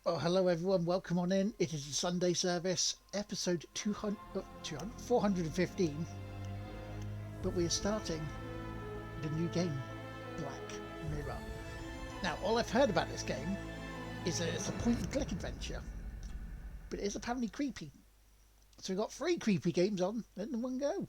Oh, hello everyone, welcome on in. It is the Sunday service, episode 415. But we are starting the new game, Black Mirror. Now, all I've heard about this game is that it's a point-and-click adventure, but it is apparently creepy. So we've got 3 creepy games on in one go.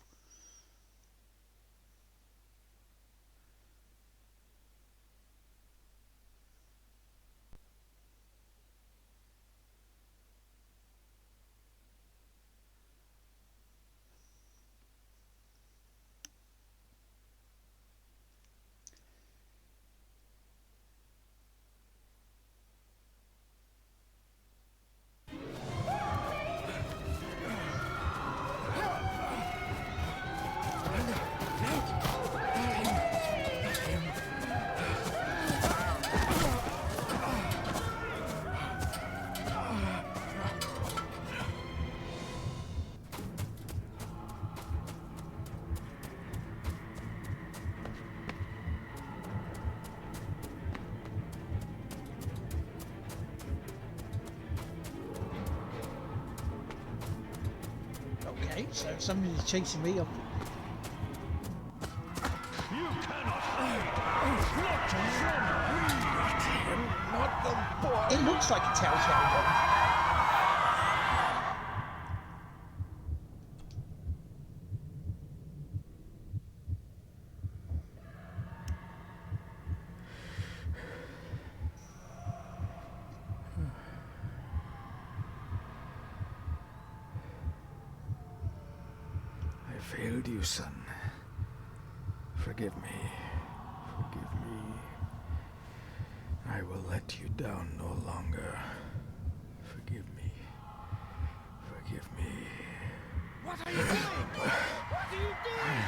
Okay, so if somebody's chasing me, You cannot hide! Not from me! Not the boy! it looks like a Telltale one. I failed you, son. Forgive me. Forgive me. I will let you down no longer. Forgive me. Forgive me. What are you doing? What are you doing?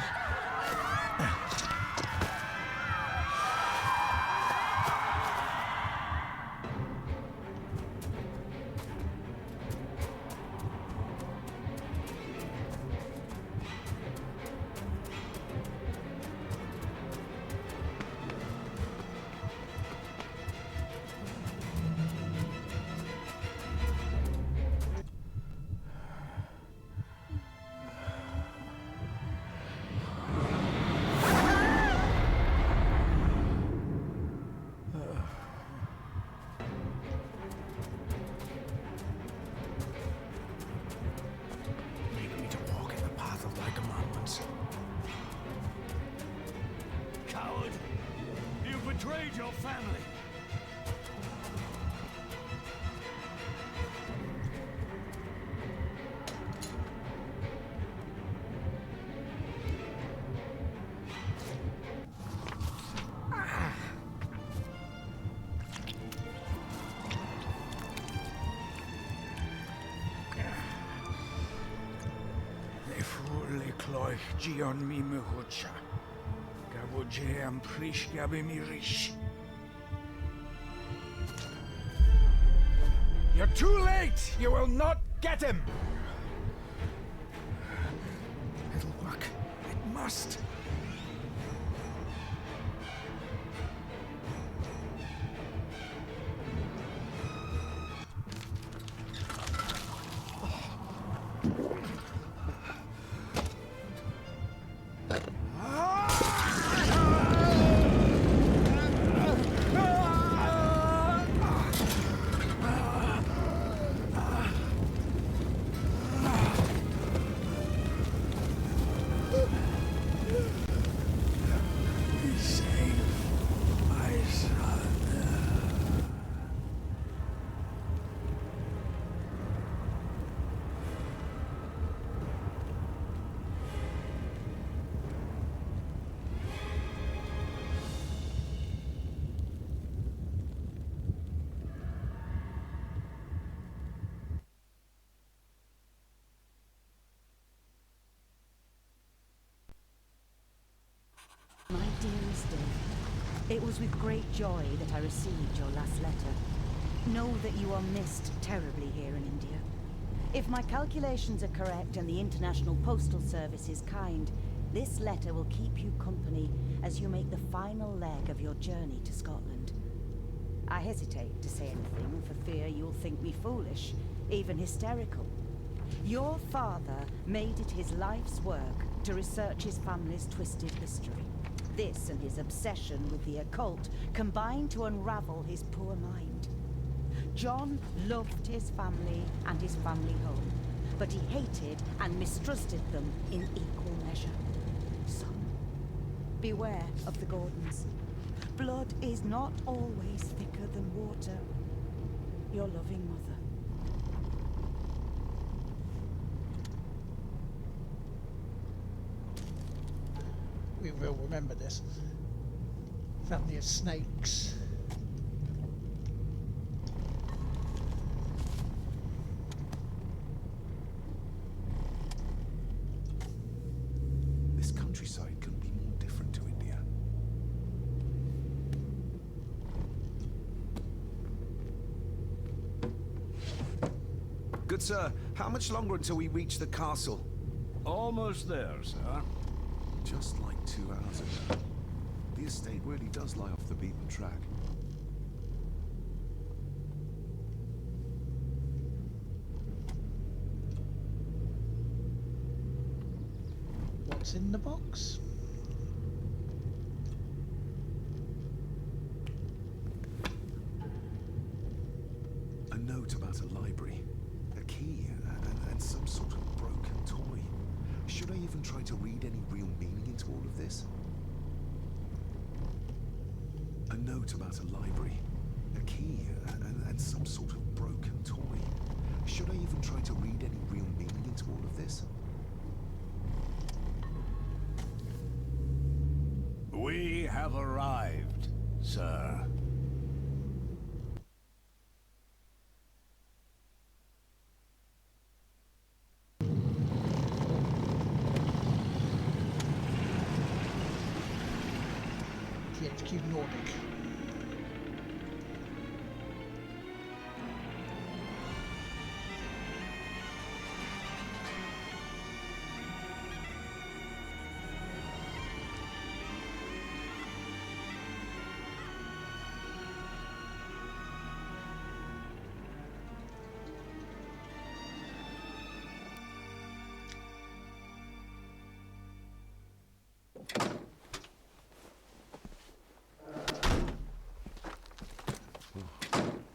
Make me to walk in the path of thy commandments. Coward! You betrayed your family! Cloich Gion mi mehucha. Gaboje am prish gabe mi rish. You're too late! You will not get him! It'll work. It must. My dearest David, it was with great joy that I received your last letter. Know that you are missed terribly here in India. If my calculations are correct and the International Postal Service is kind, this letter will keep you company as you make the final leg of your journey to Scotland. I hesitate to say anything for fear you'll think me foolish, even hysterical. Your father made it his life's work to research his family's twisted history. This and his obsession with the occult combined to unravel his poor mind. John loved his family and his family home, but he hated and mistrusted them in equal measure. Son, beware of the Gordons. Blood is not always thicker than water. Your loving mother. We will remember this. Family of snakes. This countryside couldn't be more different to India. Good sir, how much longer until we reach the castle? Almost there, sir. Just like 2 hours ago. The estate really does lie off the beaten track. What's in the box? A note about a library, a key, and some sort of broken toy. Should I even try to read any real meaning into all of this? A note about a library, a key, and some sort of broken toy. Should I even try to read any real meaning into all of this? We have arrived, sir. THQ Nordic.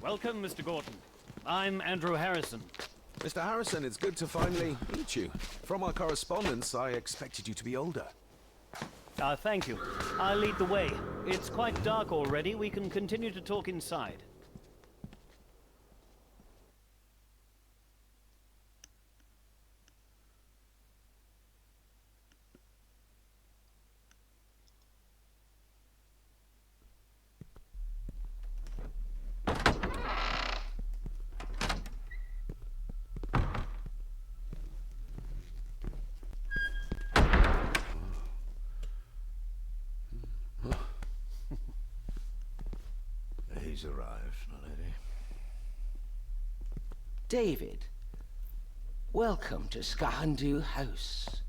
Welcome, Mr. Gordon. I'm Andrew Harrison. Mr. Harrison, it's good to finally meet you. From our correspondence, I expected you to be older. Thank you. I'll lead the way. It's quite dark already. We can continue to talk inside. He's arrived, my lady. David, welcome to Skahandu House.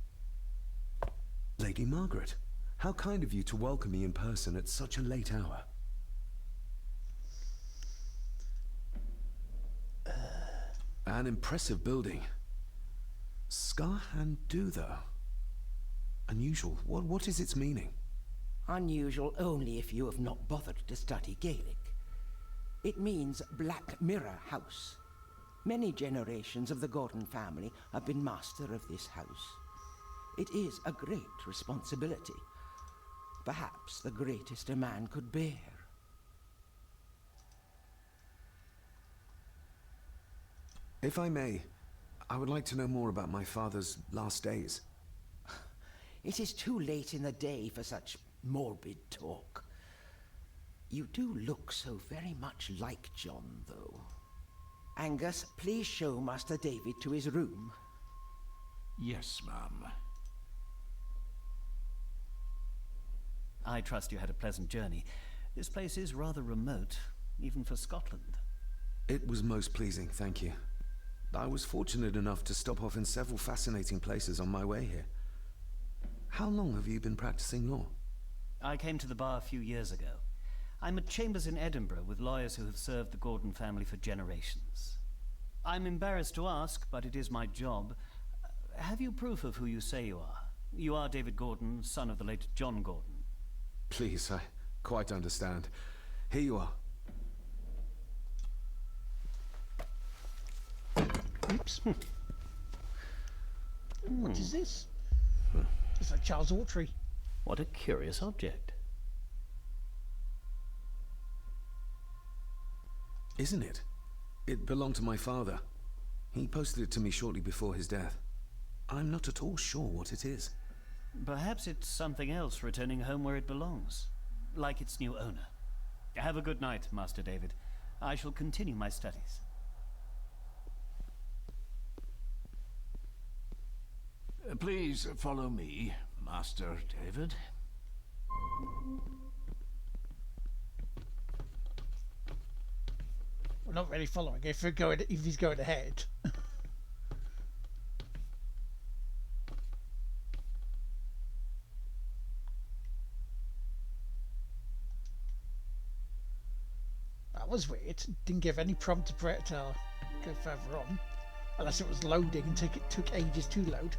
Lady Margaret, how kind of you to welcome me in person at such a late hour. An impressive building. Skahandu, though. Unusual. What is its meaning? Unusual only if you have not bothered to study Gaelic. It means Black Mirror House. Many generations of the Gordon family have been master of this house. It is a great responsibility. Perhaps the greatest a man could bear. If I may, I would like to know more about my father's last days. It is too late in the day for such morbid talk. You do look so very much like John, though. Angus, please show Master David to his room. Yes, ma'am. I trust you had a pleasant journey. This place is rather remote, even for Scotland. It was most pleasing, thank you. I was fortunate enough to stop off in several fascinating places on my way here. How long have you been practicing law? I came to the bar a few years ago. I'm at chambers in Edinburgh with lawyers who have served the Gordon family for generations. I'm embarrassed to ask, but it is my job. Have you proof of who you say you are? You are David Gordon, son of the late John Gordon. Please, I quite understand. Here you are. Oops. What is this? It's like Charles Autry. What a curious object. Isn't it? It belonged to my father. He posted it to me shortly before his death. I'm not at all sure what it is. Perhaps it's something else returning home where it belongs, like its new owner. Have a good night, Master David. I shall continue my studies. Please follow me, Master David. We're not really following if he's going ahead. That was weird. Didn't give any prompt to Brett to go further on, unless it was loading and took ages to load.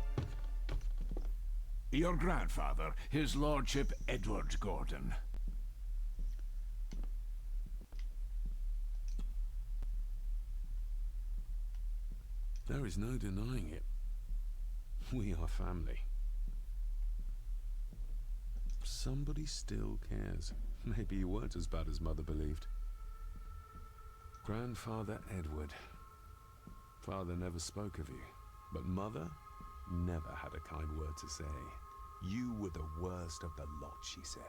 Your grandfather, his lordship Edward Gordon. There is no denying it. We are family. Somebody still cares. Maybe you weren't as bad as Mother believed. Grandfather Edward. Father never spoke of you, but Mother never had a kind word to say. You were the worst of the lot, she said.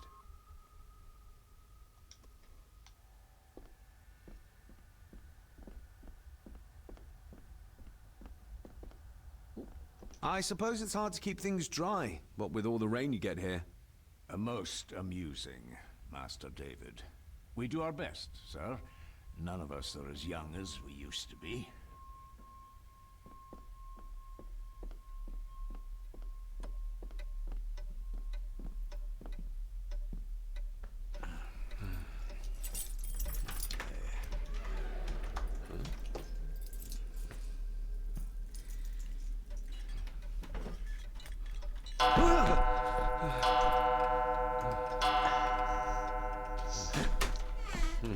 I suppose it's hard to keep things dry, what with all the rain you get here. Most amusing, Master David. We do our best, sir. None of us are as young as we used to be.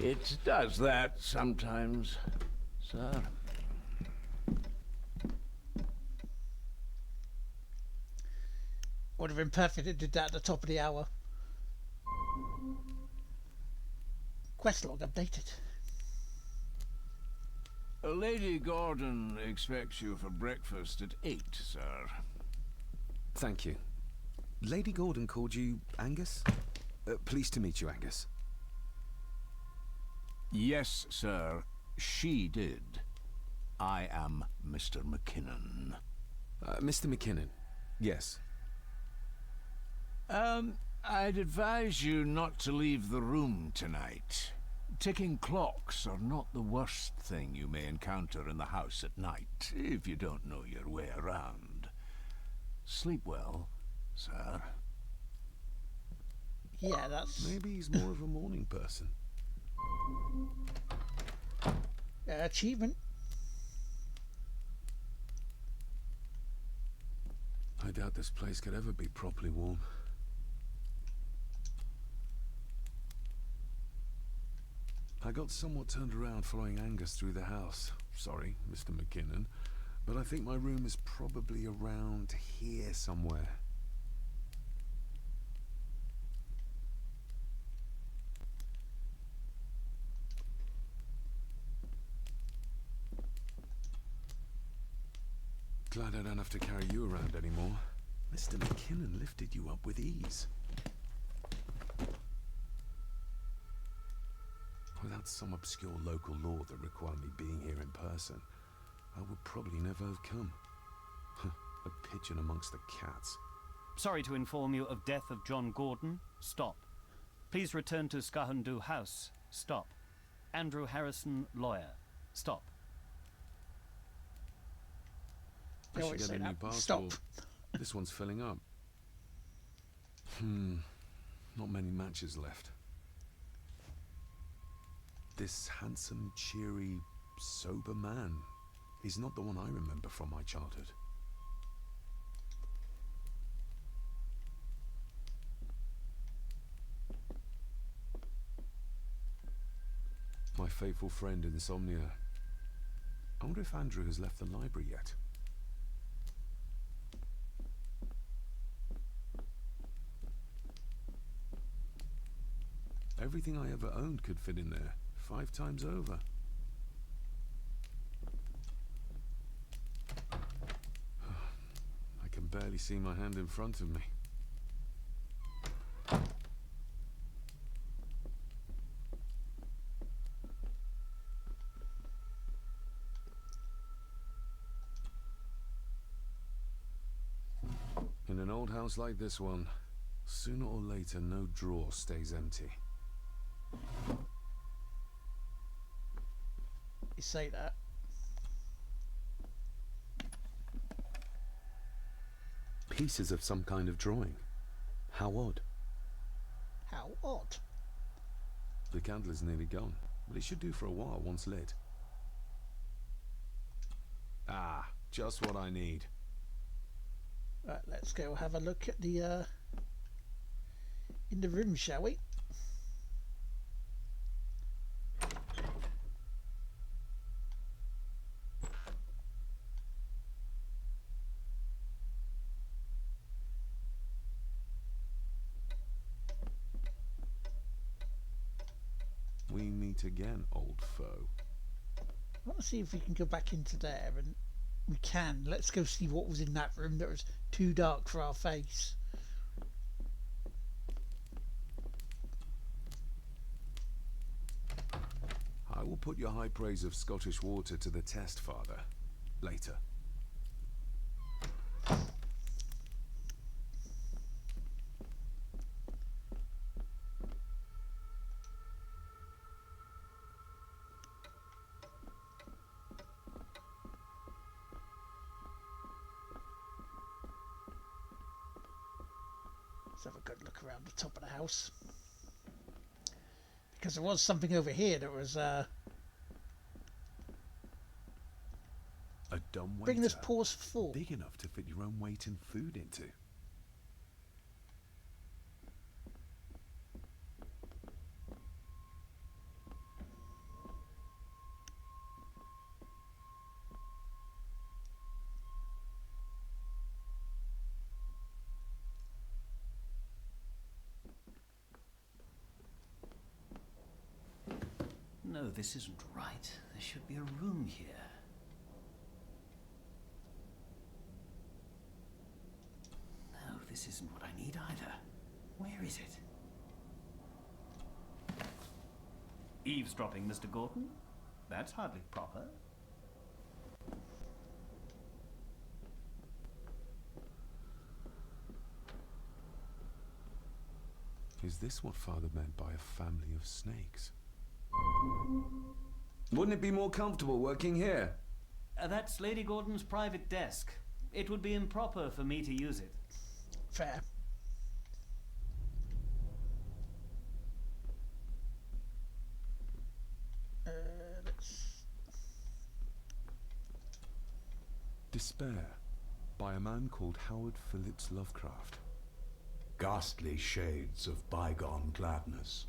It does that sometimes, sir. Would have been perfect if it did that at the top of the hour. Quest log updated. Lady Gordon expects you for breakfast at 8, sir. Thank you. Lady Gordon called you Angus? Pleased to meet you, Angus. Yes, sir. She did. I am Mr. McKinnon. Mr. McKinnon. Yes. I'd advise you not to leave the room tonight. Ticking clocks are not the worst thing you may encounter in the house at night, if you don't know your way around. Sleep well, sir. Yeah, that's... Maybe he's more of a morning person. Achievement. I doubt this place could ever be properly warm. I got somewhat turned around following Angus through the house. Sorry, Mr. McKinnon, but I think my room is probably around here somewhere. Glad I don't have to carry you around anymore. Mr. McKinnon lifted you up with ease. Without some obscure local law that required me being here in person, I would probably never have come. A pigeon amongst the cats. Sorry to inform you of death of John Gordon. Stop. Please return to Skahandu House. Stop. Andrew Harrison, lawyer. Stop. They I should always get say a new that. passport. Stop. This one's filling up. Not many matches left. This handsome, cheery, sober man is not the one I remember from my childhood. My faithful friend Insomnia. I wonder if Andrew has left the library yet. Everything I ever owned could fit in there, 5 times over. I can barely see my hand in front of me. In an old house like this one, sooner or later no drawer stays empty. You say that. Pieces of some kind of drawing. How odd. How odd. The candle is nearly gone, but it should do for a while once lit. Ah, just what I need. Right, let's go have a look at the in the room, shall we? We meet again, old foe. I want to see if we can go back into there, and we can. Let's go see what was in that room that was too dark for our face. I will put your high praise of Scottish water to the test, Father. Later. Let's have a good look around the top of the house. Because there was something over here that was A dumb waiter. bringing us pause for thought. Big enough to fit your own weight and food into. No, this isn't right. There should be a room here. No, this isn't what I need either. Where is it? Eavesdropping, Mr. Gordon? That's hardly proper. Is this what Father meant by a family of snakes? Wouldn't it be more comfortable working here? That's Lady Gordon's private desk. It would be improper for me to use it. Fair. Let's... Despair, by a man called Howard Phillips Lovecraft. Ghastly shades of bygone gladness,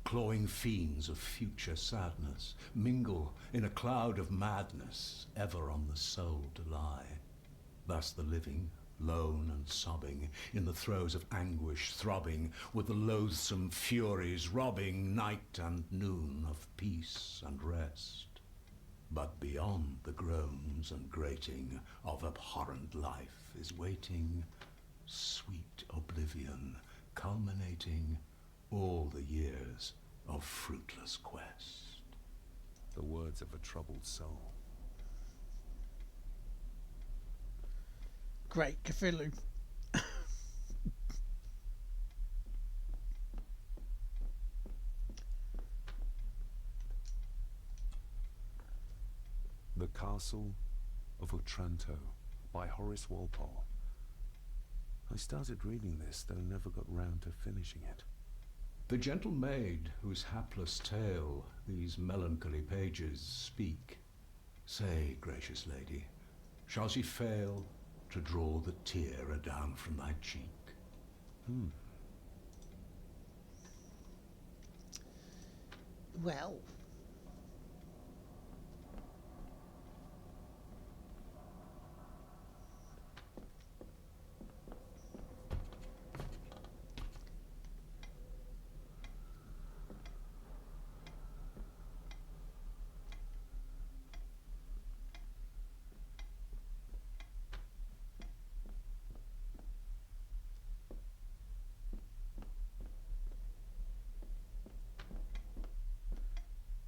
clawing fiends of future sadness, mingle in a cloud of madness, ever on the soul to lie. Thus the living, lone and sobbing, in the throes of anguish throbbing, with the loathsome furies robbing night and noon of peace and rest. But beyond the groans and grating of abhorrent life is waiting sweet oblivion, culminating all the years of fruitless quest. The words of a troubled soul. Great, Cthulhu. The Castle of Otranto by Horace Walpole. I started reading this, though never got round to finishing it. The gentle maid whose hapless tale these melancholy pages speak, say, gracious lady, shall she fail to draw the tear adown from thy cheek? Well,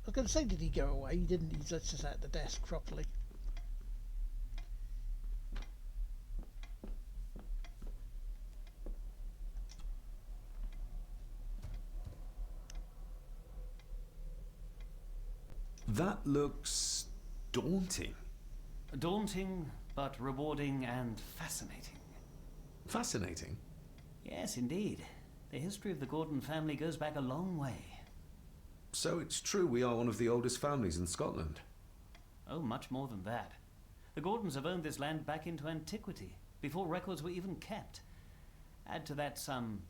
I was going to say, did he go away? He didn't. He's just at the desk properly. That looks daunting. Daunting, but rewarding and fascinating. Fascinating? Yes, indeed. The history of the Gordon family goes back a long way. So it's true we are one of the oldest families in Scotland. Oh, much more than that. The Gordons have owned this land back into antiquity, before records were even kept. Add to that some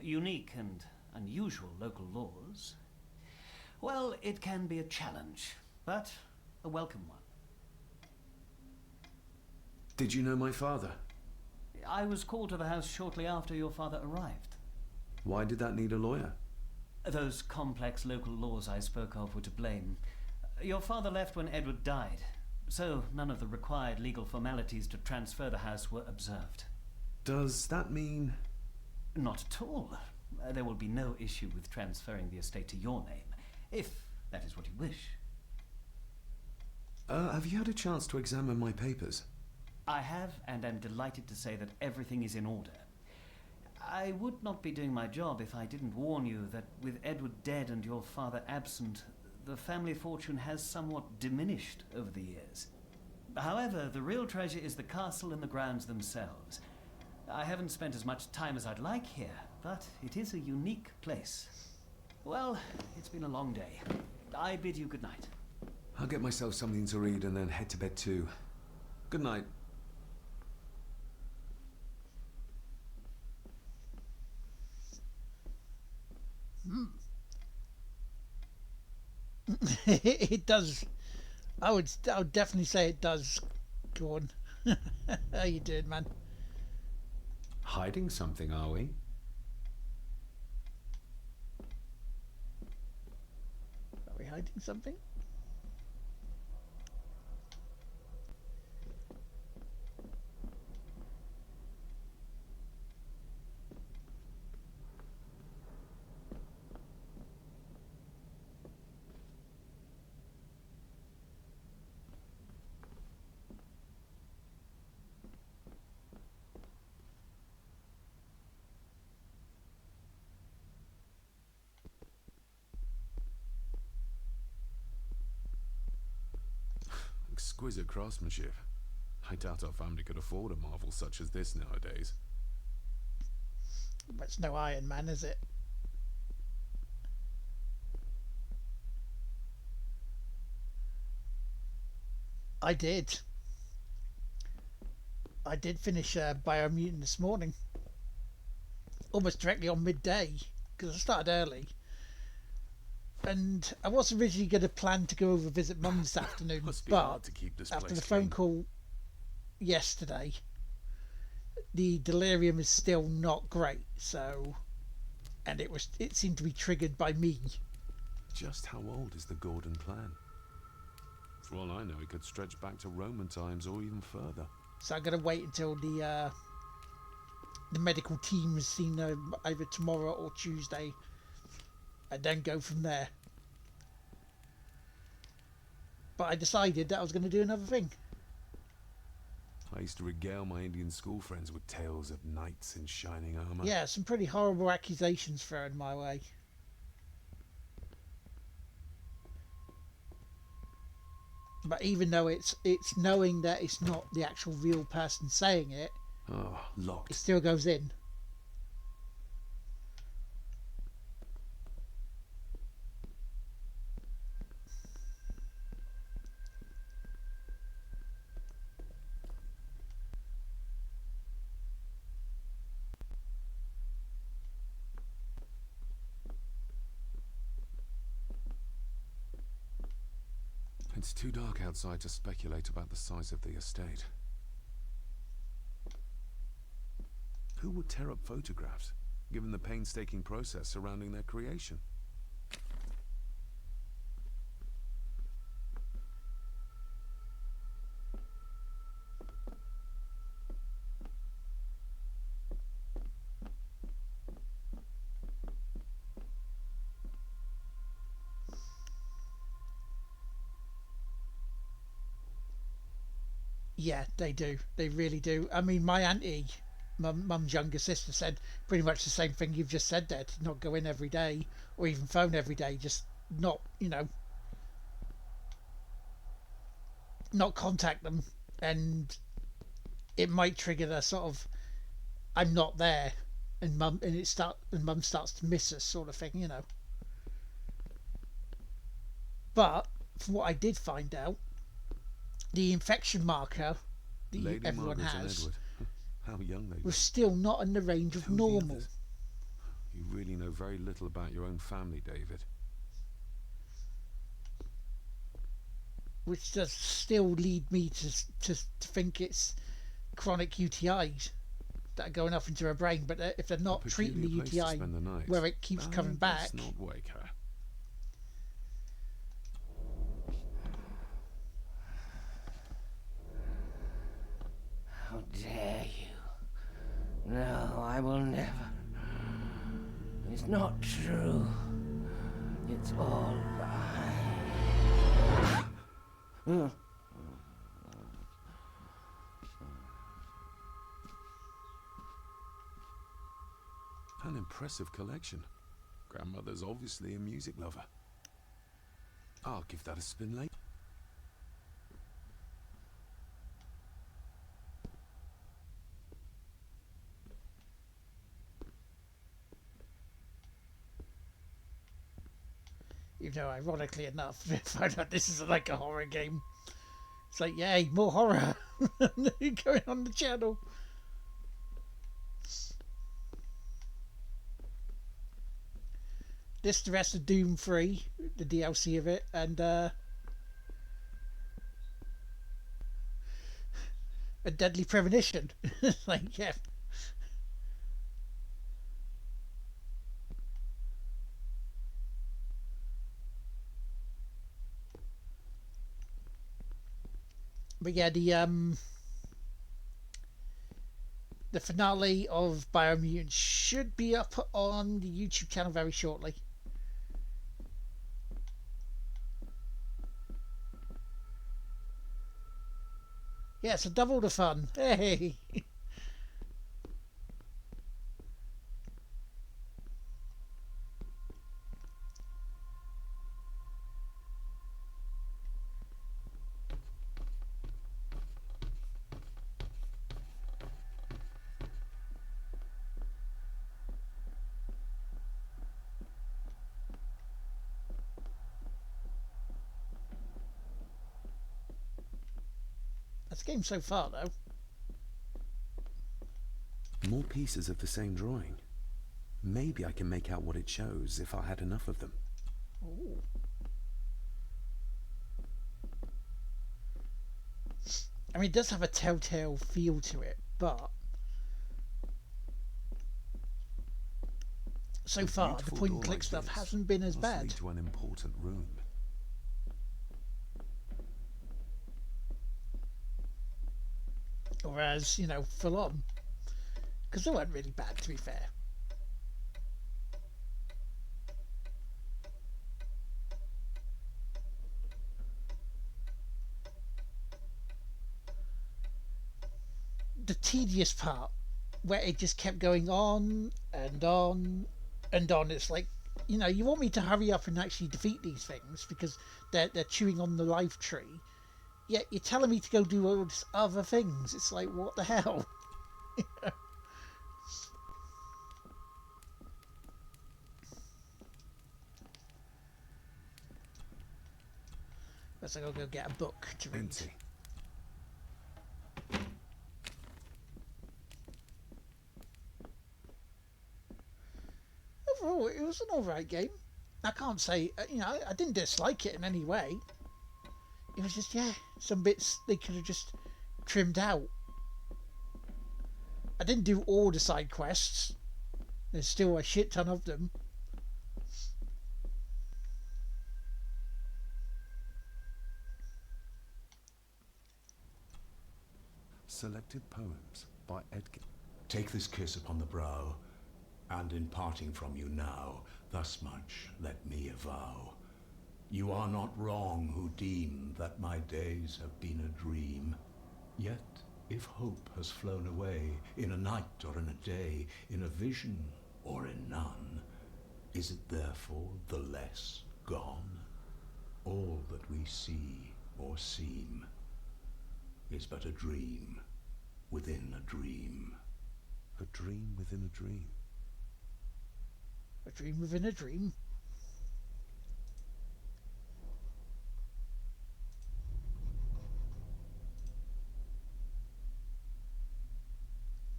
unique and unusual local laws. Well, it can be a challenge, but a welcome one. Did you know my father? I was called to the house shortly after your father arrived. Why did that need a lawyer? Those complex local laws I spoke of were to blame. Your father left when Edward died, so none of the required legal formalities to transfer the house were observed. Does that mean... Not at all. There will be no issue with transferring the estate to your name, if that is what you wish. Have you had a chance to examine my papers? I have, and am delighted to say that everything is in order. I would not be doing my job if I didn't warn you that with Edward dead and your father absent, the family fortune has somewhat diminished over the years. However, the real treasure is the castle and the grounds themselves. I haven't spent as much time as I'd like here, but it is a unique place. Well, it's been a long day. I bid you good night. I'll get myself something to read and then head to bed too. Good night. It does. I would definitely say it does. Go on. How you doing, man? Hiding something, are we? Are we hiding something? Exquisite craftsmanship. I doubt our family could afford a marvel such as this nowadays. But it's no Iron Man, is it? I did. I did finish Biomutant this morning. Almost directly on midday, because I started early. And I was originally going to plan to go over visit Mum this afternoon, Must be but hard to keep this after place the phone clean. call yesterday, the delirium is still not great. So, and it seemed to be triggered by me. Just how old is the Gordon clan? For all I know, it could stretch back to Roman times or even further. So I'm going to wait until the medical team has seen her either tomorrow or Tuesday, and then go from there. But I decided that I was going to do another thing. I used to regale my Indian school friends with tales of knights in shining armour. Yeah, some pretty horrible accusations thrown my way. But even though it's knowing that it's not the actual real person saying it, Oh, it locked. still goes in. It's too dark outside to speculate about the size of the estate. Who would tear up photographs, given the painstaking process surrounding their creation? Yeah, they do. They really do. I mean, my auntie, mum's younger sister, said pretty much the same thing you've just said there, to not go in every day or even phone every day, just not, not contact them. And it might trigger the sort of, I'm not there, and mum starts to miss us sort of thing. But from what I did find out, the infection marker that Lady everyone Margaret and has Edward. How young they were. was still not in the range of Who are the normal. others? You really know very little about your own family, David. Which does still lead me to think it's chronic UTIs that are going off into her brain. But if they're not treating the Peculiar place to UTI spend the night. where it keeps coming back, Let's not wake her. How dare you? No, I will never. It's not true. It's all lies. An impressive collection. Grandmother's obviously a music lover. I'll give that a spin later. ironically enough, I find out this is like a horror game. It's like, yay, more horror going on the channel. This, the rest of Doom 3, the DLC of it, and a Deadly Premonition. Like, yeah. But yeah, the finale of Biomutant should be up on the YouTube channel very shortly. Yeah, so double the fun. Hey! That's the game so far, though. More pieces of the same drawing. Maybe I can make out what it shows if I had enough of them. Ooh. I mean, it does have a telltale feel to it, but so far the point and click stuff hasn't been as bad. Lead to an important room. Or as, full on. Because they weren't really bad, to be fair. The tedious part, where it just kept going on and on and on. It's like, you want me to hurry up and actually defeat these things because they're chewing on the life tree. Yet you're telling me to go do all these other things. It's like, what the hell? Let's go get a book to read. Empty. Overall, it was an alright game. I can't say, I didn't dislike it in any way. it was just, yeah, some bits they could have just trimmed out. I didn't do all the side quests. There's still a shit ton of them. Selected poems by Edgar. Take this kiss upon the brow, and in parting from you now, thus much let me avow. You are not wrong who deem that my days have been a dream. Yet, if hope has flown away, in a night or in a day, in a vision or in none, is it therefore the less gone? All that we see or seem is but a dream within a dream. A dream within a dream. A dream within a dream.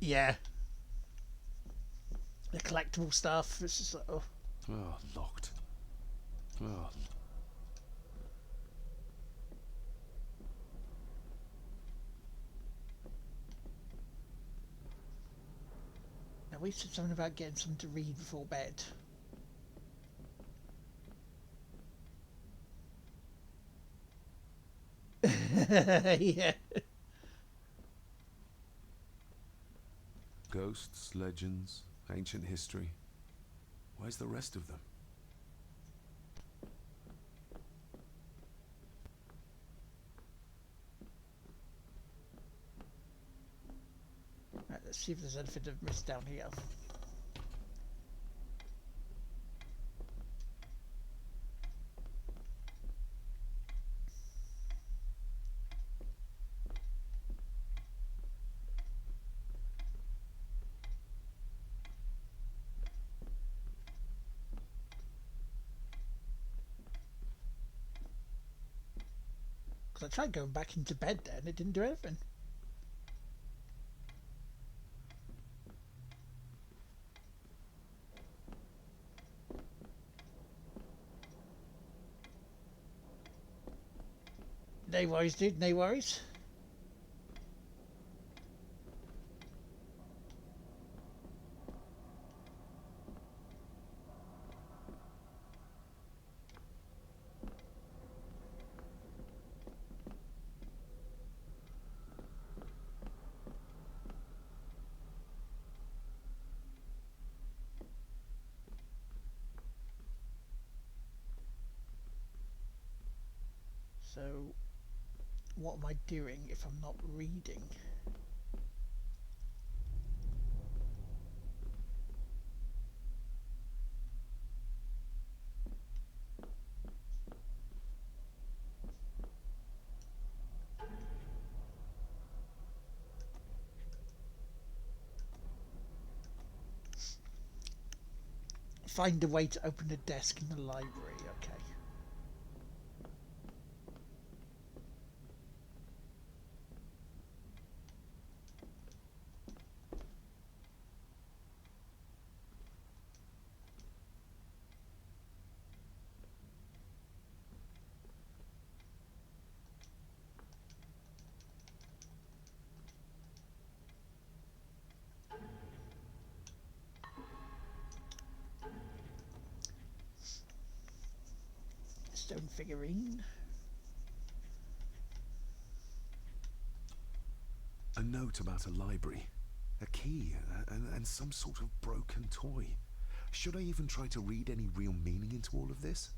Yeah. The collectible stuff. It's just like, oh. Oh, locked. Oh. Now we said something about getting something to read before bed. Yeah. Ghosts, legends, ancient history. Where's the rest of them? Right, let's see if there's anything to miss down here. Because I tried going back into bed there and it didn't do anything. No worries, dude, no worries. So, what am I doing if I'm not reading? Find a way to open a desk in the library, okay. Stone figurine. A note about a library. A key and some sort of broken toy. Should I even try to read any real meaning into all of this?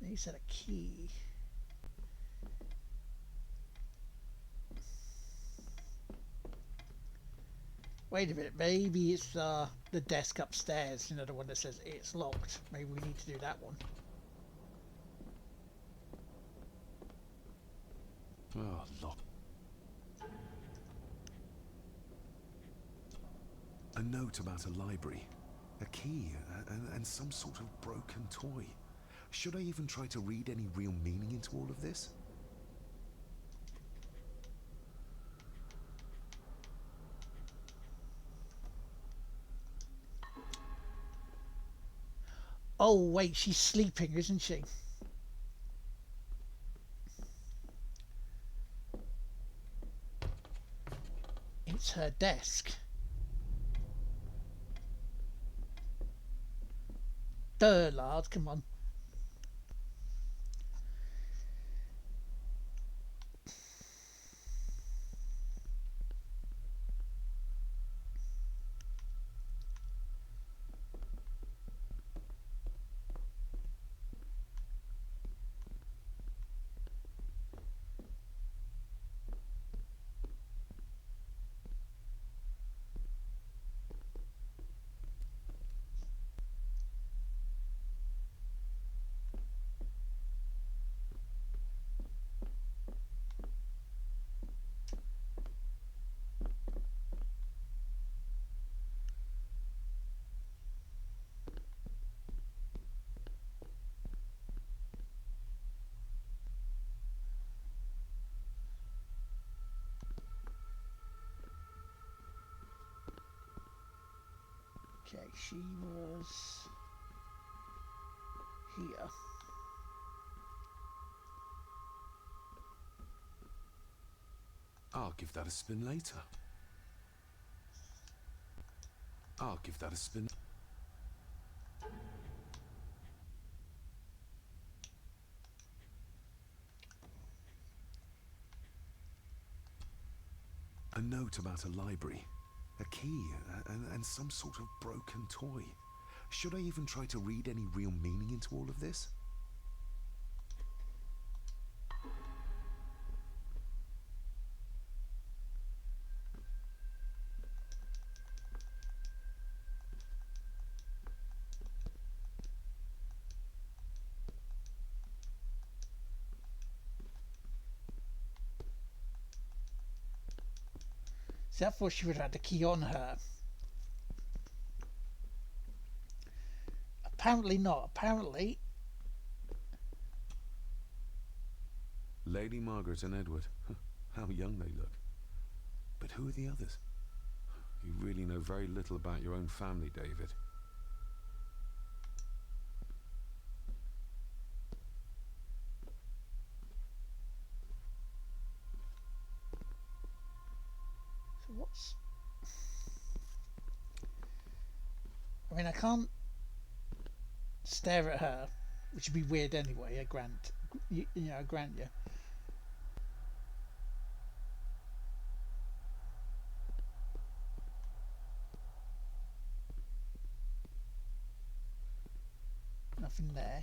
He said a key. Wait a minute, maybe it's the desk upstairs, you know, the one that says it's locked. Maybe we need to do that one. Oh, locked. A note about a library. A key and some sort of broken toy. Should I even try to read any real meaning into all of this? Oh, wait, she's sleeping, isn't she? It's her desk. Duh, Lards, come on. Okay, she was here. I'll give that a spin later. I'll give that a spin. A note about a library, a key, and some sort of broken toy. Should I even try to read any real meaning into all of this? So I thought she would have had the key on her. Apparently not. Apparently... Lady Margaret and Edward. How young they look. But who are the others? You really know very little about your own family, David. So what's... I mean, I can't stare at her, which would be weird anyway, I grant. You know, I grant you. Nothing there.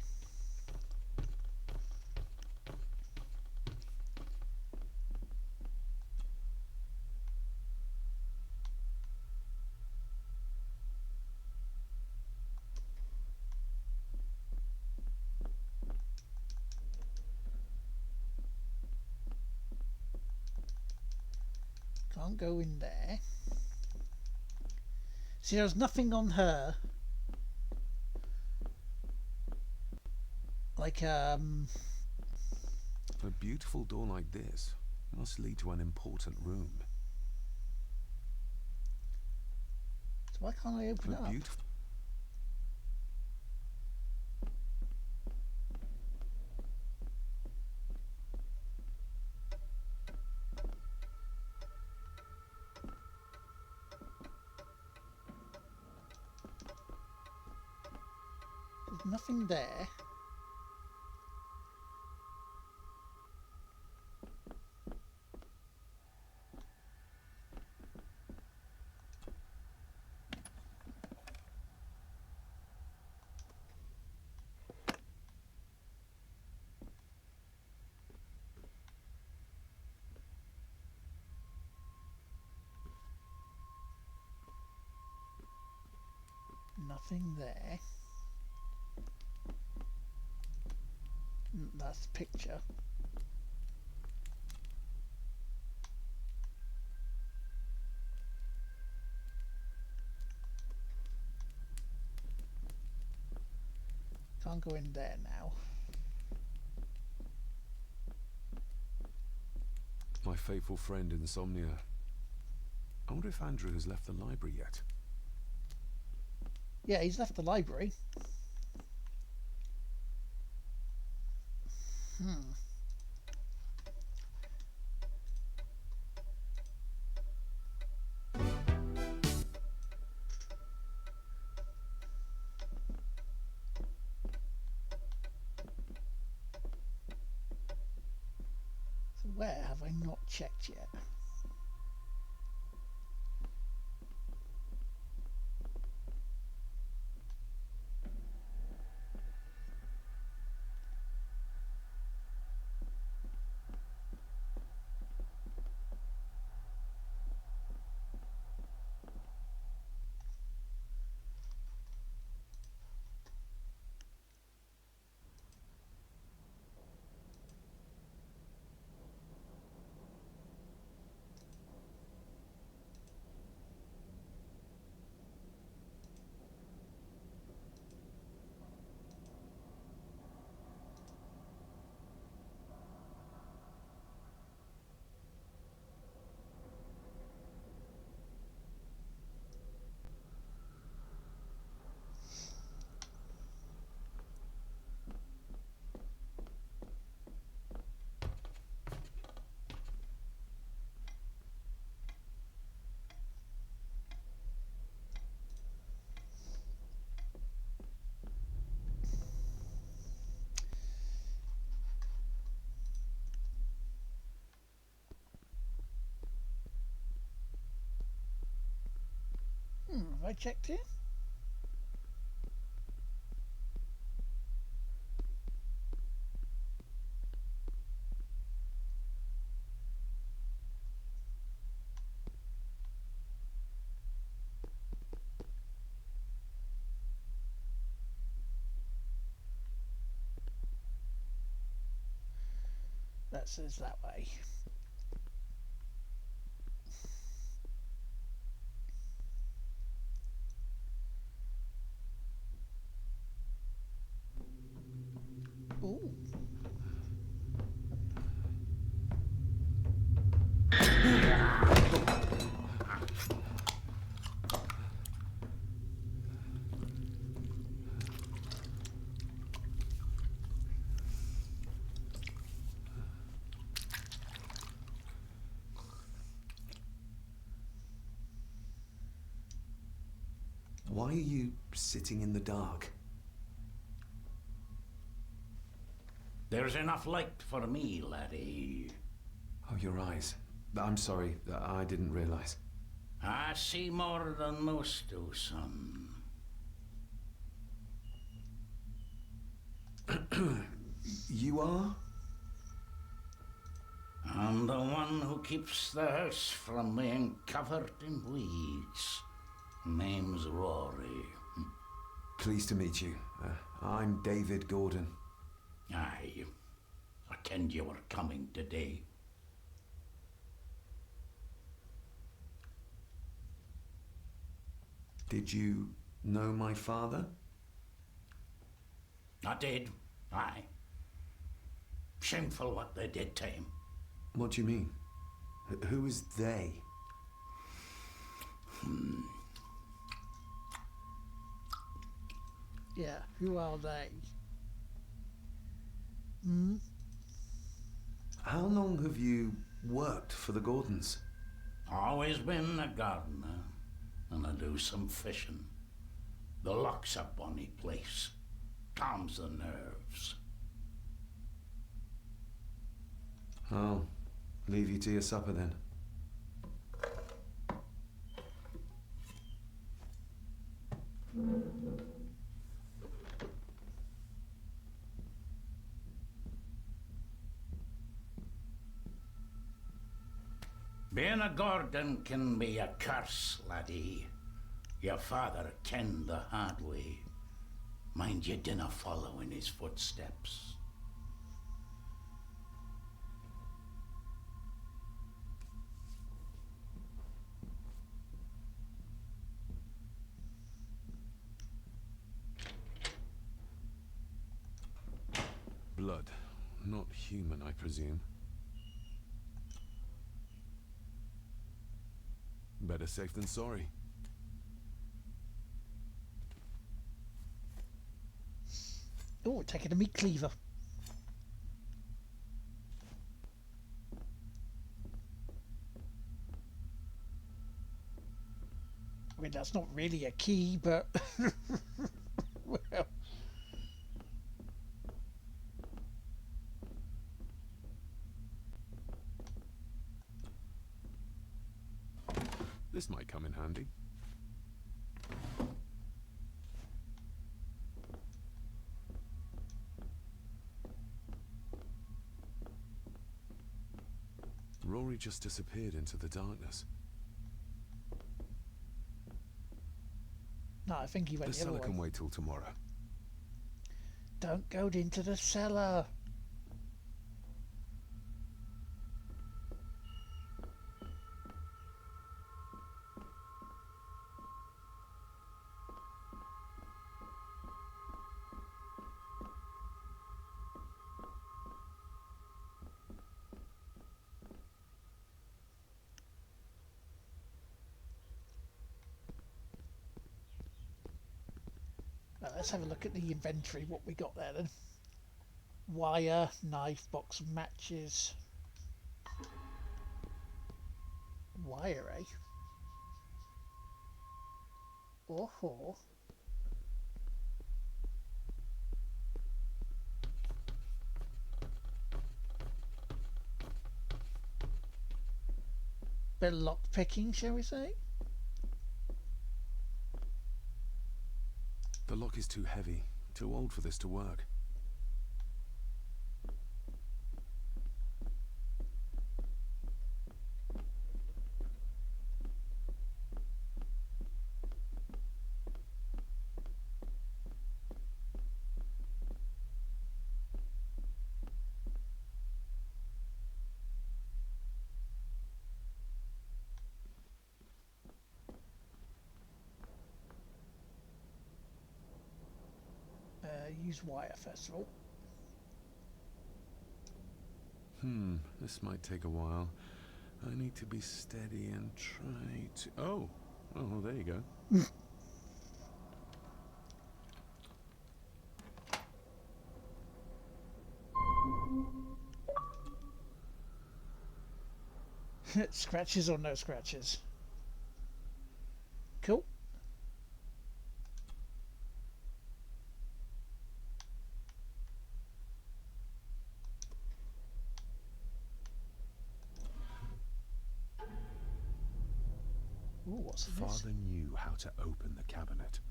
Can't go in there. See, there's nothing on her. Like, A beautiful door like this must lead to an important room. So why can't I open it up? Beautiful. There's nothing there. Nothing there. That's the picture. Can't go in there now. My faithful friend Insomnia. I wonder if Andrew has left the library yet. Yeah, he's left the library. So where have I not checked yet? Have I checked it? That says that way. Ooh. Why are you sitting in the dark? There's enough light for me, laddie. Oh, your eyes. I'm sorry, I didn't realize. I see more than most do, son. You are? I'm the one who keeps the house from being covered in weeds. Name's Rory. Pleased to meet you. I'm David Gordon. Aye. I kenned you were coming today. Did you know my father? I did. Aye. Shameful what they did to him. What do you mean? Who is they? Yeah, who are they? Hmm? How long have you worked for the Gordons? Always been a gardener, and I do some fishing. The loch's a bonny place. Calms the nerves. I'll leave you to your supper then. Being a Gordon can be a curse, laddie. Your father kenned the hard way. Mind you dinna follow in his footsteps. Blood. Not human, I presume. Better safe than sorry. Oh, taking a meat cleaver. mean, that's not really a key, but well. This might come in handy. Rory just disappeared into the darkness. No, I think he went The the other cellar way. can wait till tomorrow. Don't go into the cellar. Let's have a look at the inventory, what we got there then. Wire, knife, box of matches. Wire, eh? Oh. Bit of lock picking, shall we say? The lock is too heavy, too old for this to work. Use wire first of all. This might take a while. I need to be steady and try to... Oh, well, there you go. Scratches or no scratches? Cool. Ooh, what's this? Father knew how to open the cabinet.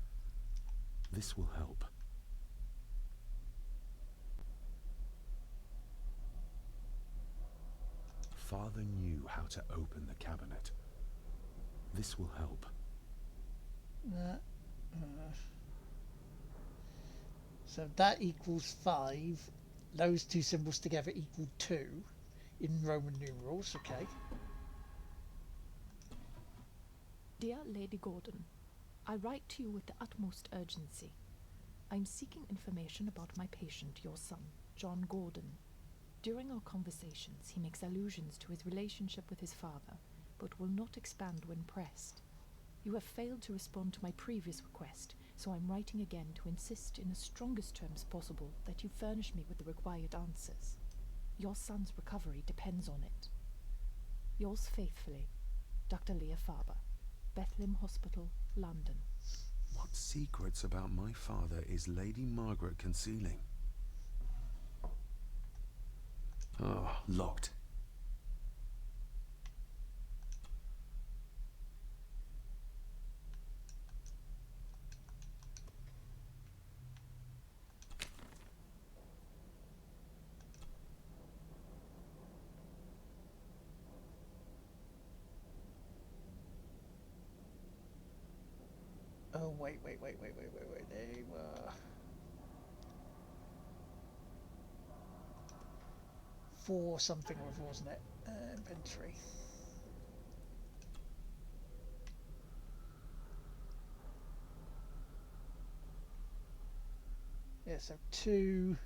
This will help. Father knew how to open the cabinet. This will help. So that equals 5. Those two symbols together equal 2 in Roman numerals, okay. Dear Lady Gordon, I write to you with the utmost urgency. I'm seeking information about my patient, your son, John Gordon. During our conversations, he makes allusions to his relationship with his father, but will not expand when pressed. You have failed to respond to my previous request, so I'm writing again to insist in the strongest terms possible that you furnish me with the required answers. Your son's recovery depends on it. Yours faithfully, Dr. Leah Faber, Bethlehem Hospital, London. What secrets about my father is Lady Margaret concealing? Oh, locked. Oh, wait. They were... 4 something or other, wasn't it? Inventory. Yeah, so 2...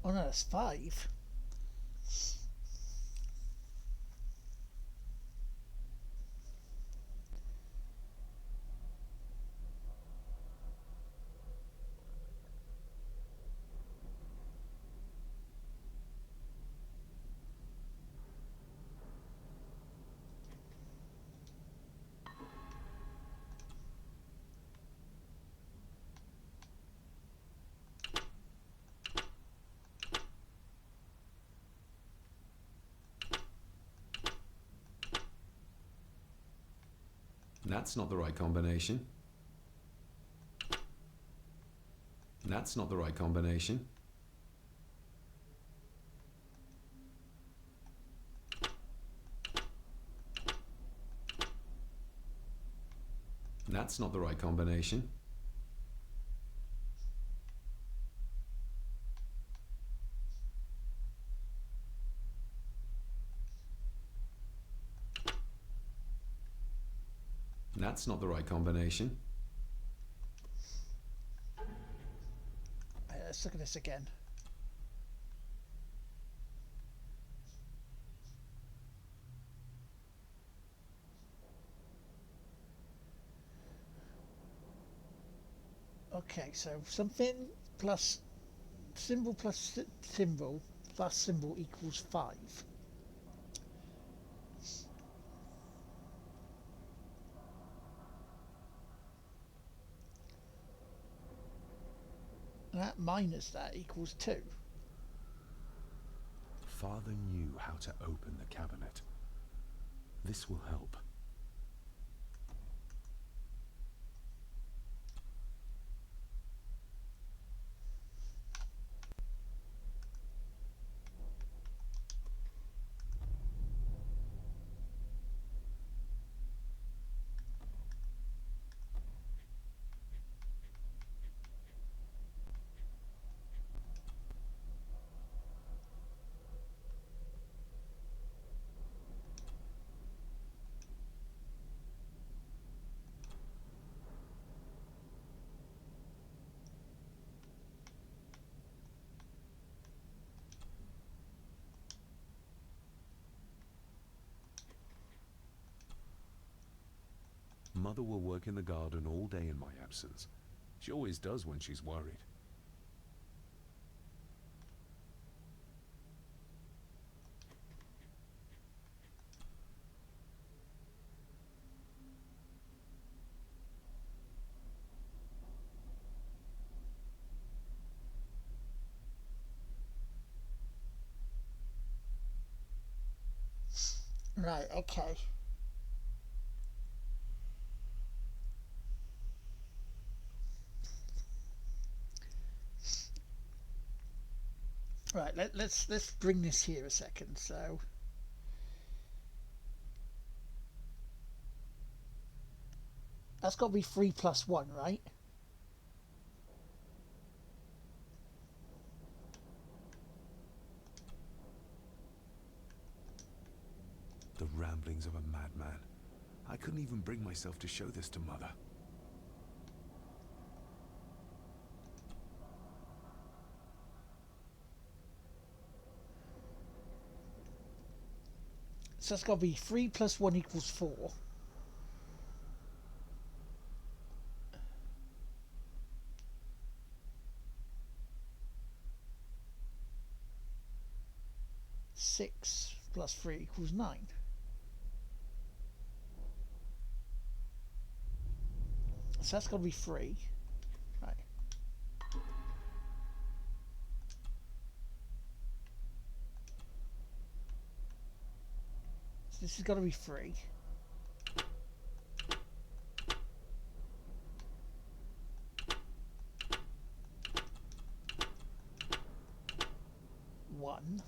Oh no, that's 5. That's not the right combination. That's not the right combination. That's not the right combination. That's not the right combination. Let's look at this again. Okay, so something plus symbol plus symbol plus symbol equals 5. That minus that equals 2. Father knew how to open the cabinet. This will help. Mother will work in the garden all day in my absence. She always does when she's worried. Right, okay. Right, let's bring this here a second. So that's got to be 3 plus 1, right? The ramblings of a madman. I couldn't even bring myself to show this to Mother. So that's got to be 3 plus 1 equals 4. Six plus 3 equals 9. So that's got to be 3. Right. So this has got to be 3. One.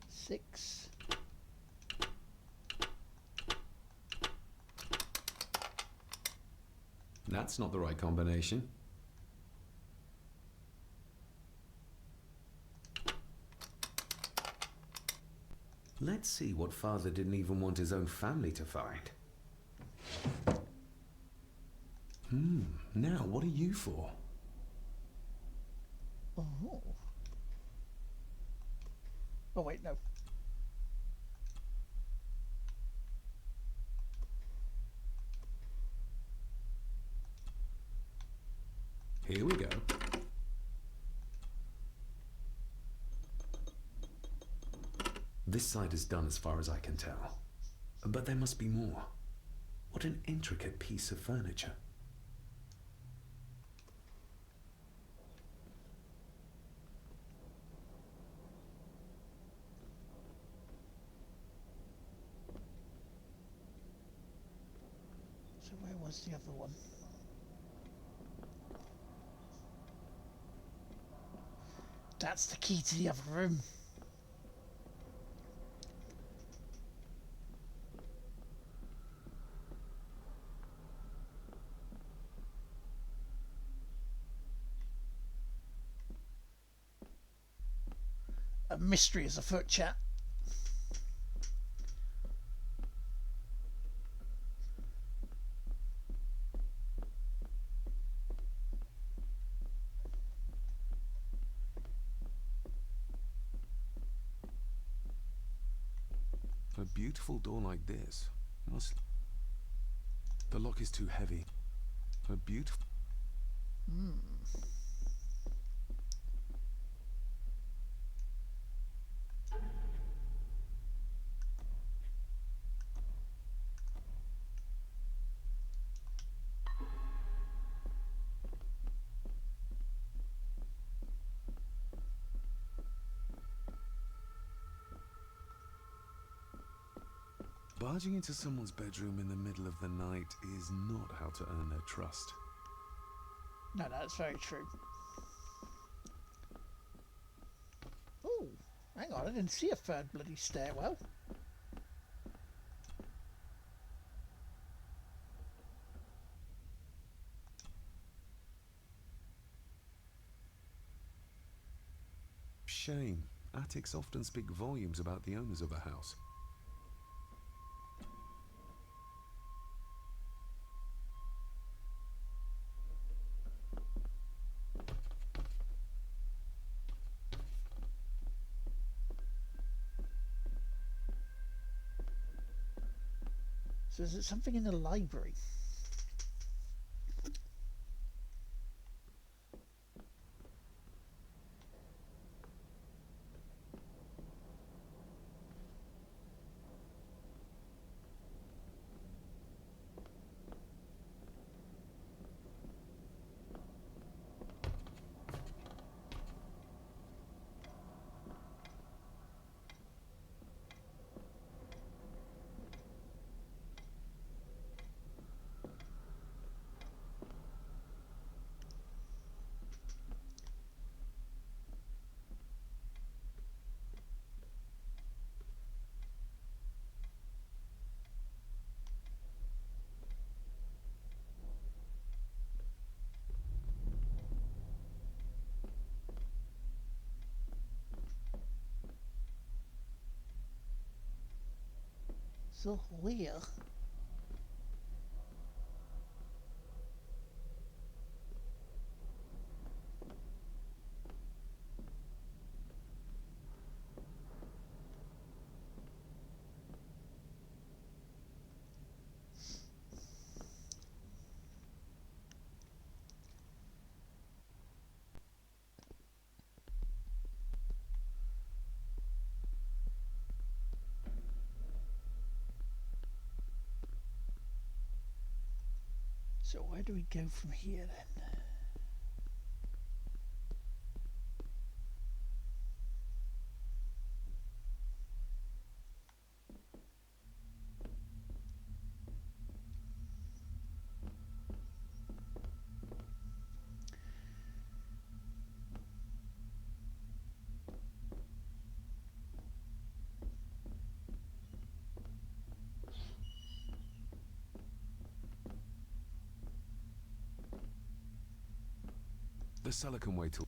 Six. That's not the right combination. Let's see what Father didn't even want his own family to find. Now what are you for? Oh. Oh wait, no. Here we go. This side is done as far as I can tell. But there must be more. What an intricate piece of furniture. was the other one? That's the key to the other room. A mystery is afoot, chat. A beautiful door like this must... The lock is too heavy. A beautiful... Barging into someone's bedroom in the middle of the night is not how to earn their trust. No, that's very true. Oh, hang on, I didn't see a third bloody stairwell. Shame. Attics often speak volumes about the owners of a house. So is it something in the library? So where? So where do we go from here then? The cellar can wait till...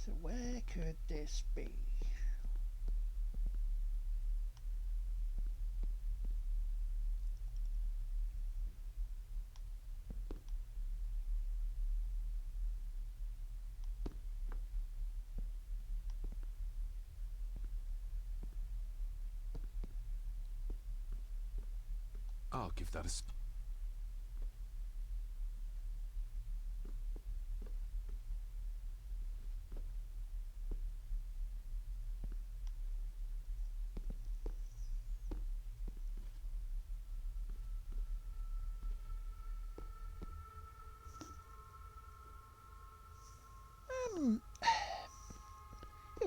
So where could this be? I'll give that a...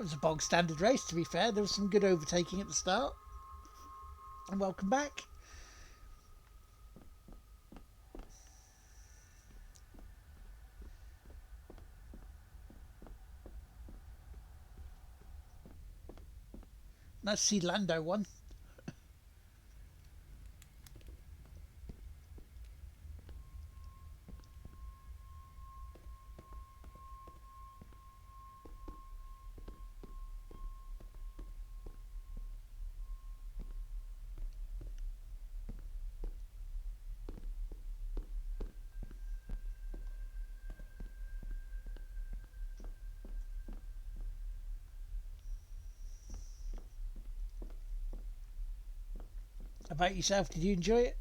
was a bog standard race, to be fair. There was some good overtaking at the start. And welcome back. Nice to see Lando won. How about yourself? Did you enjoy it?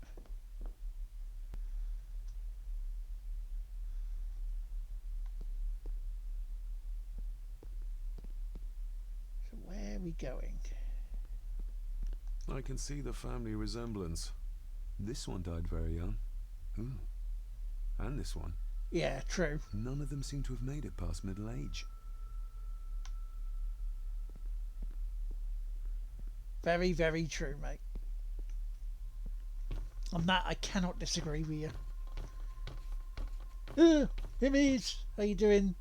So where are we going? I can see the family resemblance. This one died very young. Ooh. And this one. Yeah, true. None of them seem to have made it past middle age. Very, very true, mate. On that, I cannot disagree with you. Himmies, how you doing?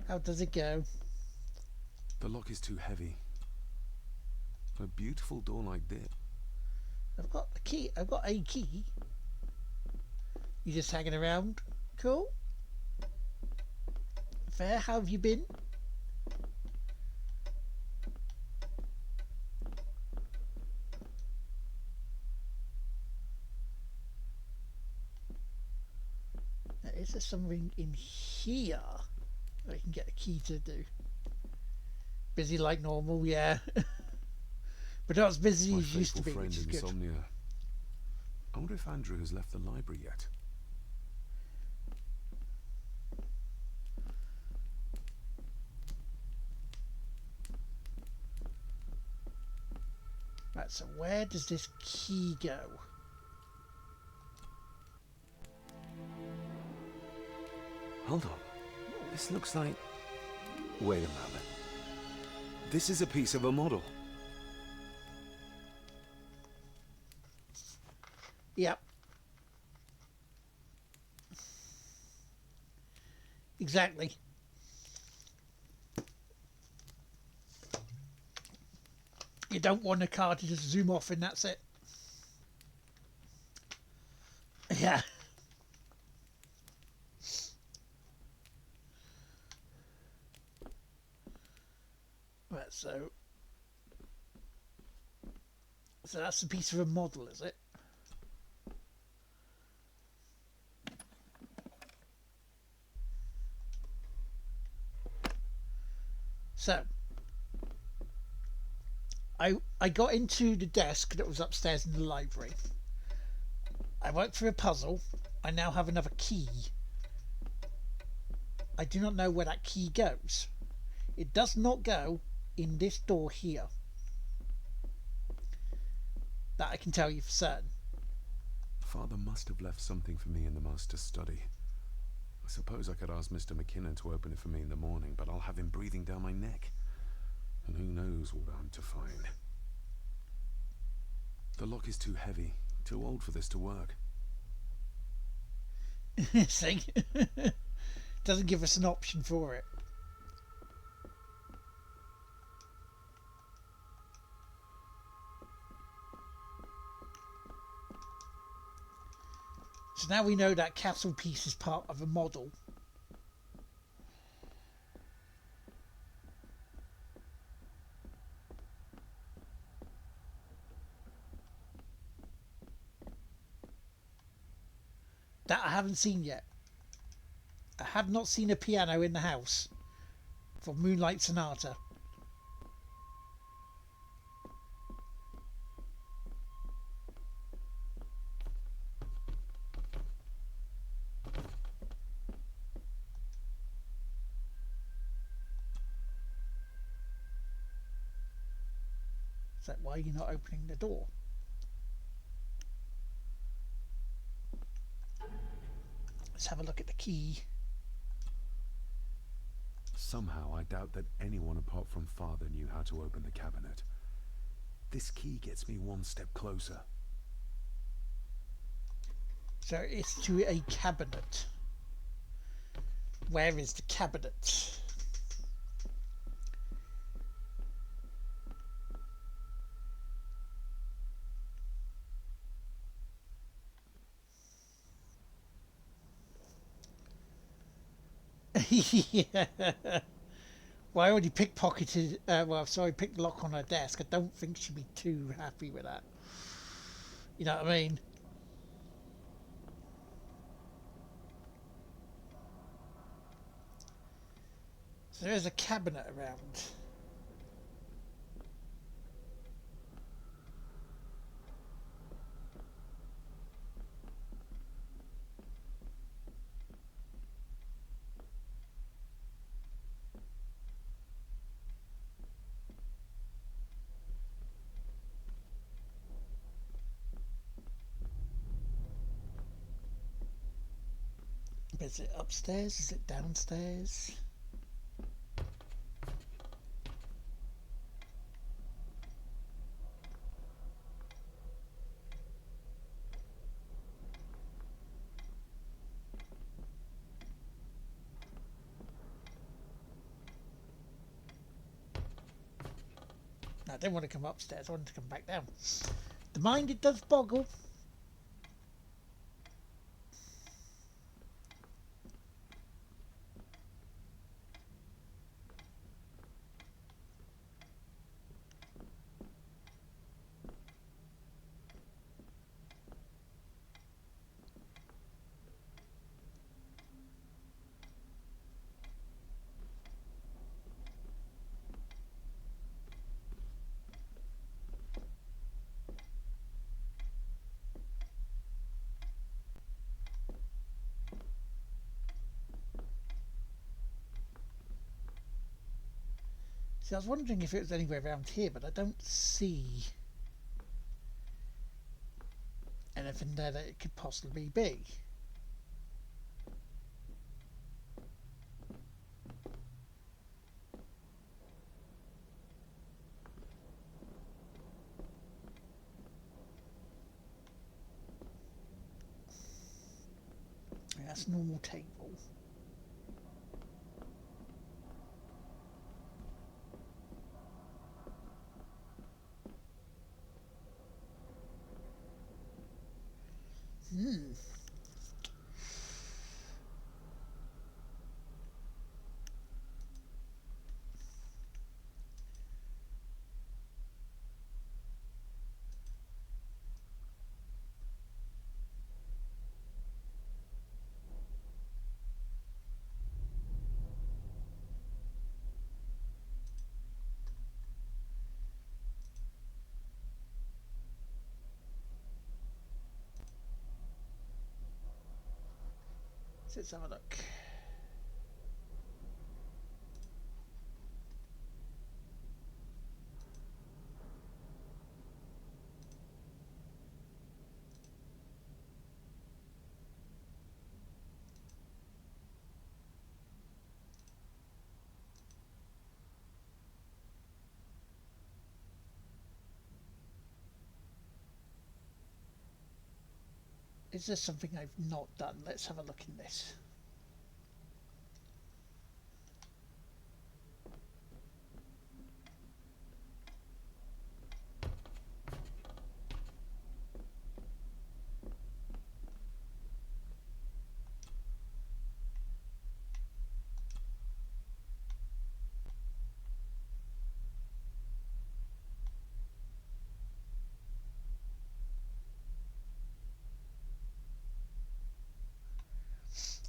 How does it go? The lock is too heavy. A beautiful door like this. I've got the key. I've got a key. You just hanging around? Cool. Fair. How have you been? Now, is there something in here I can get a key to do? Busy like normal, yeah. But not as busy as used to be, which is good. Insomnia. I wonder if Andrew has left the library yet. Right, so where does this key go? Hold on. This looks like... Wait a moment. This is a piece of a model. Yep. Exactly. You don't want a car to just zoom off and that's it. Yeah. Right, so that's a piece of a model, is it? So I got into the desk that was upstairs in the library. I worked through a puzzle. I now have another key. I do not know where that key goes. It does not go in this door here. That I can tell you for certain. Father must have left something for me in the master's study. I suppose I could ask Mr. McKinnon to open it for me in the morning, but I'll have him breathing down my neck. And who knows what I'm to find. The lock is too heavy, too old for this to work. See? Doesn't give us an option for it. So now we know that castle piece is part of a model. That I haven't seen yet. I have not seen a piano in the house for Moonlight Sonata. Is that why you're not opening the door? Let's have a look at the key. Somehow I doubt that anyone apart from Father knew how to open the cabinet. This key gets me one step closer. So it's to a cabinet. Where is the cabinet? Yeah. Well, I already pickpocketed, picked the lock on her desk. I don't think she'd be too happy with that. You know what I mean? So there's a cabinet around. Is it upstairs? Is it downstairs? No, I didn't want to come upstairs. I wanted to come back down. The mind, it does boggle. See, I was wondering if it was anywhere around here, but I don't see anything there that it could possibly be. Yeah, that's a normal table. Let's have a look. Is there something I've not done? Let's have a look in this.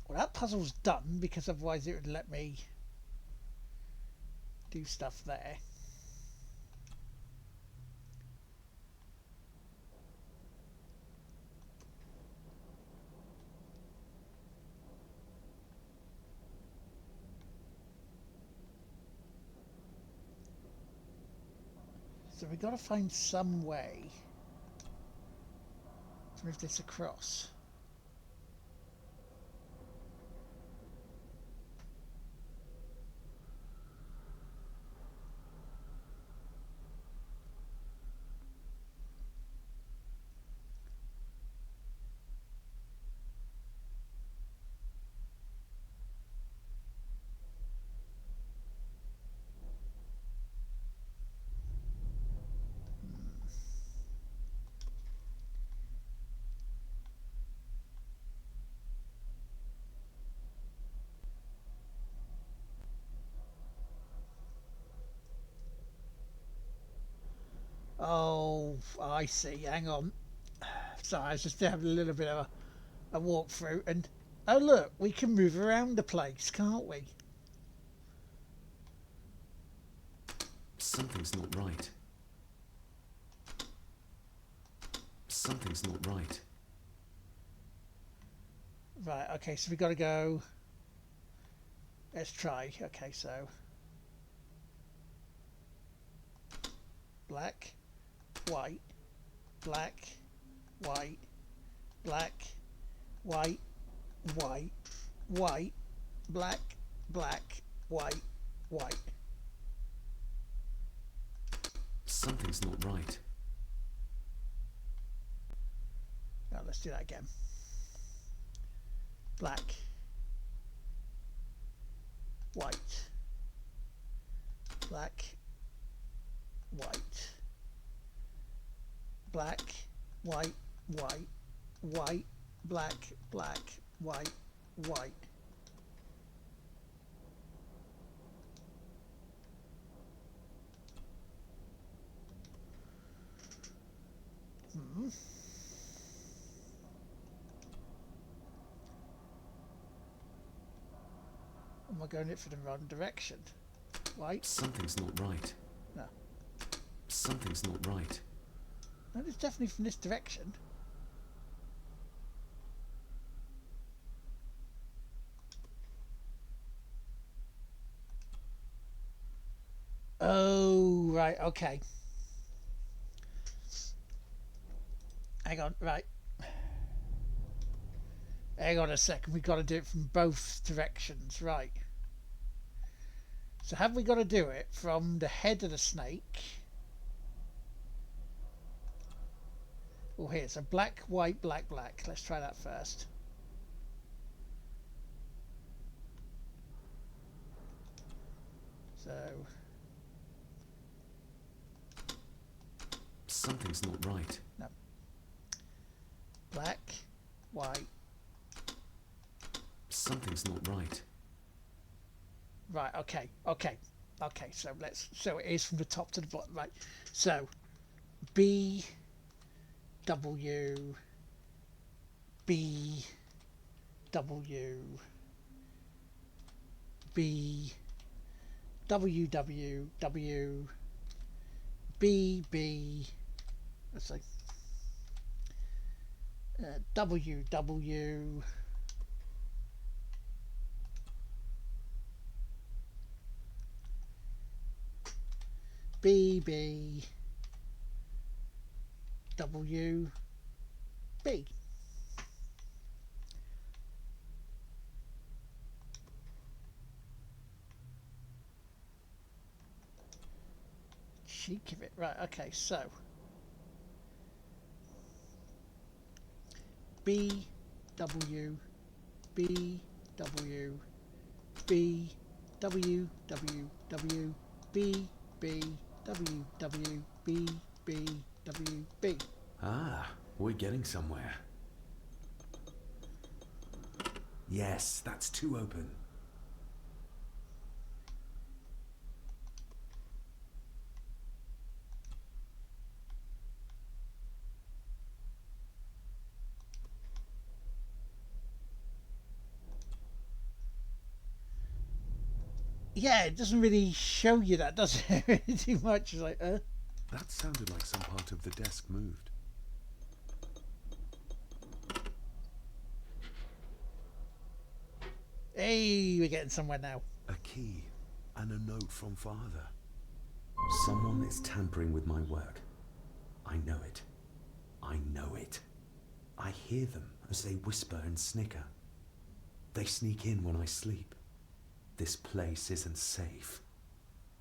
Well, that puzzle's done, because otherwise it would let me do stuff there. So we've got to find some way to move this across. Oh, I see. Hang on. Sorry, I was just having a little bit of a walk through, and oh look, we can move around the place, can't we? Something's not right. Something's not right. Right, okay, so we got to go. Let's try. Okay, so black, white, black, white, black, white, white, white, black, black, white, white. Something's not right. Now let's do that again. Black, white, black, white, black, white, white, white, black, black, white, white. Am I going it for the wrong direction? White? Something's not right. No. Something's not right. No, it's definitely from this direction. Oh, right, okay. Hang on, right. Hang on a second, we've got to do it from both directions, right. So have we got to do it from the head of the snake? Oh, here, so black, white, black, black. Let's try that first. So... Something's not right. No. Black, white. Something's not right. Right, okay, okay. Okay, so so it is from the top to the bottom, right. So, B, W, B, W, B, W, W, W, B, B, let's see, W, W, B, B, W, B. Cheek of it. Right, okay, so B, W, B, W, B, W, W, W, B, B, W, W, B, B, W, B. Ah, we're getting somewhere. Yes, that's two open. Yeah, it doesn't really show you that, does it? Too much. It's like, That sounded like some part of the desk moved. Hey, we're getting somewhere now. A key and a note from Father. Someone is tampering with my work. I know it. I know it. I hear them as they whisper and snicker. They sneak in when I sleep. This place isn't safe.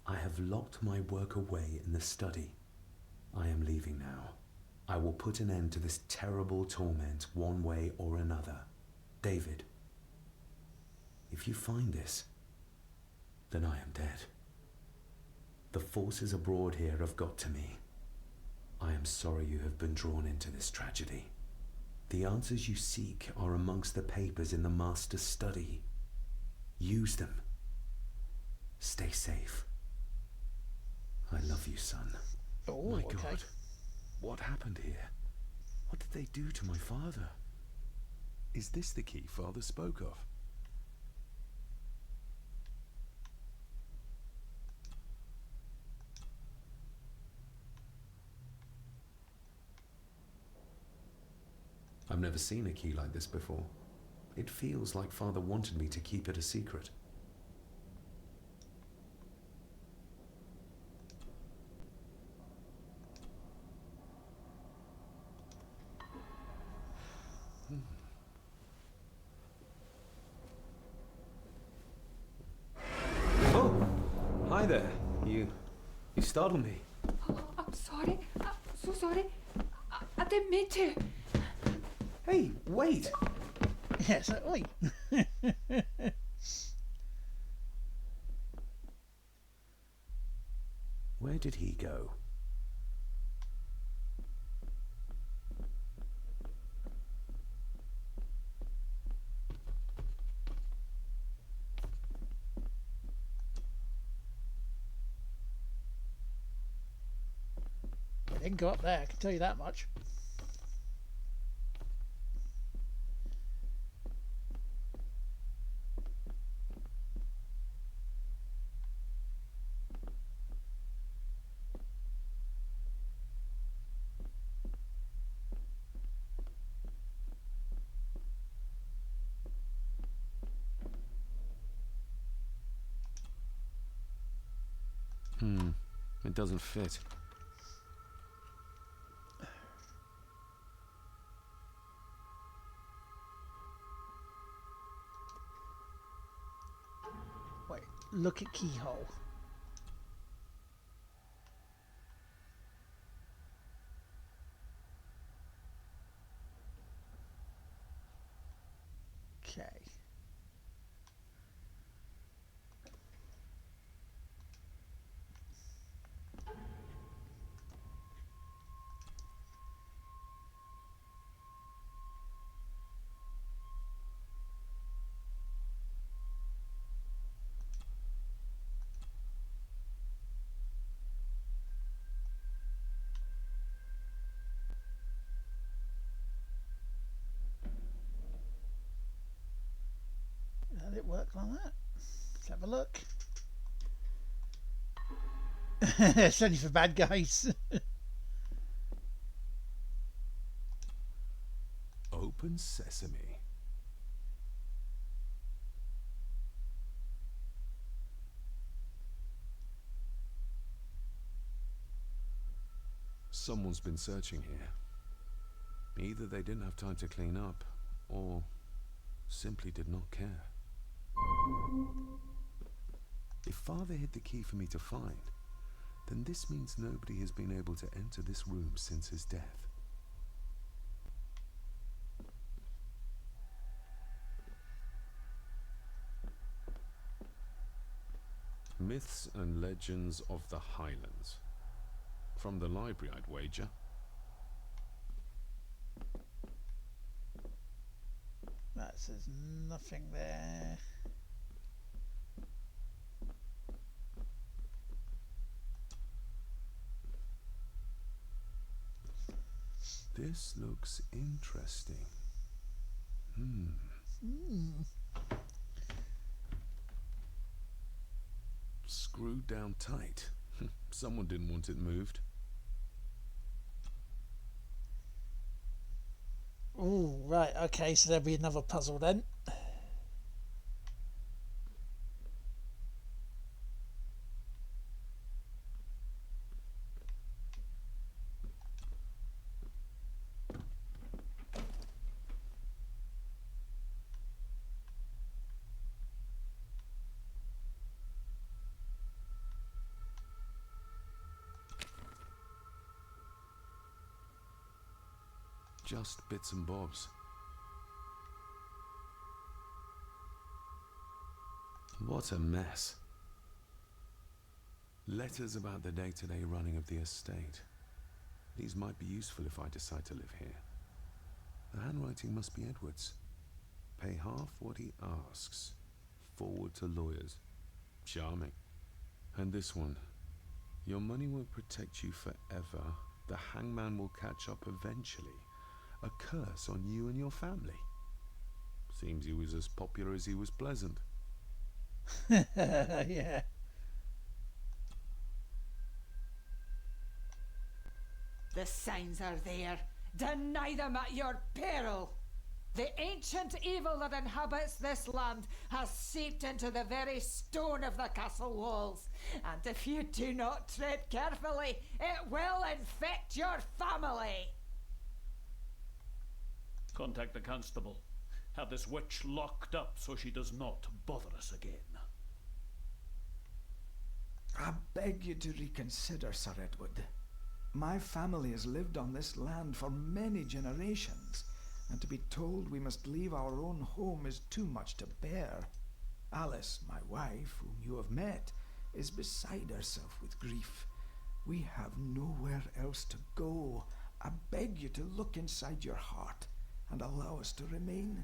I have locked my work away in the study. I am leaving now. I will put an end to this terrible torment one way or another. David, if you find this, then I am dead. The forces abroad here have got to me. I am sorry you have been drawn into this tragedy. The answers you seek are amongst the papers in the Master's study. Use them. Stay safe. I love you, son. Oh, My okay. God. What happened here? What did they do to my father? Is this the key Father spoke of? I've never seen a key like this before. It feels like Father wanted me to keep it a secret. Oh! Hi there. You startled me. Oh, I'm sorry. I'm so sorry. I didn't mean to. Hey, wait! Yes, oi. Where did he go? It didn't go up there, I can tell you that much. It doesn't fit. Wait, look at keyhole. Okay. Does it work like that? Let's have a look. It's only for bad guys. Open sesame. Someone's been searching here. Either they didn't have time to clean up, or simply did not care. If Father hid the key for me to find, then this means nobody has been able to enter this room since his death. Myths and Legends of the Highlands. From the library, I'd wager. That says nothing there. This looks interesting. Screwed down tight. Someone didn't want it moved. Oh, right, okay, so there'll be another puzzle then. Just bits and bobs. What a mess. Letters about the day-to-day running of the estate. These might be useful if I decide to live here. The handwriting must be Edward's. Pay half what he asks. Forward to lawyers. Charming. And this one. Your money won't protect you forever. The hangman will catch up eventually. A curse on you and your family. Seems he was as popular as he was pleasant. Yeah. The signs are there. Deny them at your peril. The ancient evil that inhabits this land has seeped into the very stone of the castle walls. And if you do not tread carefully, it will infect your family. Contact the constable. Have this witch locked up so she does not bother us again. I beg you to reconsider, Sir Edward. My family has lived on this land for many generations, and to be told we must leave our own home is too much to bear. Alice, my wife, whom you have met, is beside herself with grief. We have nowhere else to go. I beg you to look inside your heart and allow us to remain.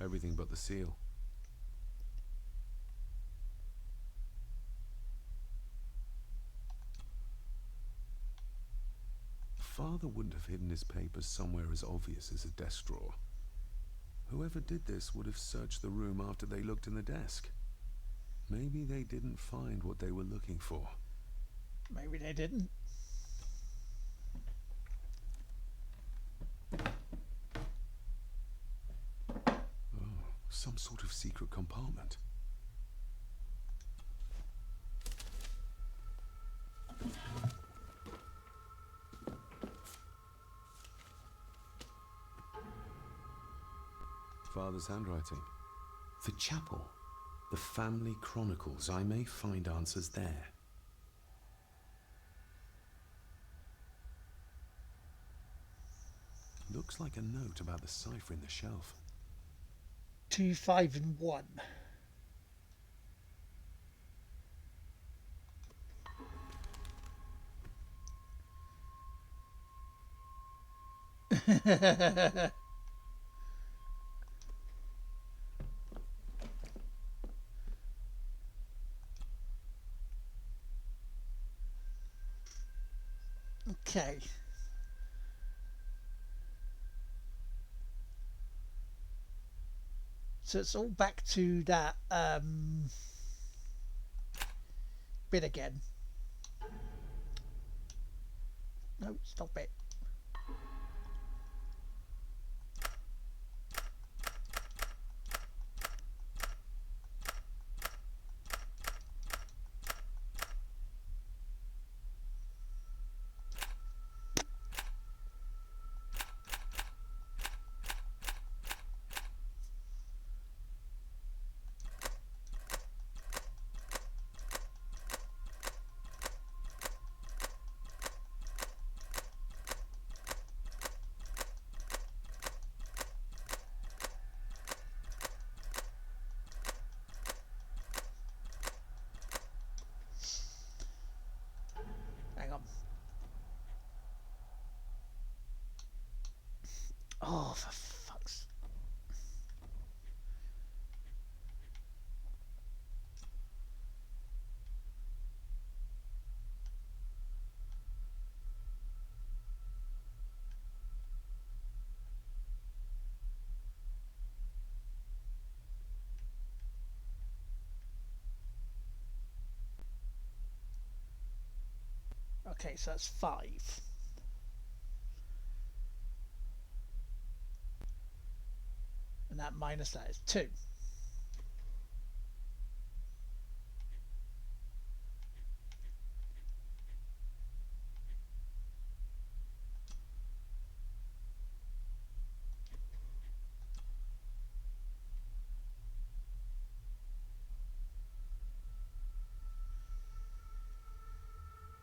Everything but the seal. Father wouldn't have hidden his papers somewhere as obvious as a desk drawer. Whoever did this would have searched the room after they looked in the desk. Maybe they didn't find what they were looking for. Maybe they didn't. Oh, some sort of secret compartment. Father's handwriting. The chapel. The family chronicles. I may find answers there. Looks like a note about the cipher in the shelf. 2, 5, and 1. Okay. So it's all back to that bit again. No, stop it. Hang on. Oh, for fuck's... Okay, so that's 5. And that minus that is 2.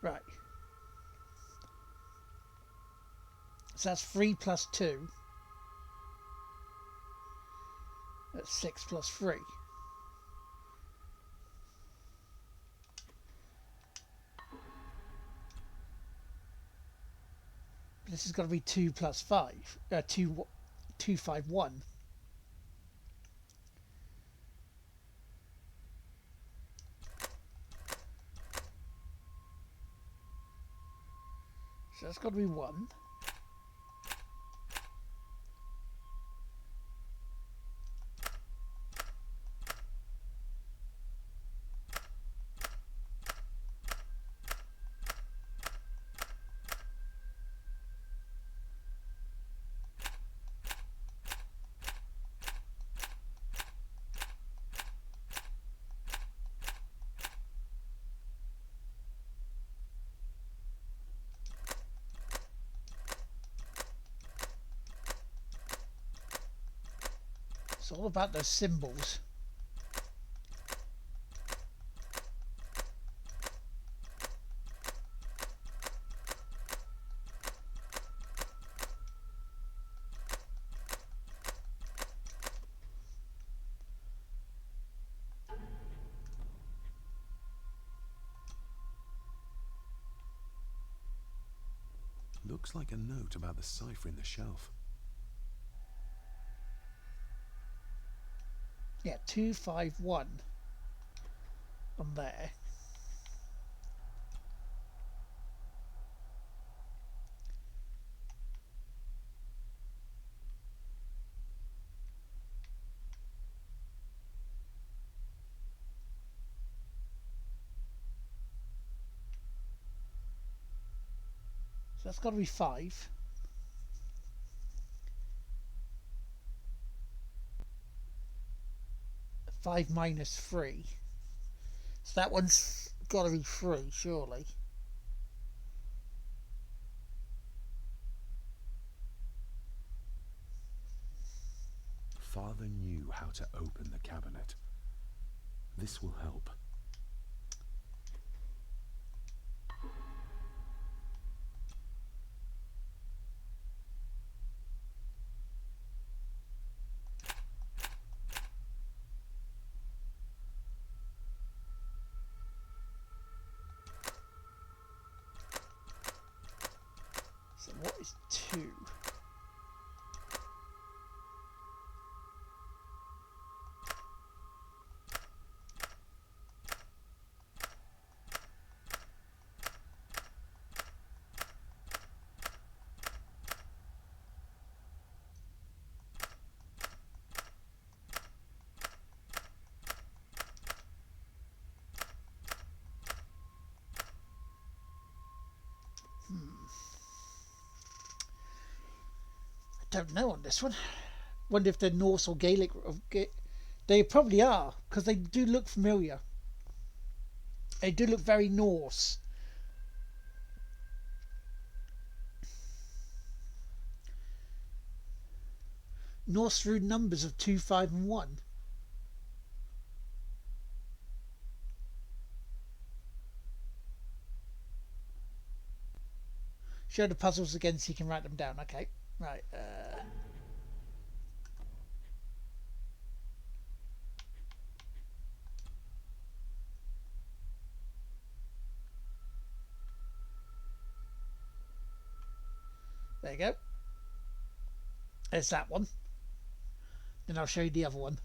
Right. So that's 3 plus 2. That's 6 plus 3. This has got to be 2 plus 5. 2, 5, 1. So that's got to be 1. It's all about those symbols. Looks like a note about the cipher in the shelf. Yeah, 2, 5, 1 on there. So that's got to be 5. Five minus 3. So that one's got to be 3, surely. Father knew how to open the cabinet. This will help. So what is 2? Don't know on this one. Wonder if they're Norse or Gaelic. They probably are, because they do look familiar. They do look very Norse. Norse rune numbers of 2, 5 and 1. Show the puzzles again so you can write them down. Okay, right. There you go. There's that one. Then I'll show you the other one.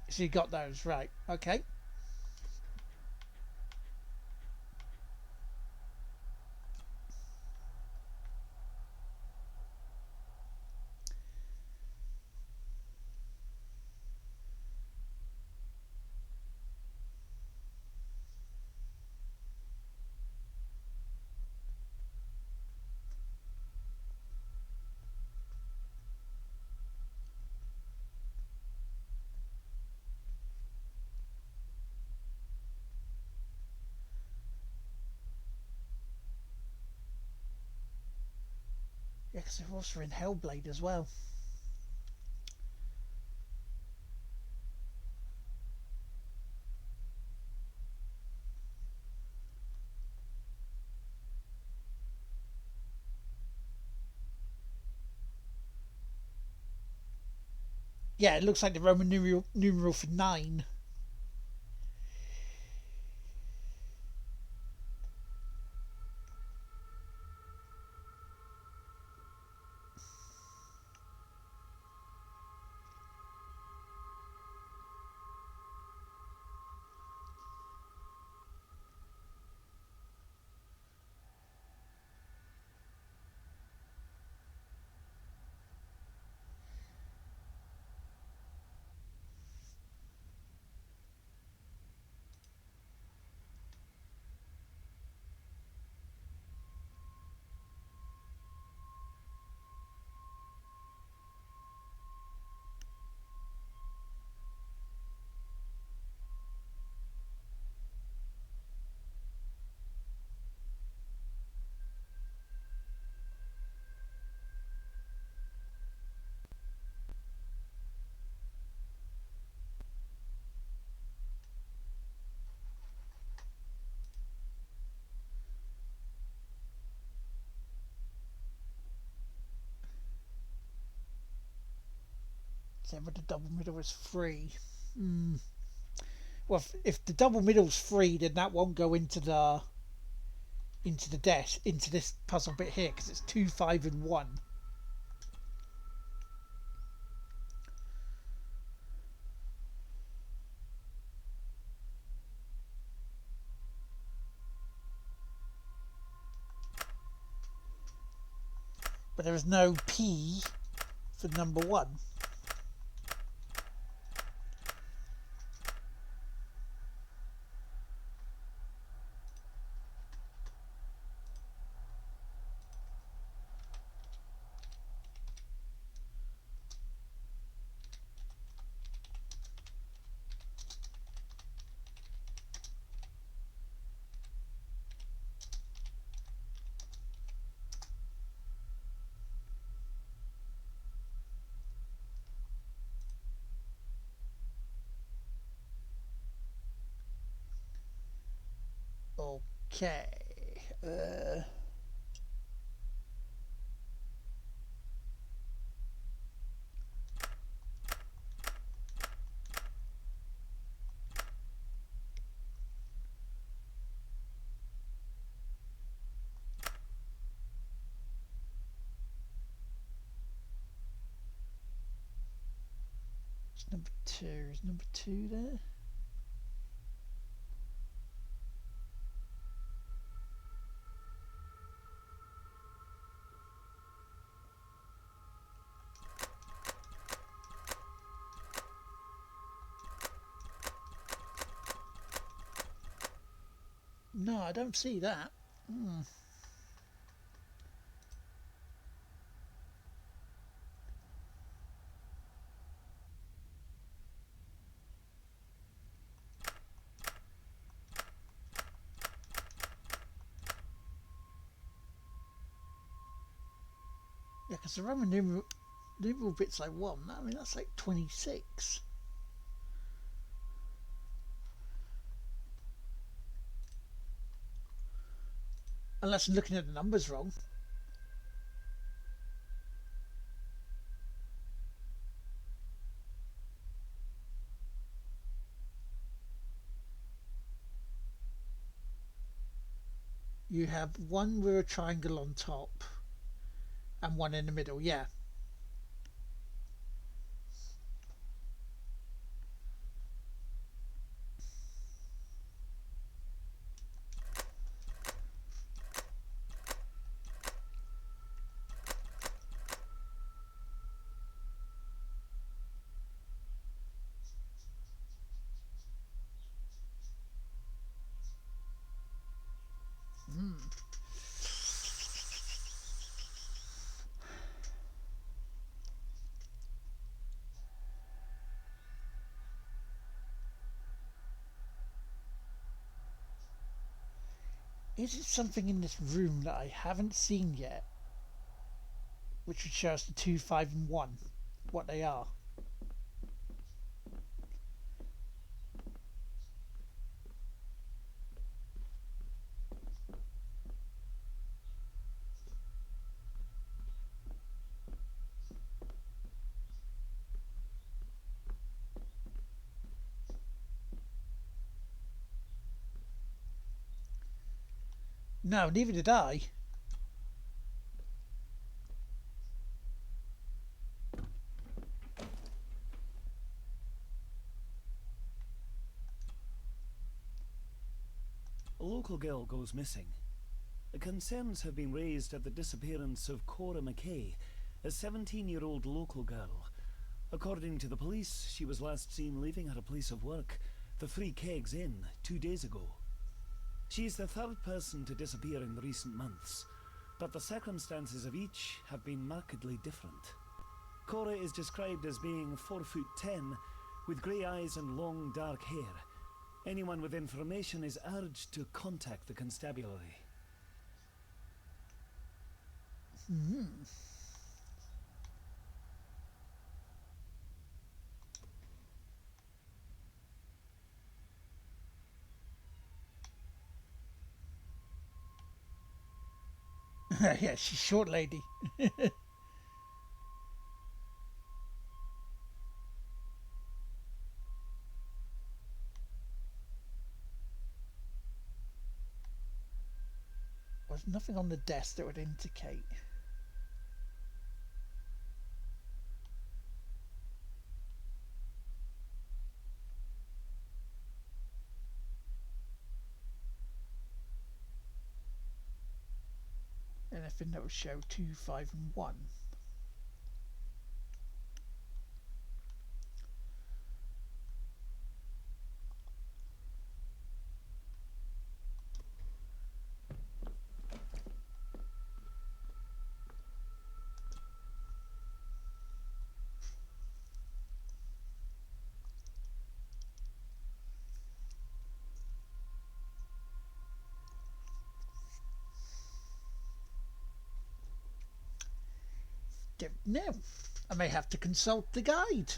So you got those, right. Okay. Yeah, because they're also in Hellblade as well. Yeah, it looks like the Roman numeral for 9. So, but the double middle is free. Well, if the double middle's free, then that won't go into this puzzle bit here, because it's 2, 5, and 1. But there is no P for number 1. Okay. It's number 2. Is number 2 there? No, I don't see that. Yeah, because the Roman numeral bit's like 1. I mean, that's like 26. Unless I'm looking at the numbers wrong. You have 1 with a triangle on top and 1 in the middle, yeah. Is it something in this room that I haven't seen yet? which would show us the 2, 5 and 1, what they are. No, neither did I. A local girl goes missing. Concerns have been raised at the disappearance of Cora McKay, a 17-year-old local girl. According to the police, she was last seen leaving her place of work, the Three Kegs Inn, 2 days ago. She is the third person to disappear in recent months, but the circumstances of each have been markedly different. Cora is described as being 4'10", with grey eyes and long dark hair. Anyone with information is urged to contact the constabulary. Yeah, she's short lady. There's nothing on the desk that would indicate. Anything that would show 2, 5 and 1. Don't know. I may have to consult the guide.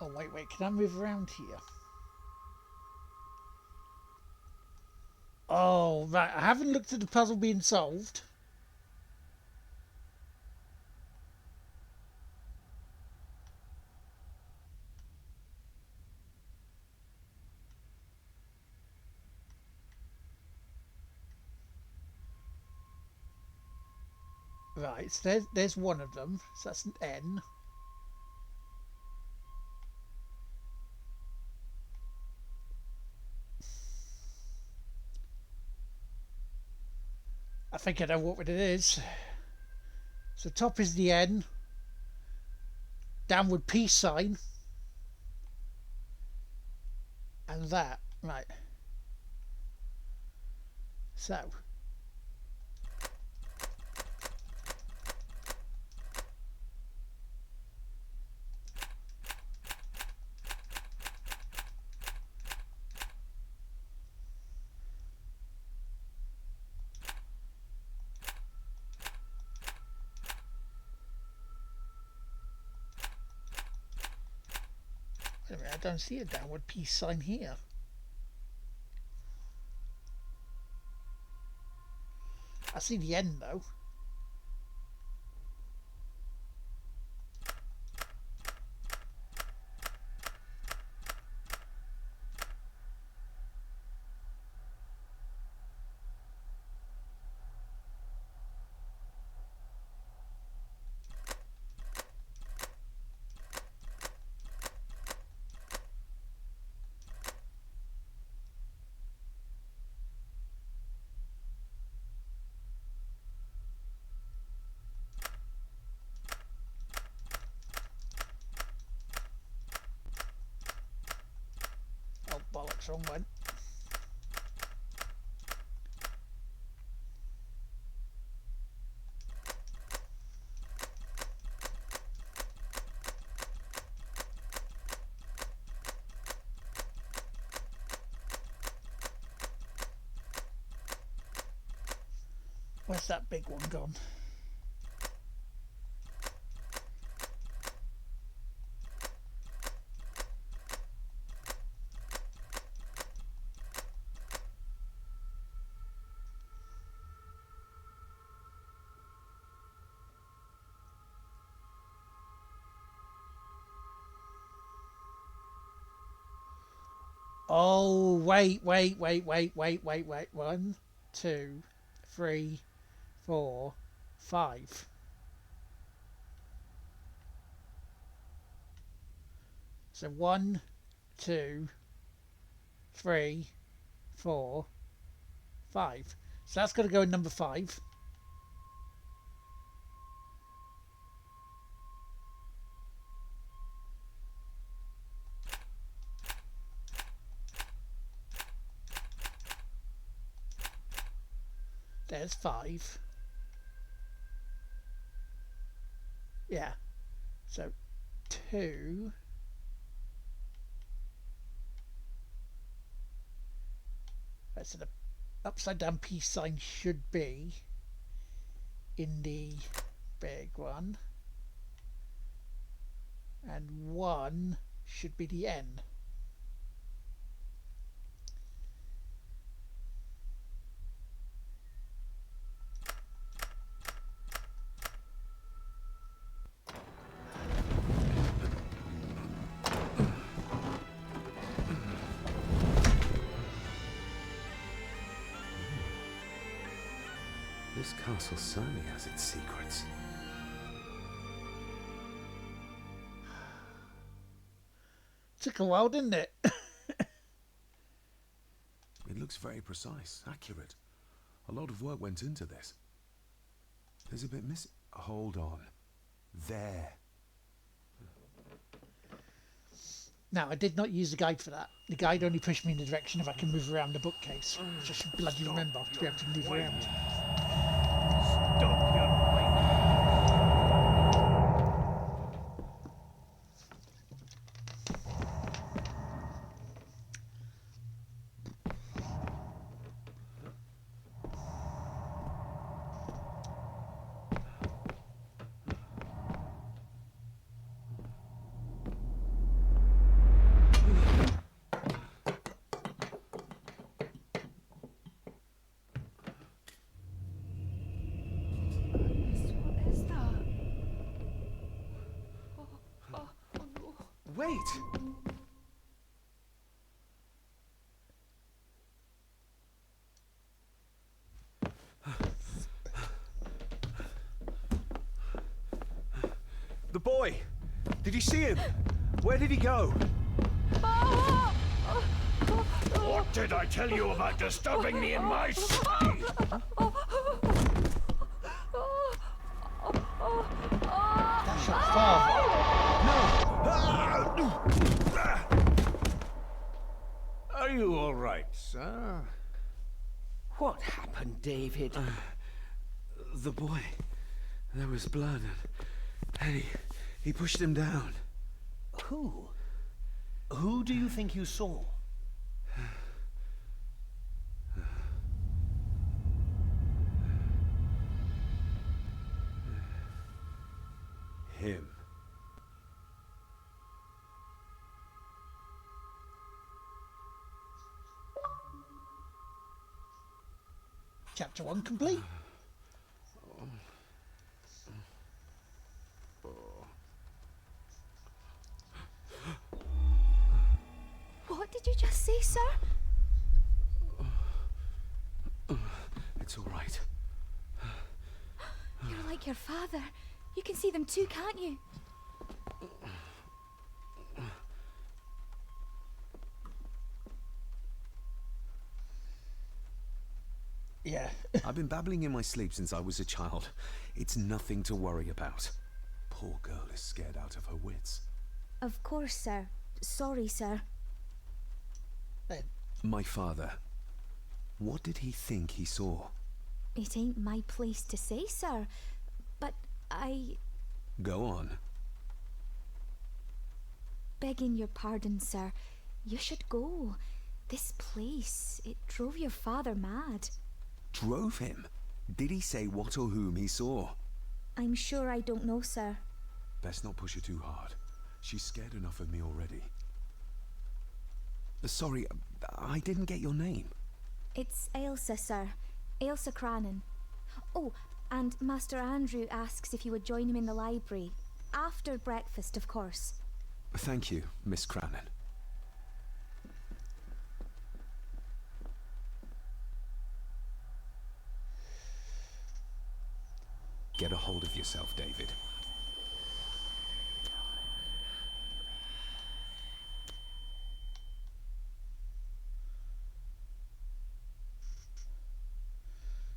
Oh, wait, can I move around here? Oh, right, I haven't looked at the puzzle being solved. Right, so there's one of them, so that's an N. I think I know what it is. So top is the N, downward peace sign, and that, right. So. I don't see a downward peace sign here. I see the end though. Oh bollocks, wrong one. Where's that big one gone? Oh, wait. 1, 2, 3, 4, 5. So 1, 2, 3, 4, 5. So that's got to go in number 5. There's 5. Yeah. So 2. Right, so the upside down peace sign should be in the big one. And 1 should be the N. This castle certainly has its secrets. Took a while, didn't it? It looks very precise, accurate. A lot of work went into this. There's a bit missing. Hold on. There. Now, I did not use the guide for that. The guide only pushed me in the direction if I can move around the bookcase, which I should bloody remember to be able to move around. Stop your whining. Wait! The boy! Did you see him? Where did he go? What did I tell you about disturbing me in my study? That's your father. Are you all right, sir? What happened, David? The boy. There was blood and he pushed him down. Who? Who do you think you saw? Him. Chapter 1 complete. What did you just say, sir? It's all right. You're like your father. You can see them too, can't you? Yeah. I've been babbling in my sleep since I was a child. It's nothing to worry about. Poor girl is scared out of her wits. Of course, sir. Sorry, sir. My father. What did he think he saw? It ain't my place to say, sir. But I... Go on. Begging your pardon, sir. You should go. This place, it drove your father mad. Drove him? Did he say what or whom he saw? I'm sure I don't know, sir. Best not push her too hard. She's scared enough of me already. Sorry, I didn't get your name. It's Ailsa, sir. Ailsa Cranon. Oh, and Master Andrew asks if you would join him in the library. After breakfast, of course. Thank you, Miss Cranon. Get a hold of yourself, David.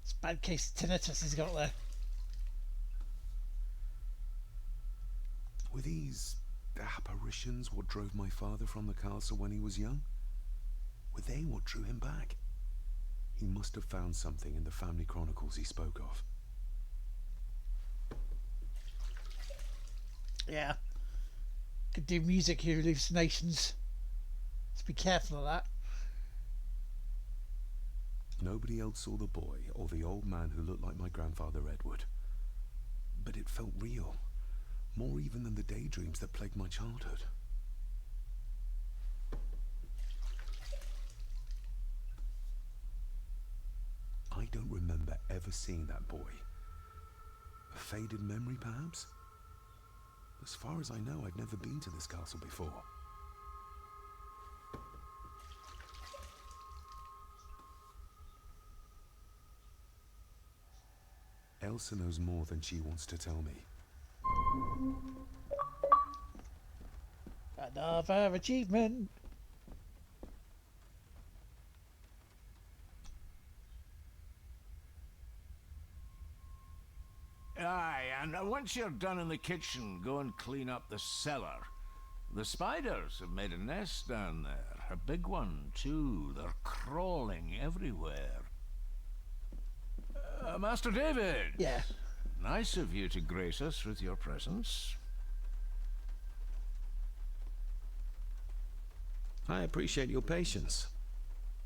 It's a bad case of tinnitus he's got there. Were these apparitions what drove my father from the castle when he was young? Were they what drew him back? He must have found something in the family chronicles he spoke of. Yeah. Could do music hallucinations. Let's be careful of that. Nobody else saw the boy or the old man who looked like my grandfather Edward. But it felt real. More even than the daydreams that plagued my childhood. I don't remember ever seeing that boy. A faded memory, perhaps? As far as I know, I'd never been to this castle before. Elsa knows more than she wants to tell me. Another achievement. Aye, and once you're done in the kitchen, go and clean up the cellar. The spiders have made a nest down there. A big one, too. They're crawling everywhere. Master David! Yeah. Nice of you to grace us with your presence. I appreciate your patience.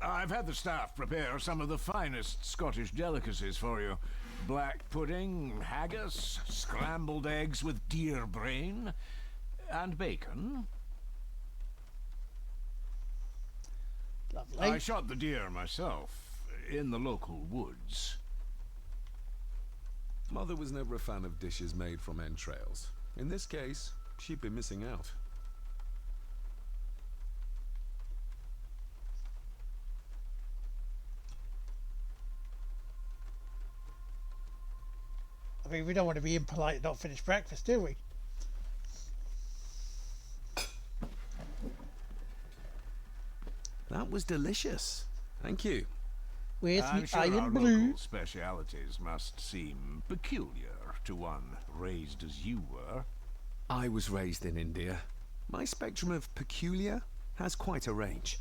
I've had the staff prepare some of the finest Scottish delicacies for you. Black pudding, haggis, scrambled eggs with deer brain, and bacon. Lovely. I shot the deer myself, in the local woods. Mother was never a fan of dishes made from entrails. In this case, she'd be missing out. I mean, we don't want to be impolite and not finish breakfast, do we? That was delicious. Thank you. Where's I'm the sure iron our blue? local specialities must seem peculiar to one raised as you were. I was raised in India. My spectrum of peculiar has quite a range.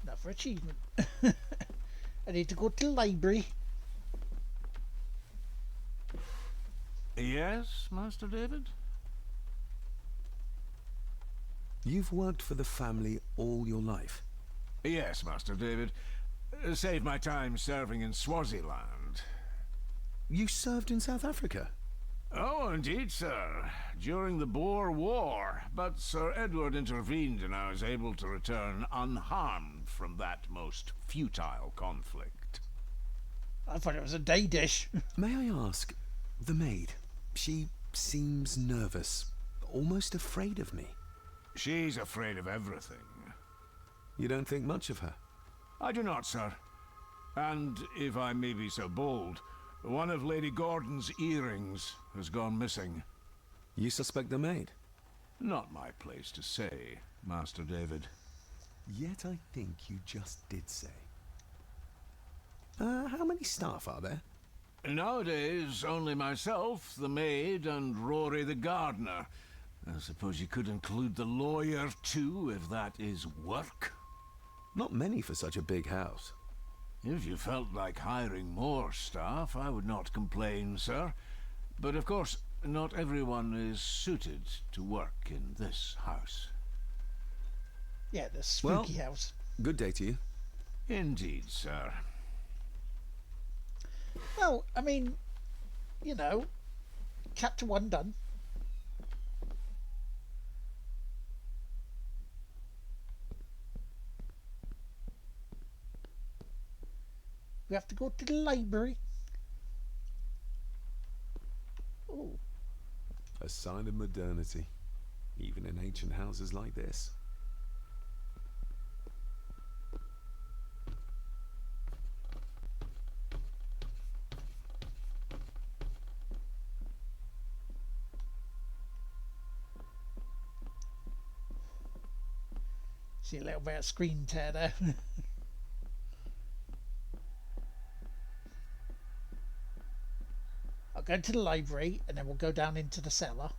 Another achievement. I need to go to the library. Yes, Master David? You've worked for the family all your life? Yes, Master David. Saved my time serving in Swaziland. You served in South Africa? Oh, indeed, sir. During the Boer War, but Sir Edward intervened and I was able to return unharmed from that most futile conflict. I thought it was a day dish. May I ask, the maid, she seems nervous, almost afraid of me. She's afraid of everything. You don't think much of her? I do not, sir. And, if I may be so bold, one of Lady Gordon's earrings has gone missing. You suspect the maid? Not my place to say, Master David. Yet I think you just did say. How many staff are there? Nowadays, only myself, the maid, and Rory the gardener. I suppose you could include the lawyer, too, if that is work. Not many for such a big house. If you felt like hiring more staff, I would not complain, sir. But of course, not everyone is suited to work in this house. Yeah, the spooky house. Good day to you. Indeed, sir. Well, I mean, you know, chapter 1 done. We have to go to the library. Oh. A sign of modernity, even in ancient houses like this. See a little bit of screen tear there. I'll go to the library and then we'll go down into the cellar.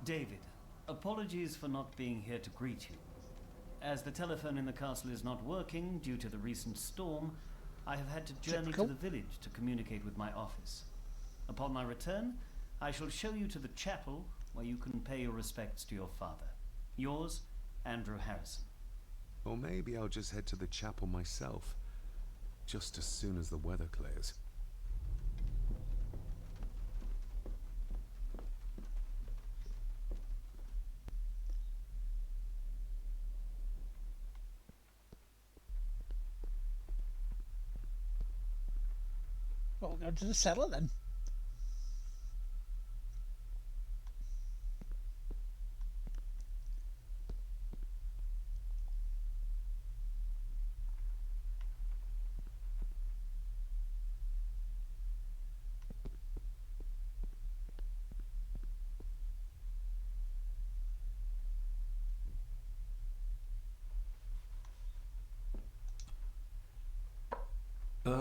David, apologies for not being here to greet you. As the telephone in the castle is not working due to the recent storm, I have had to journey to the village to communicate with my office. Upon my return, I shall show you to the chapel where you can pay your respects to your father. Yours, Andrew Harrison. Or maybe I'll just head to the chapel myself, just as soon as the weather clears. Well, we'll go to the cellar then.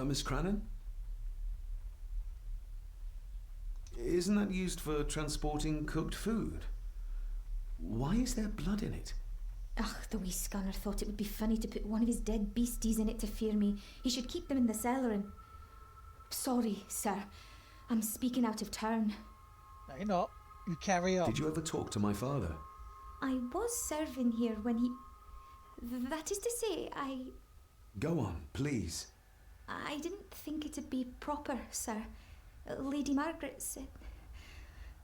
Miss Crannan? Isn't that used for transporting cooked food? Why is there blood in it? Ugh, the wee scunner thought it would be funny to put one of his dead beasties in it to fear me. He should keep them in the cellar and... Sorry, sir. I'm speaking out of turn. No, you're not. You carry on. Did you ever talk to my father? I was serving here when he... That is to say, Go on, please. I didn't think it'd be proper, sir. Lady Margaret said...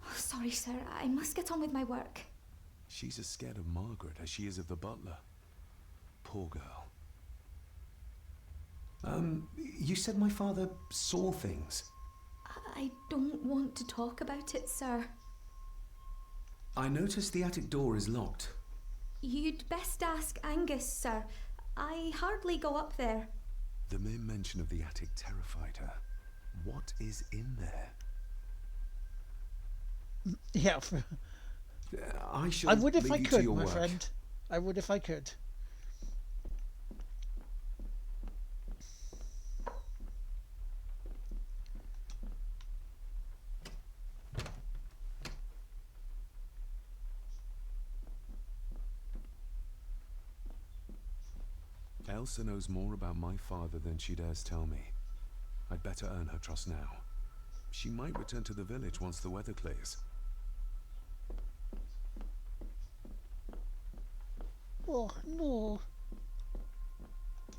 Oh, sorry, sir. I must get on with my work. She's as scared of Margaret as she is of the butler. Poor girl. You said my father saw things. I don't want to talk about it, sir. I noticed the attic door is locked. You'd best ask Angus, sir. I hardly go up there. The mere mention of the attic terrified her. What is in there? Yeah. I would if I leave you to could, your my work. friend. I would if I could. Elsa knows more about my father than she dares tell me. I'd better earn her trust now. She might return to the village once the weather clears. Oh, no.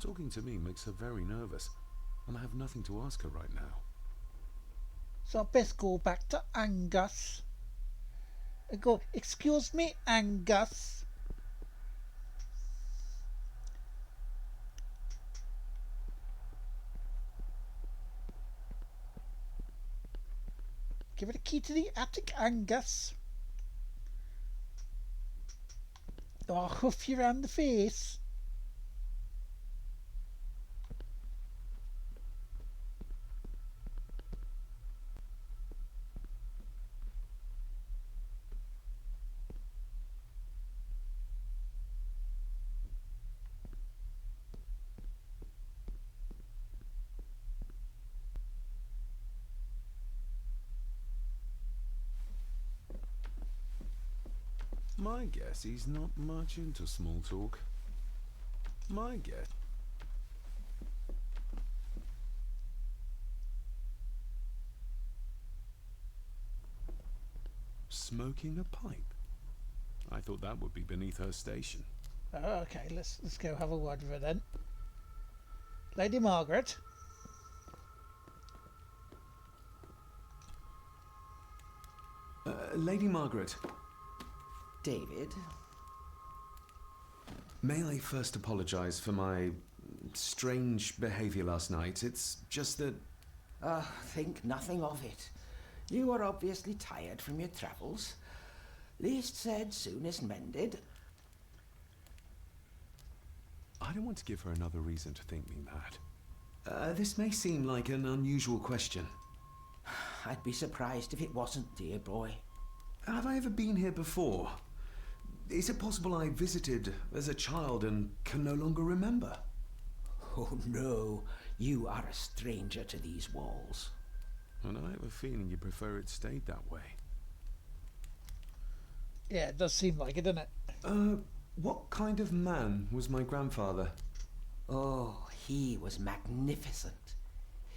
Talking to me makes her very nervous, and I have nothing to ask her right now. So I best go back to Angus. I go, excuse me, Angus. Give it a key to the attic, Angus. Oh, huff you round the face. My guess he's not much into small talk. My guess. Smoking a pipe? I thought that would be beneath her station. Oh, okay, let's go have a word with her then. Lady Margaret. Lady Margaret. David? May I first apologise for my strange behaviour last night? It's just that... Think nothing of it. You were obviously tired from your travels. Least said, soonest mended. I don't want to give her another reason to think me mad. This may seem like an unusual question. I'd be surprised if it wasn't, dear boy. Have I ever been here before? Is it possible I visited as a child and can no longer remember? Oh no, you are a stranger to these walls. And I have a feeling you prefer it stayed that way. Yeah, it does seem like it, doesn't it? What kind of man was my grandfather? Oh, he was magnificent.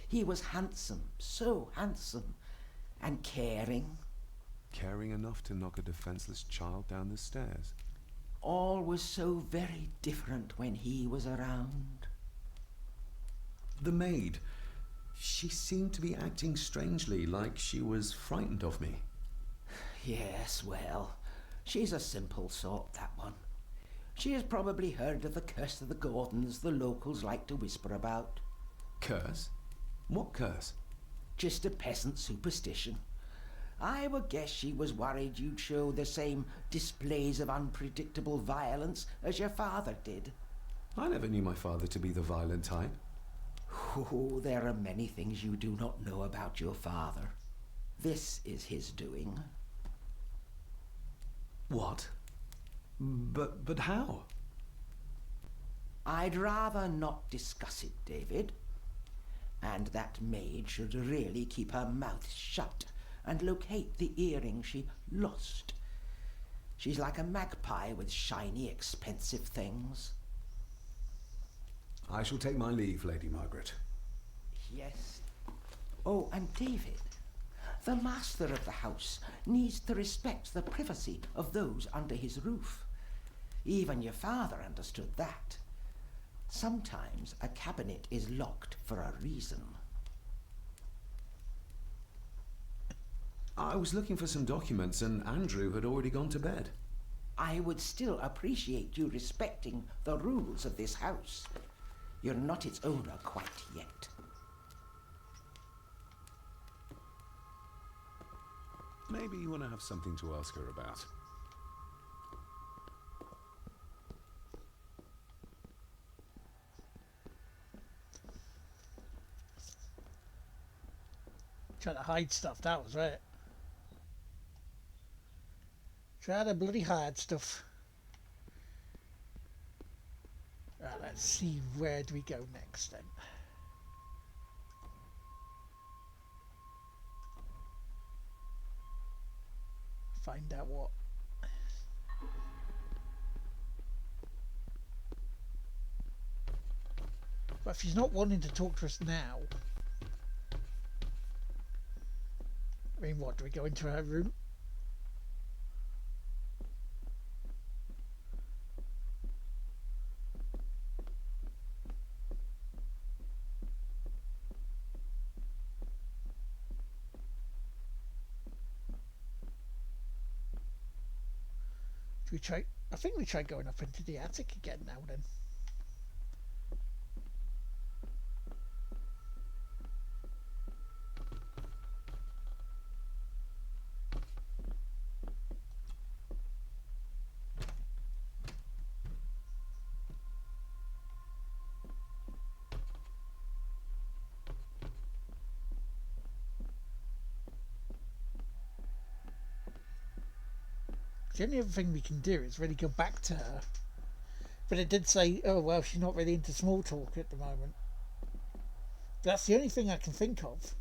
He was handsome, so handsome, and caring. Caring enough to knock a defenseless child down the stairs. All was so very different when he was around. The maid. She seemed to be acting strangely, like she was frightened of me. Yes, well, she's a simple sort, that one. She has probably heard of the curse of the Gordons the locals like to whisper about. Curse? What curse? Just a peasant superstition. I would guess she was worried you'd show the same displays of unpredictable violence as your father did. I never knew my father to be the violent type. Oh, there are many things you do not know about your father. This is his doing. What? But how? I'd rather not discuss it, David. And that maid should really keep her mouth shut and locate the earring she lost. She's like a magpie with shiny, expensive things. I shall take my leave, Lady Margaret. Yes. Oh, and David, the master of the house needs to respect the privacy of those under his roof. Even your father understood that. Sometimes a cabinet is locked for a reason. I was looking for some documents and Andrew had already gone to bed. I would still appreciate you respecting the rules of this house. You're not its owner quite yet. Maybe you want to have something to ask her about. Trying to hide stuff, that was right. Trying to bloody hide stuff. Right, let's see, where do we go next then? Find out what. if she's not wanting to talk to us now, I mean, what, do we go into her room? We try. I think we try going up into the attic again now. Then. The only other thing we can do is really go back to her. But it did say, oh, well, she's not really into small talk at the moment. That's the only thing I can think of.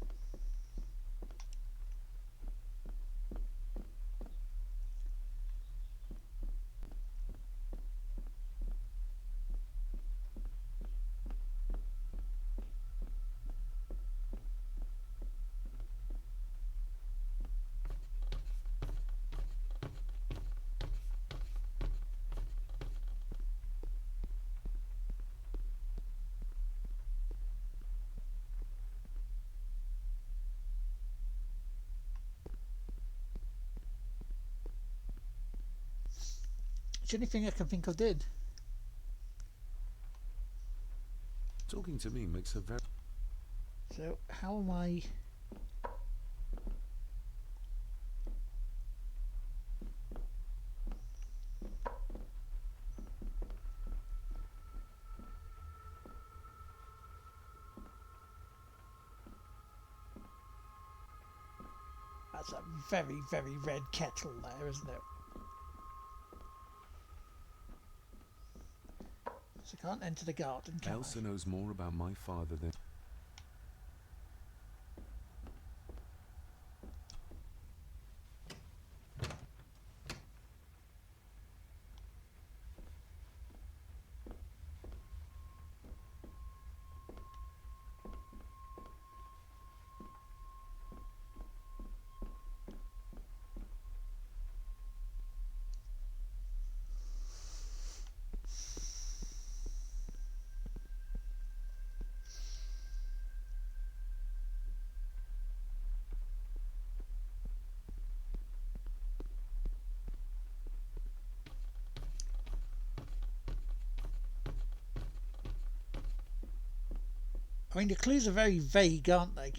It's the only thing I can think of did. Talking to me makes her very... So, how am I... That's a very, very red kettle there, isn't it? So I can't enter the garden, can Elsa knows more about my father than... I mean, the clues are very vague, aren't they?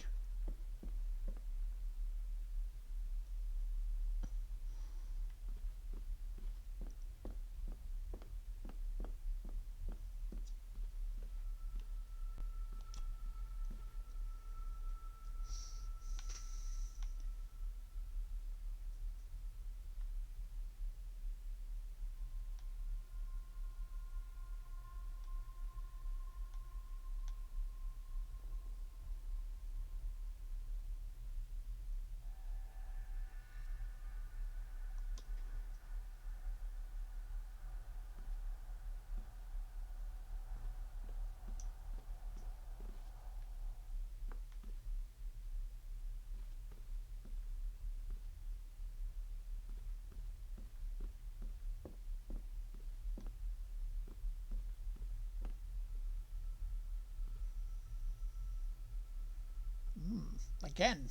Again.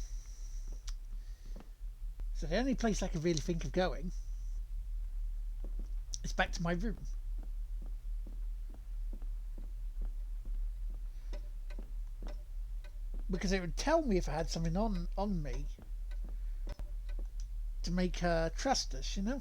So the only place I can really think of going is back to my room. Because it would tell me if I had something on me to make her trust us, you know?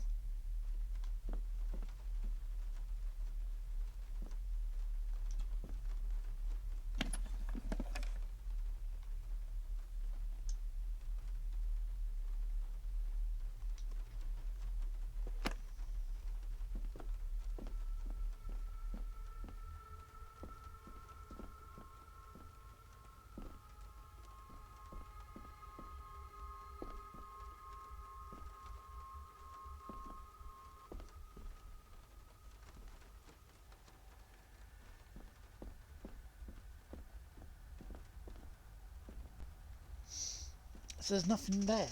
So there's nothing there.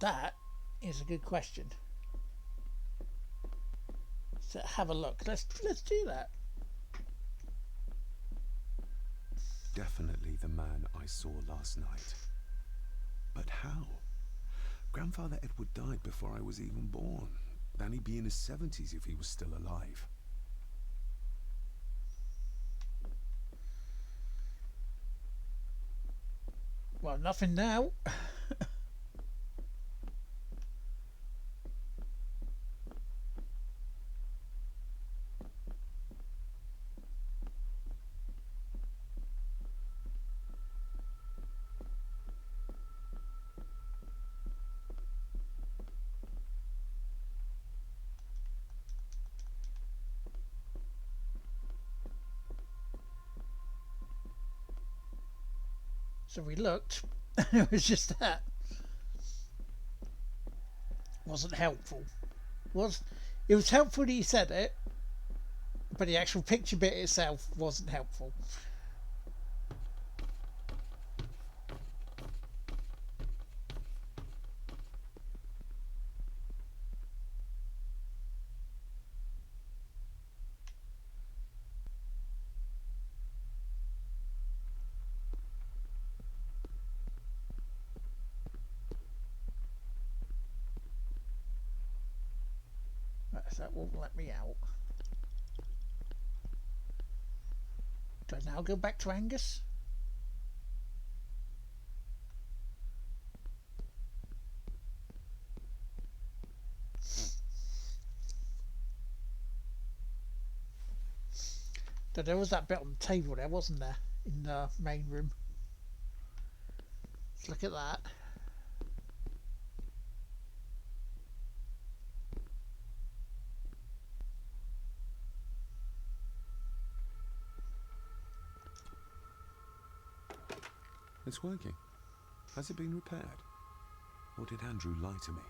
That is a good question. So have a look. Let's do that. Definitely the man I saw last night. But how? Grandfather Edward died before I was even born. Then he'd be in his 70s if he was still alive. Well, nothing now. So we looked. It was just that. Wasn't helpful. It was helpful that he said it, but the actual picture bit itself wasn't helpful. Right, so that won't let me out. Do I now go back to Angus? So there was that bit on the table there, wasn't there? In the main room. Let's look at that. It's working. Has it been repaired? Or did Andrew lie to me?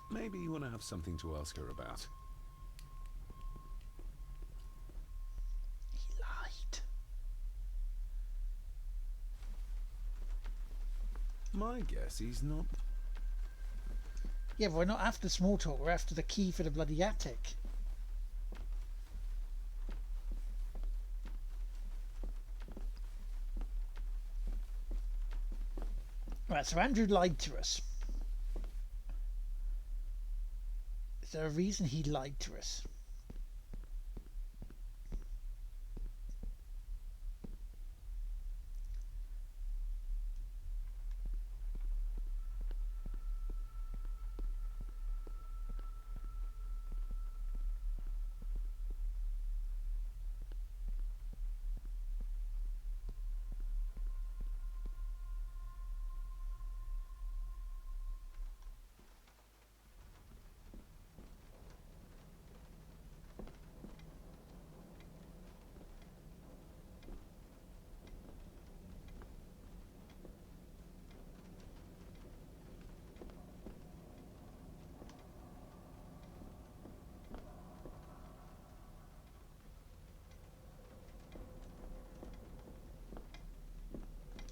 Maybe you want to have something to ask her about. He lied. My guess he's not. Yeah, but we're not after small talk, we're after the key for the bloody attic. Right, so Andrew lied to us. Is there a reason he lied to us?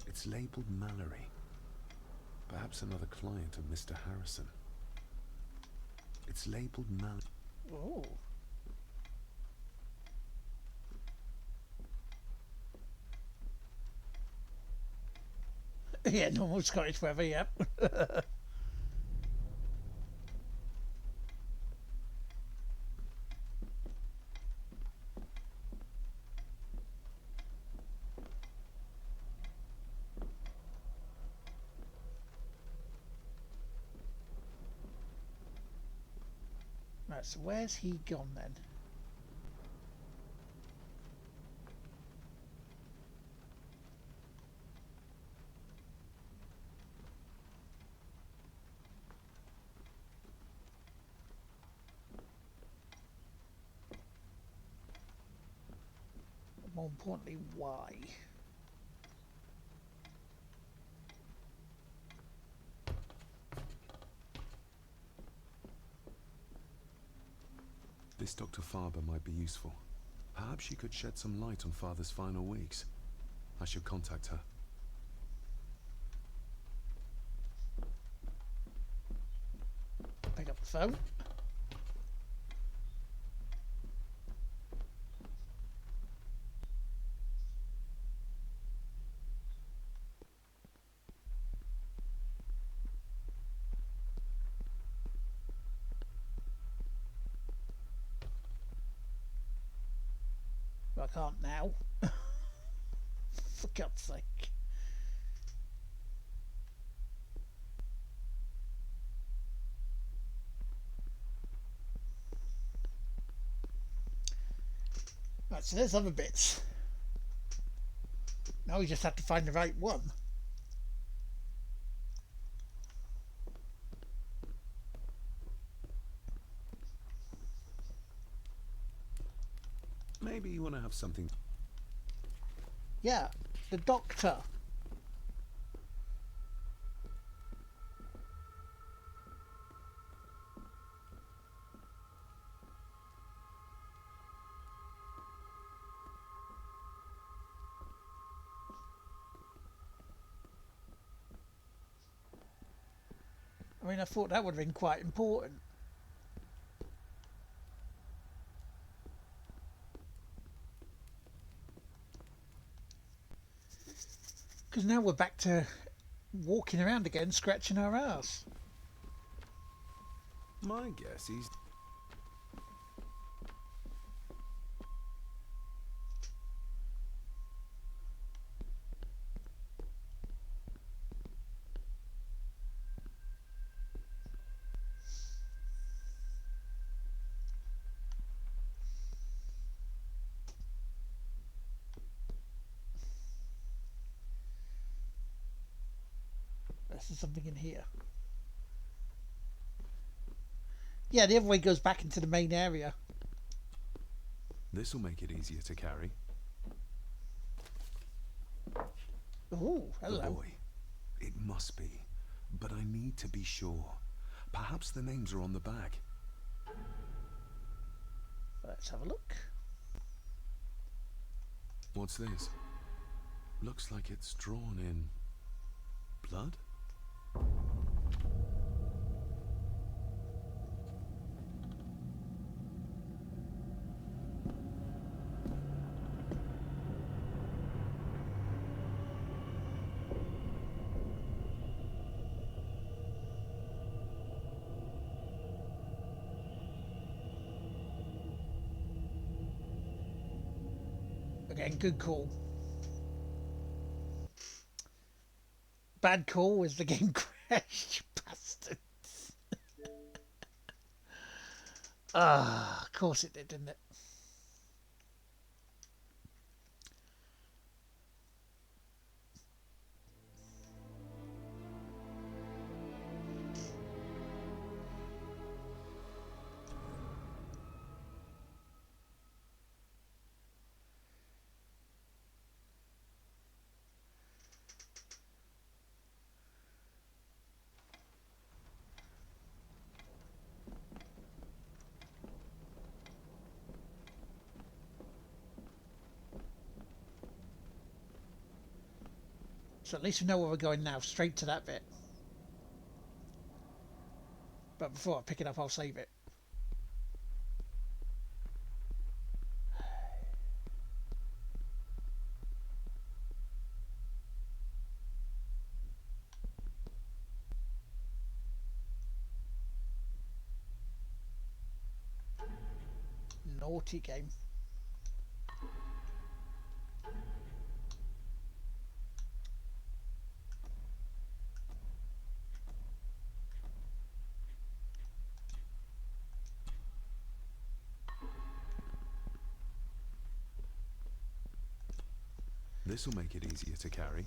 It's labelled Mallory. Perhaps another client of Mr. Harrison. It's labelled Mallory. Oh. Yeah, normal Scottish weather, yep. Right, so where's he gone then? more importantly, why? This Dr. Farber might be useful. Perhaps she could shed some light on Father's final weeks. I should contact her. Pick up the phone. I can't now. For God's sake. Right, so there's other bits. Now we just have to find the right one. Maybe you want to have something. Yeah, the doctor. I mean, I thought that would have been quite important. Because now we're back to walking around again, scratching our ass. My guess is... There's something in here. Yeah, the other way goes back into the main area. This'll make it easier to carry. Ooh, hello. The boy. It must be. But I need to be sure. Perhaps the names are on the bag. Let's have a look. What's this? Looks like it's drawn in blood? Again, good call. Bad call was the game crashed, you bastards. Of course it did, didn't it? So at least we know where we're going now, straight to that bit. But before I pick it up, I'll save it. Naughty game. This'll make it easier to carry.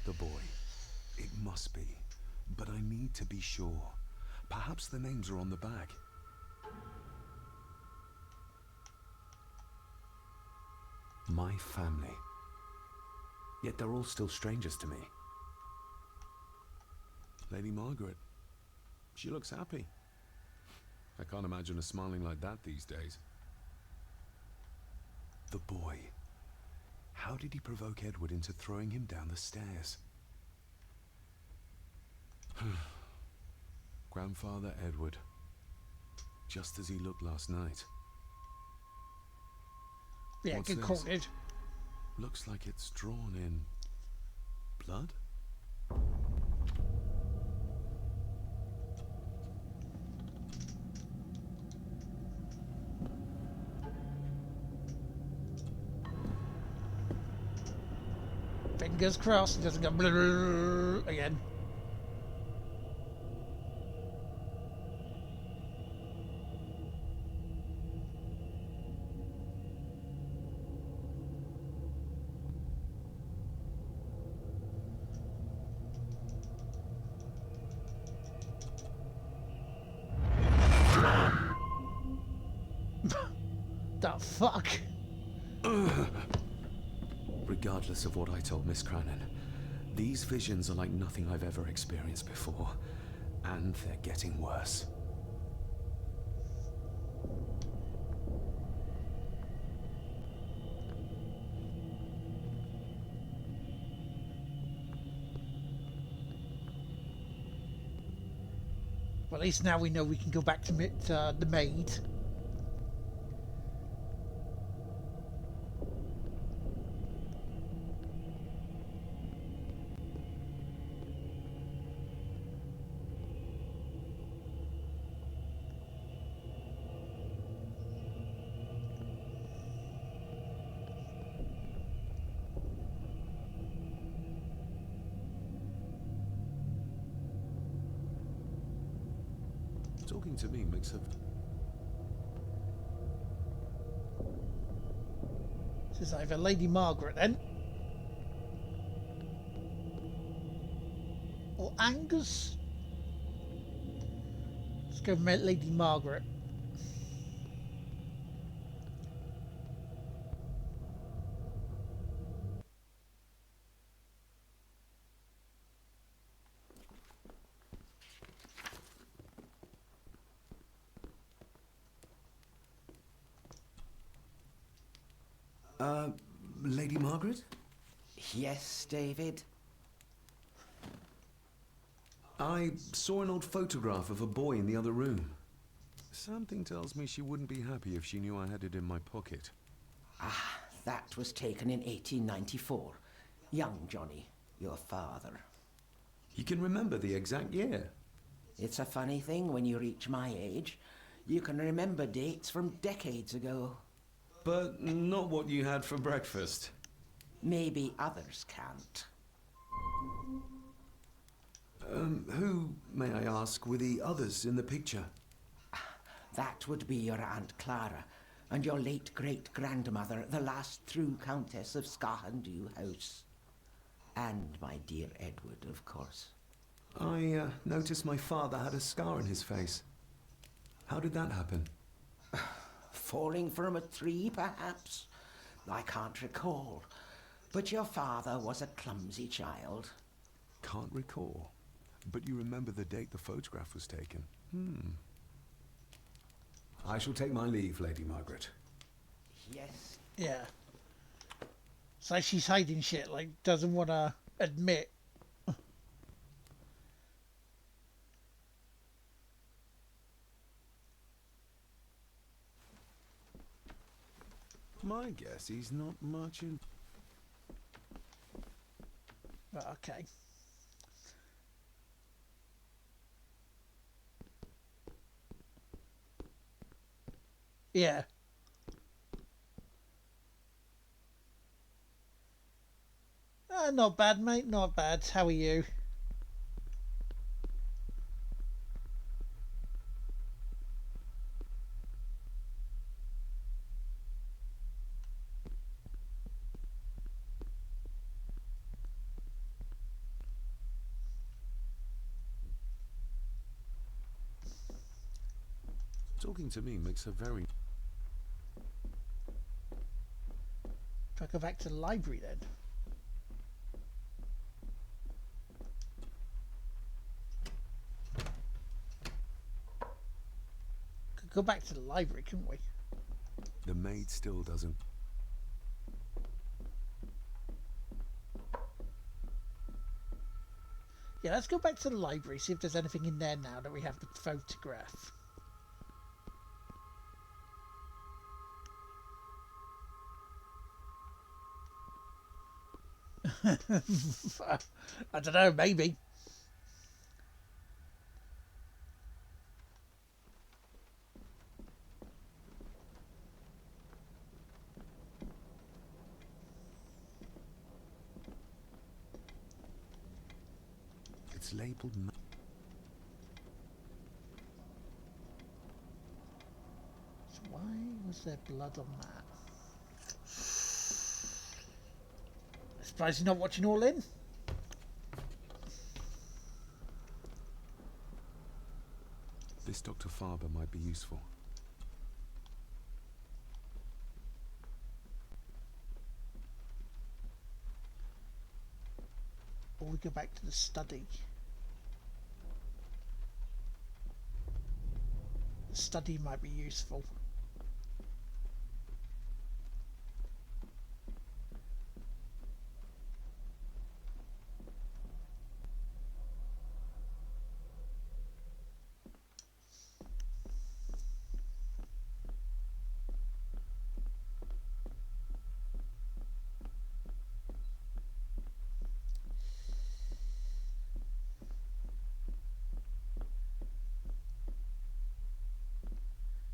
The boy. It must be. But I need to be sure. Perhaps the names are on the bag. My family. Yet they're all still strangers to me. Lady Margaret. She looks happy. I can't imagine her smiling like that these days. The boy. How did he provoke Edward into throwing him down the stairs? Grandfather Edward. Just as he looked last night. Yeah, What's good this? call, dude. Looks like it's drawn in blood? Fingers crossed it doesn't go blur again. The fuck? Regardless of what I told Miss Cranon, these visions are like nothing I've ever experienced before. And they're getting worse. Well, at least now we know we can go back to meet the maid. Talking to me makes her... This is either Lady Margaret then, or Angus. Let's go with Lady Margaret. Lady Margaret? Yes, David? I saw an old photograph of a boy in the other room. Something tells me she wouldn't be happy if she knew I had it in my pocket. Ah, that was taken in 1894. Young Johnny, your father. You can remember the exact year. It's a funny thing when you reach my age. You can remember dates from decades ago. But not what you had for breakfast. Maybe others can't. Who, may I ask, were the others in the picture? That would be your Aunt Clara and your late great-grandmother, the last true Countess of Scahandew House. And my dear Edward, of course. I noticed my father had a scar on his face. How did that happen? Falling from a tree, perhaps? I can't recall. But your father was a clumsy child. Can't recall. But you remember the date the photograph was taken. I shall take my leave, Lady Margaret. Yes. Yeah. It's like she's hiding shit, like doesn't want to admit. My guess he's not much in... Okay. Yeah. Not bad, mate. Not bad. How are you? Talking to me makes her very... Do I go back to the library then? Could go back to the library, couldn't we? The maid still doesn't. Yeah, let's go back to the library, see if there's anything in there now that we have to photograph. I don't know, maybe. It's labeled. So why was there blood on that? Surprised you're not watching All In. This Dr. Farber might be useful. Or we go back to the study. The study might be useful.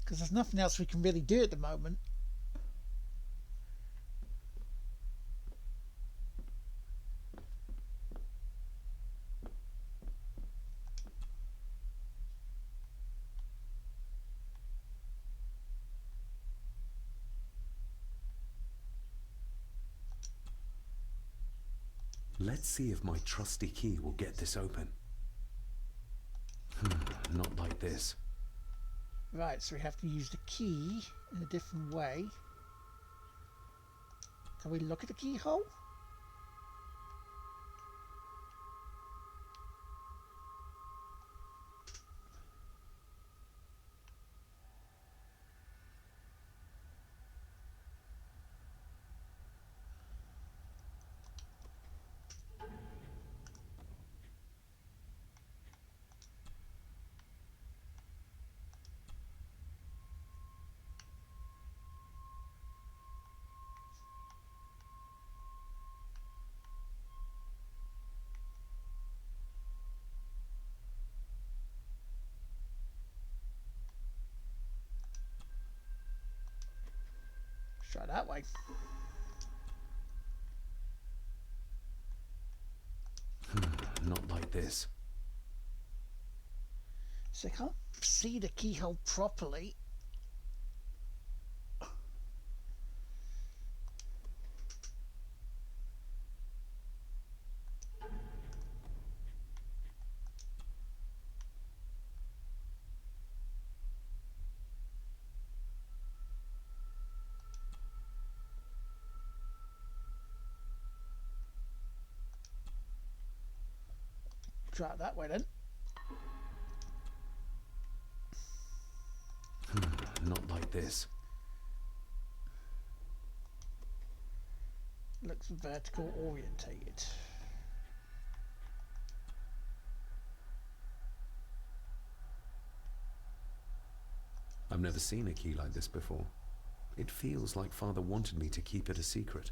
Because there's nothing else we can really do at the moment. Let's see if my trusty key will get this open. Not like this. Right, so we have to use the key in a different way. Can we look at the keyhole? Try that way. Not like this. So I can't see the keyhole properly. Try it that way then. Not like this. Looks vertical orientated. I've never seen a key like this before. It feels like Father wanted me to keep it a secret.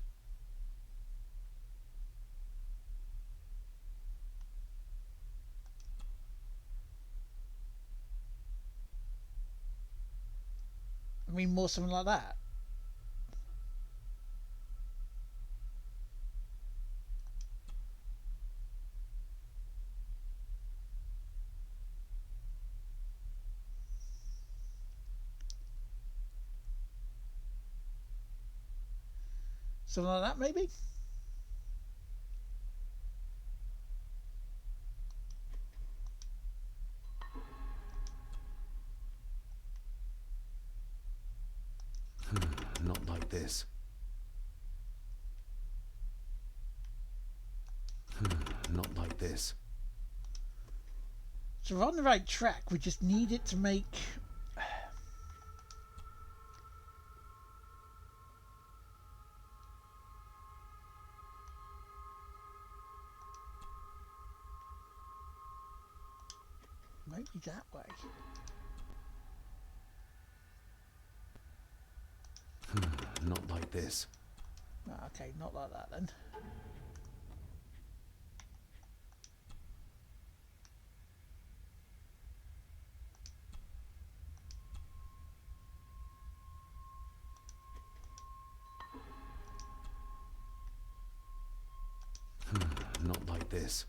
I mean, more something like that. Something like that, maybe? Not like this. Not like this. So we're on the right track. We just need it to make... Might be that way. Not like this. Okay, not like that then. Not like this.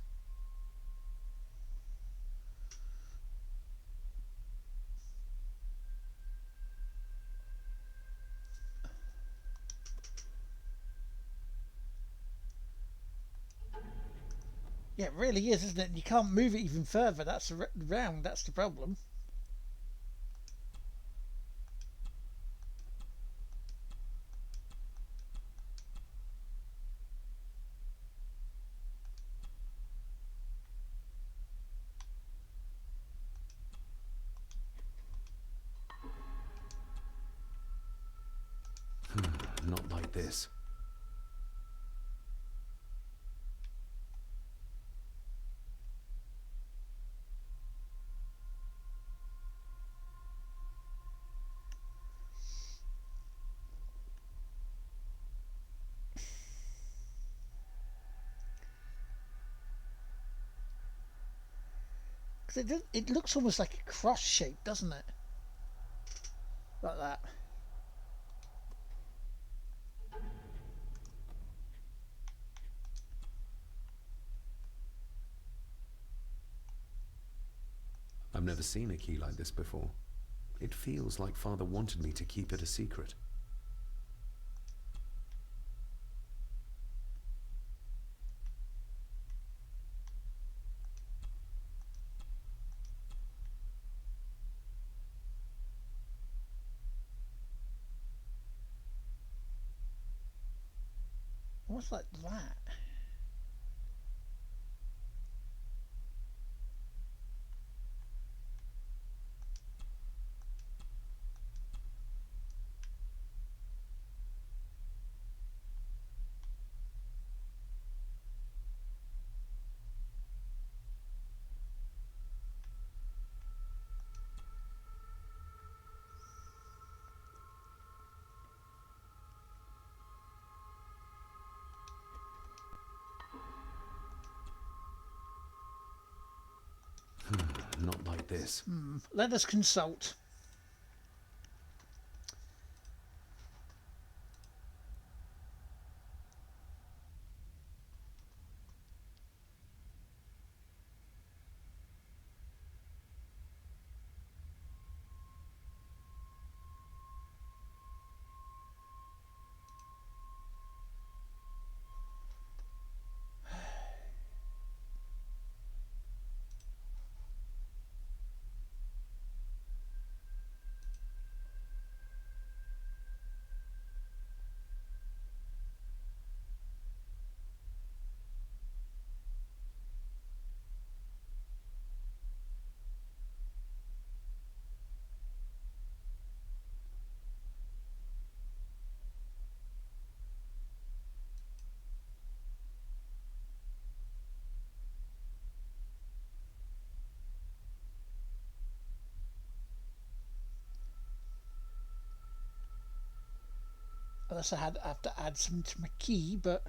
Yeah, it really is, isn't it? You can't move it even further. That's round. That's the problem. Not like this. Because it looks almost like a cross shape, doesn't it? Like that. I've never seen a key like this before. It feels like Father wanted me to keep it a secret. What's like that? Not like this. Let us consult. Unless I have to add some to my key, but...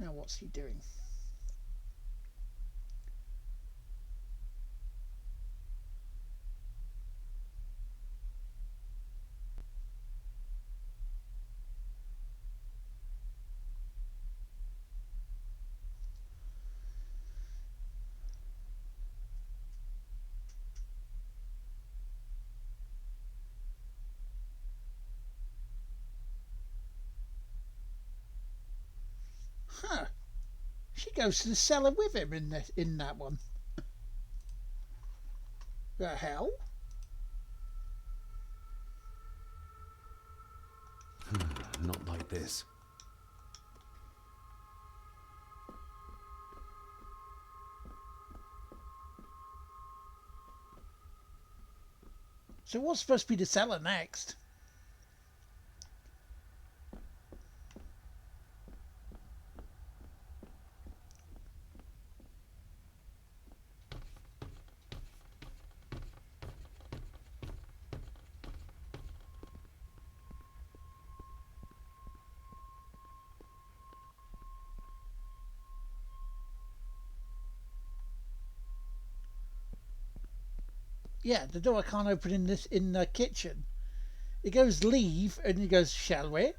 Now what's he doing? he goes to the cellar with him in that one. The hell? Not like this. So what's supposed to be the cellar next? Yeah, the door I can't open in the kitchen. It goes leave and he goes, shall we?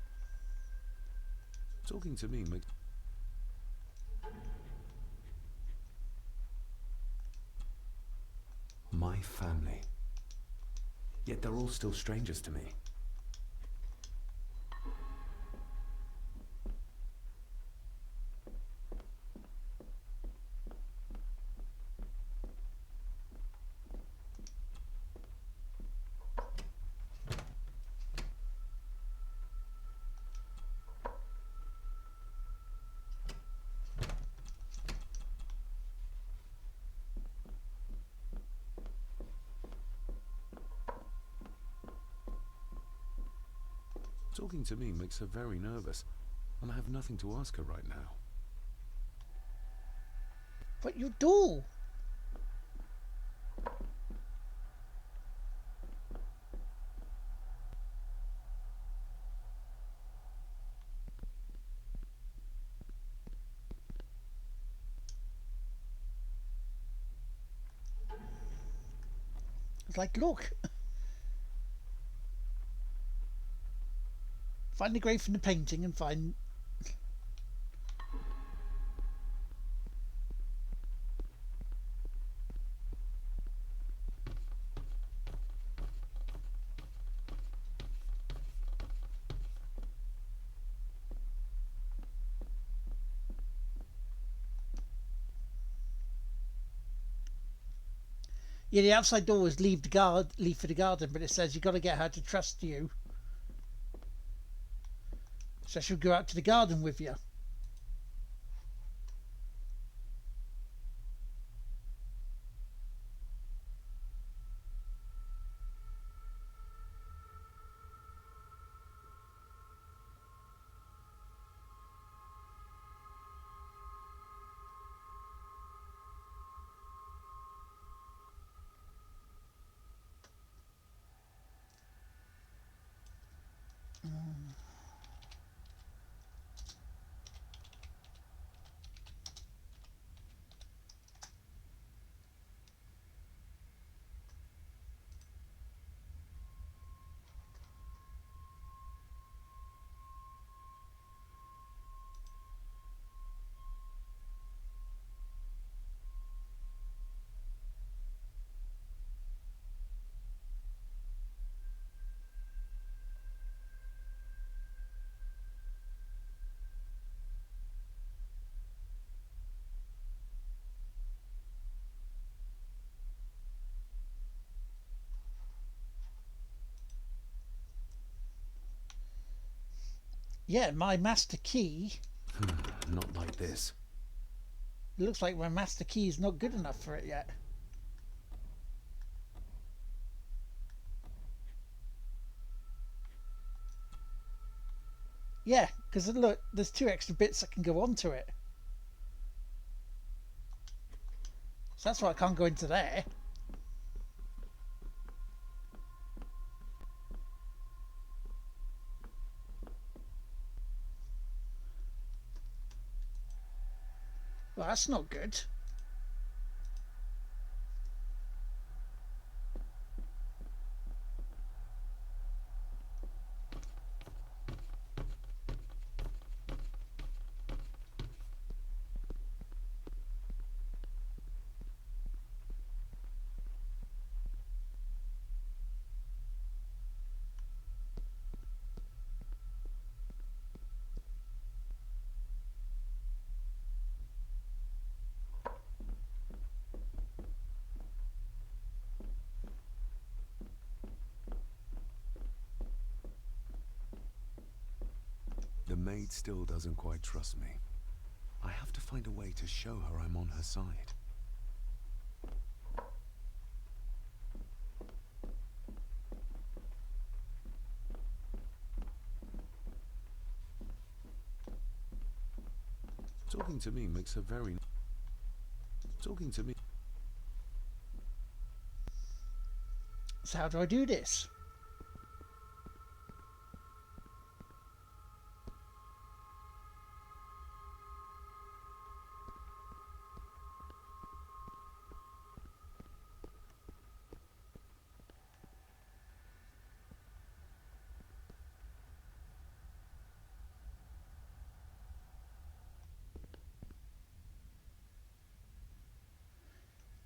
Talking to me makes... My family. Yet they're all still strangers to me. Talking to me makes her very nervous, and I have nothing to ask her right now. But you do. It's like, look. Find the grave from the painting and find... Yeah, the outside door is leave for the garden, but it says you got to get her to trust you. So she'll go out to the garden with you. Yeah, my master key. Not like this. It looks like my master key is not good enough for it yet. Yeah, because look, there's 2 extra bits that can go onto it. So that's why I can't go into there. Well, that's not good. maid still doesn't quite trust me. I have to find a way to show her I'm on her side. Talking to me makes her very... Talking to me... So how do I do this?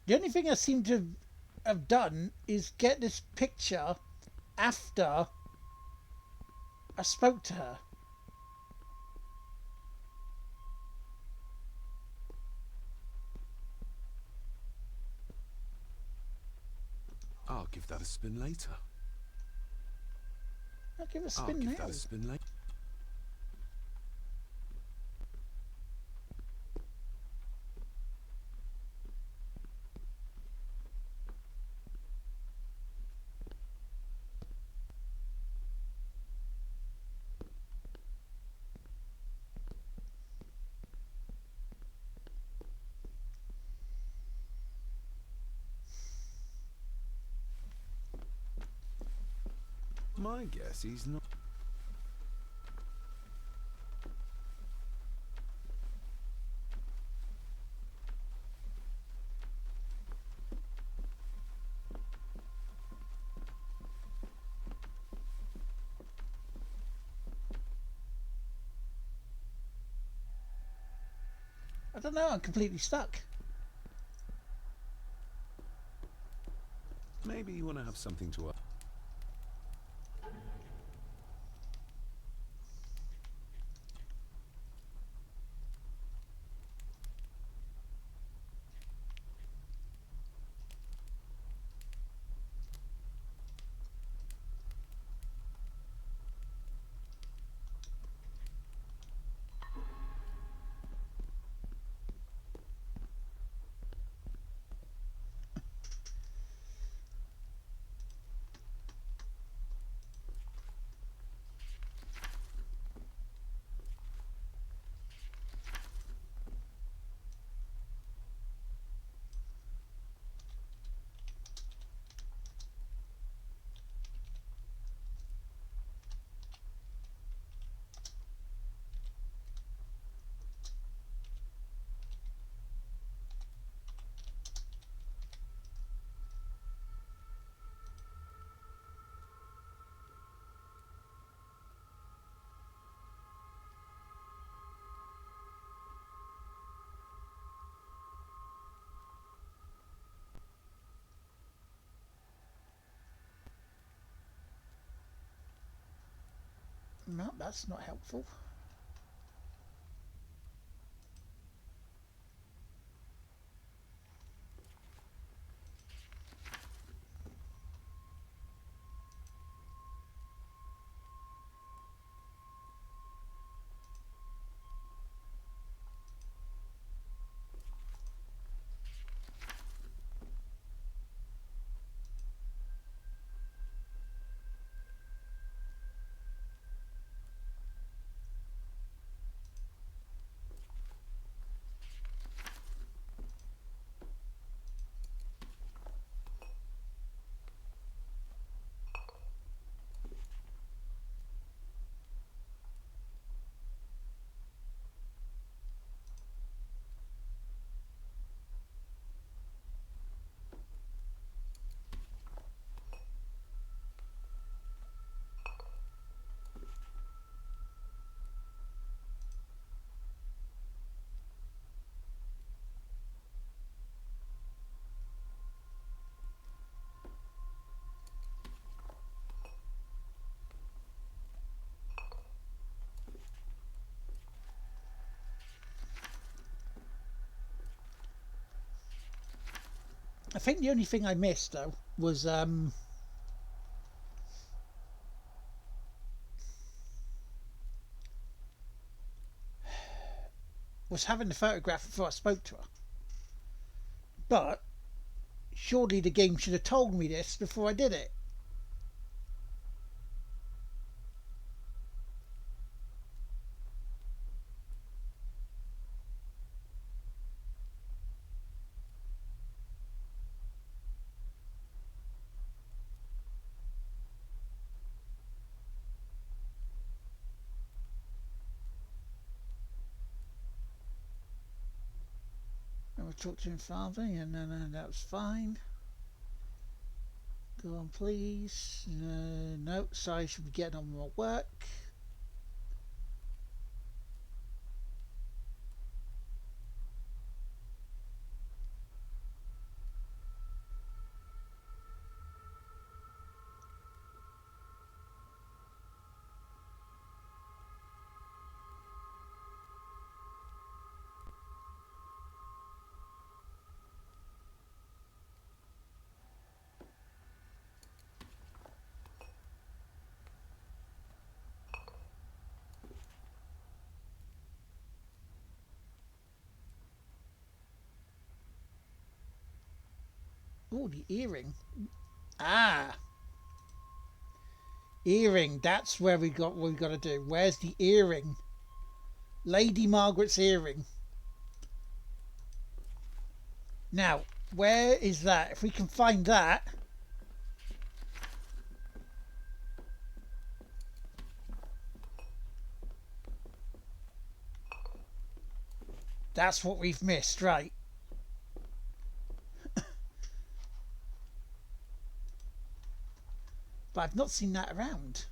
The only thing I seem to have done is get this picture after I spoke to her. I'll give that a spin later. I'll give it a I'll spin give now. that a spin later. My guess he's not... I don't know, I'm completely stuck. Maybe you want to have something to... No, that's not helpful. I think the only thing I missed though was was having the photograph before I spoke to her. But surely the game should have told me this before I did it. I talked to him father, and then that was fine. Go on, please. No, sorry, I should be getting on with my work. Oh, the earring. Ah, earring. That's where we got what we got to do. Where's the earring? Lady Margaret's earring. Now, where is that? If we can find that. That's what we've missed, right? But I've not seen that around.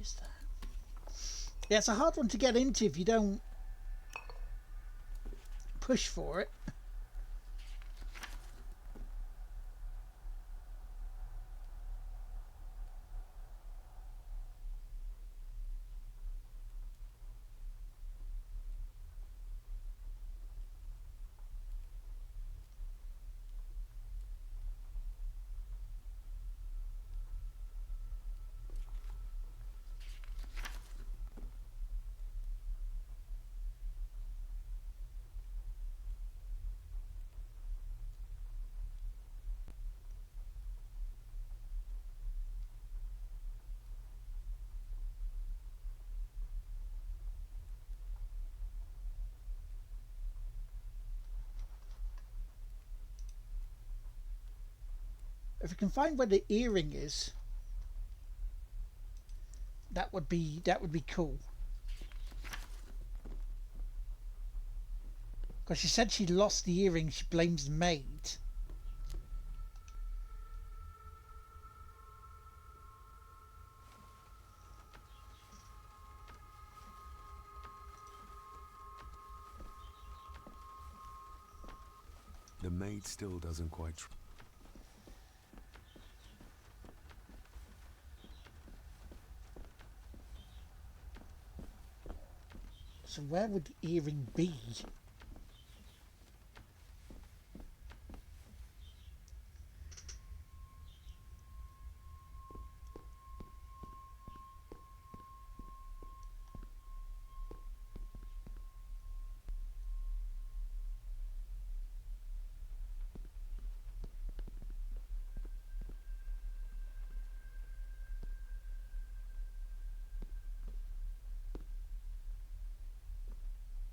Is that? Yeah, it's a hard one to get into if you don't push for it. If we can find where the earring is, that would be cool. Because she said she lost the earring, she blames the maid. The maid still doesn't quite. So where would the earring be?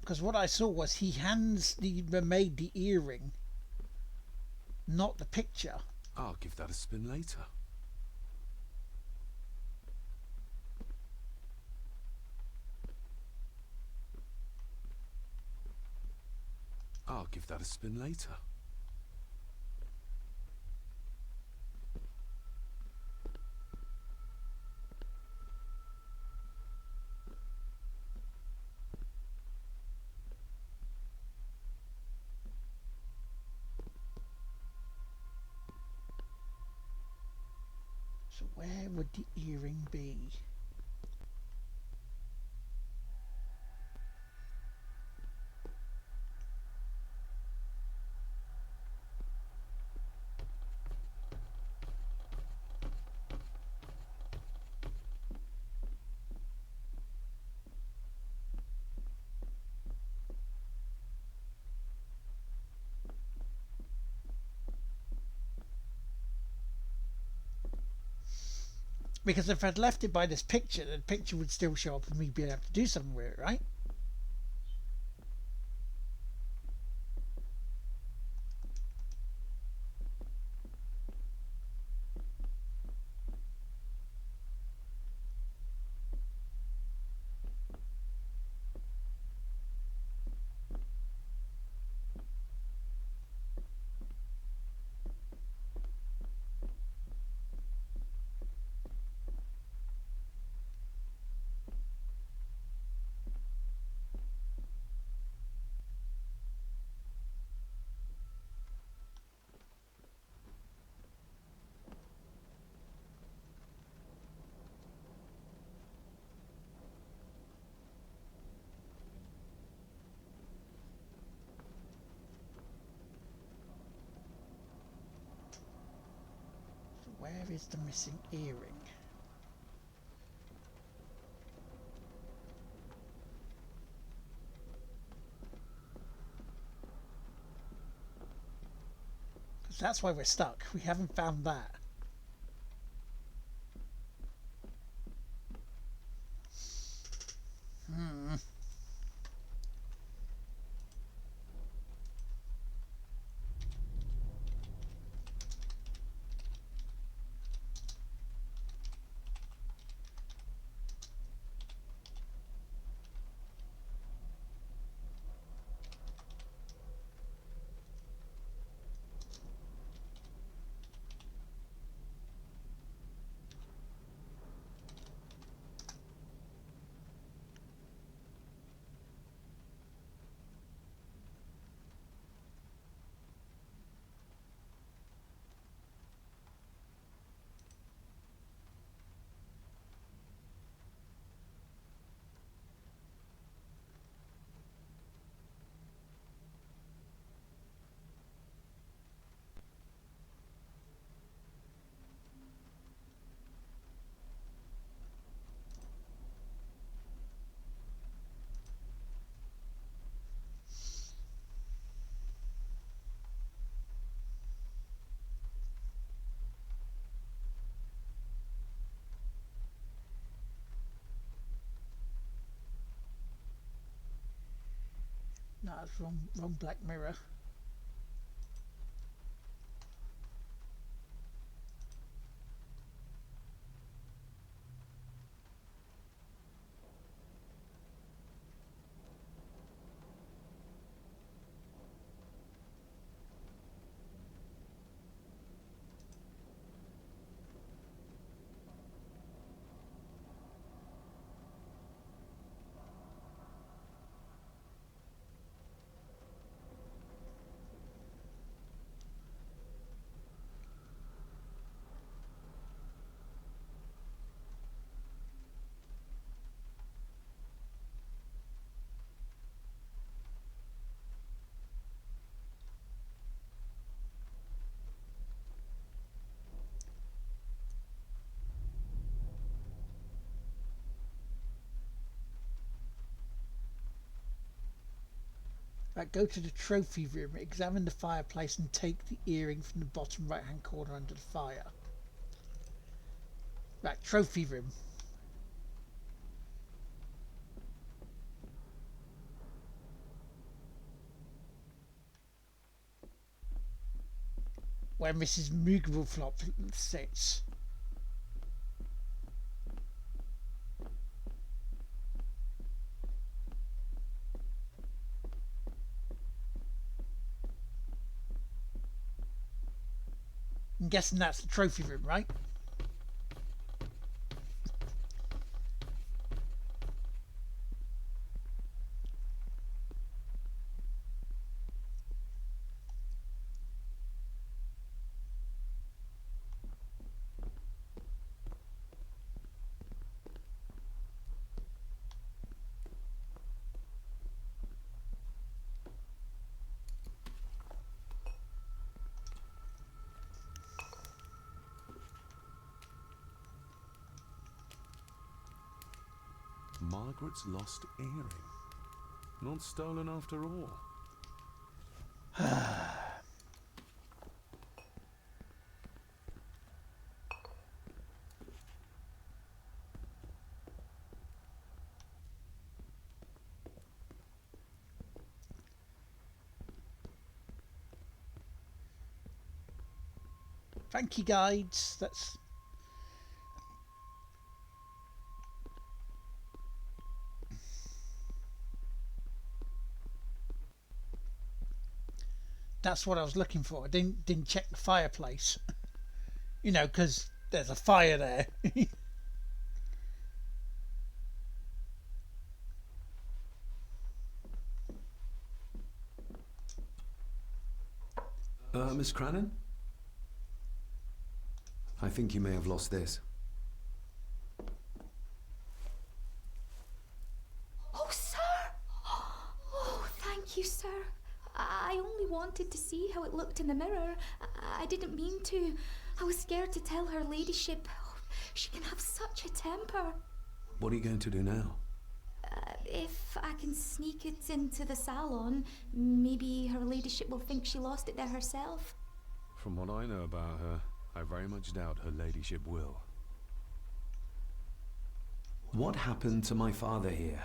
Because what I saw was he hands the maid the earring, not the picture. I'll give that a spin later. I'll give that a spin later. So where would the earring be? Because if I'd left it by this picture, the picture would still show up and me being able to do something with it, right? So where is the missing earring? Because that's why we're stuck. We haven't found that. No, it's wrong black mirror. Right, go to the trophy room, examine the fireplace and take the earring from the bottom right hand corner under the fire. Right, trophy room. Where Mrs. Moogleflop sits. I'm guessing that's the trophy room, right? Margaret's lost earring. Not stolen after all. Thank you, guides. That's what I was looking for. I didn't check the fireplace. You know, because there's a fire there. Miss Crannan? I think you may have lost this. Oh, sir! Oh, thank you, sir. I only wanted to see how it looked in the mirror. I didn't mean to. I was scared to tell her ladyship. Oh, she can have such a temper. What are you going to do now? If I can sneak it into the salon, maybe her ladyship will think she lost it there herself. From what I know about her, I very much doubt her ladyship will. What happened to my father here?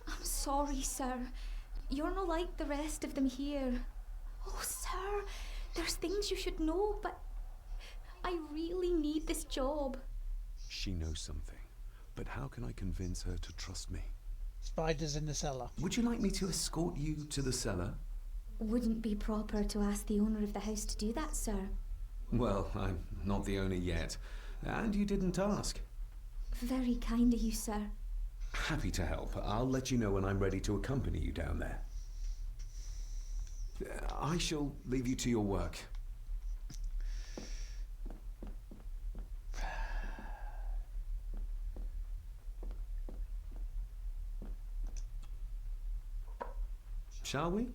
I'm sorry, sir. You're not like the rest of them here. Oh, sir, there's things you should know, but I really need this job. She knows something, but how can I convince her to trust me? Spiders in the cellar. Would you like me to escort you to the cellar? Wouldn't be proper to ask the owner of the house to do that, sir. Well, I'm not the owner yet, and you didn't ask. Very kind of you, sir. Happy to help. I'll let you know when I'm ready to accompany you down there. I shall leave you to your work. Shall we?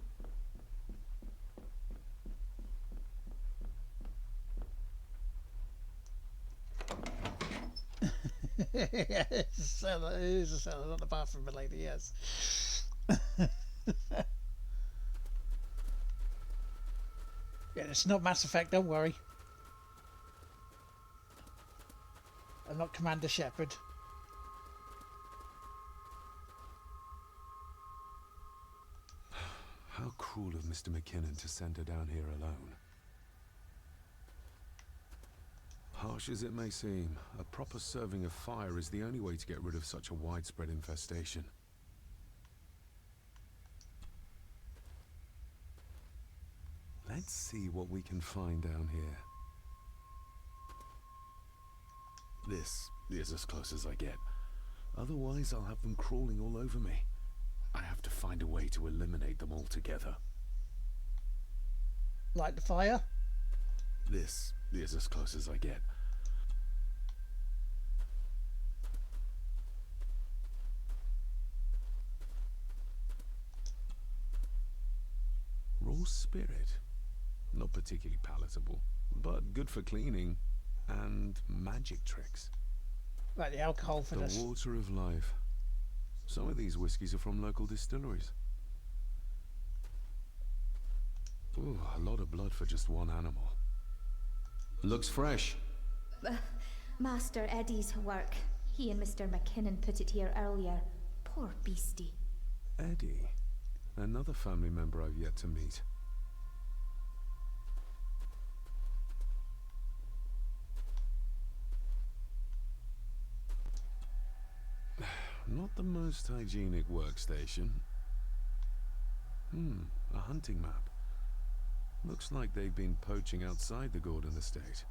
Yes, it's a cellar. It is a cellar, not the bathroom, my lady, yes. Yeah, it's not Mass Effect, don't worry. I'm not Commander Shepard. How cruel of Mr. McKinnon to send her down here alone. Harsh as it may seem, a proper serving of fire is the only way to get rid of such a widespread infestation. Let's see what we can find down here. This is as close as I get. Otherwise, I'll have them crawling all over me. I have to find a way to eliminate them altogether. Light the fire? This is as close as I get. Raw spirit. Not particularly palatable, but good for cleaning and magic tricks. Like the alcohol for this. The water of life. Some of these whiskies are from local distilleries. Ooh, a lot of blood for just one animal. Looks fresh. Master Eddie's work. He and Mr. McKinnon put it here earlier. Poor beastie. Eddie. Another family member I've yet to meet. Not the most hygienic workstation. A hunting map. Looks like they've been poaching outside the Gordon estate.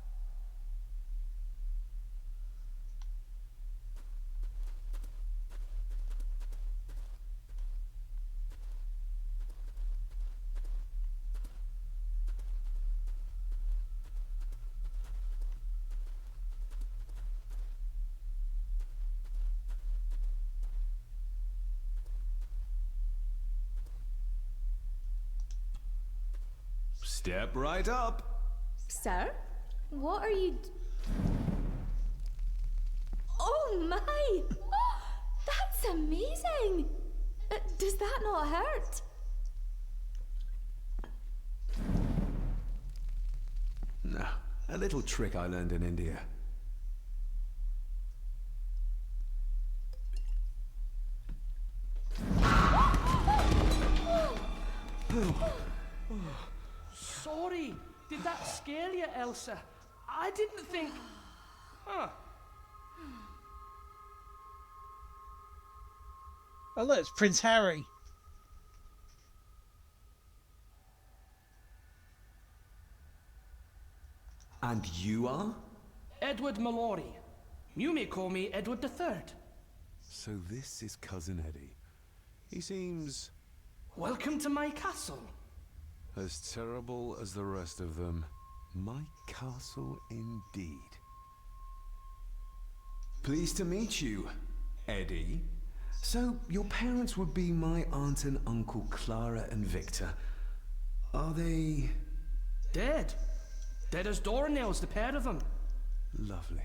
Step right up. Sir? What are you... Oh my! amazing! Does that not hurt? No, a little trick I learned in India. Sorry, did that scare you, Elsa? I didn't think... Huh. Oh look, it's Prince Harry. And you are? Edward Mallory. You may call me Edward III. So this is Cousin Eddie. He seems... Welcome to my castle. as terrible as the rest of them. My castle indeed. Pleased to meet you, Eddie. So, your parents would be my aunt and uncle Clara and Victor. Are they... Dead. Dead as doornails, the pair of them. Lovely.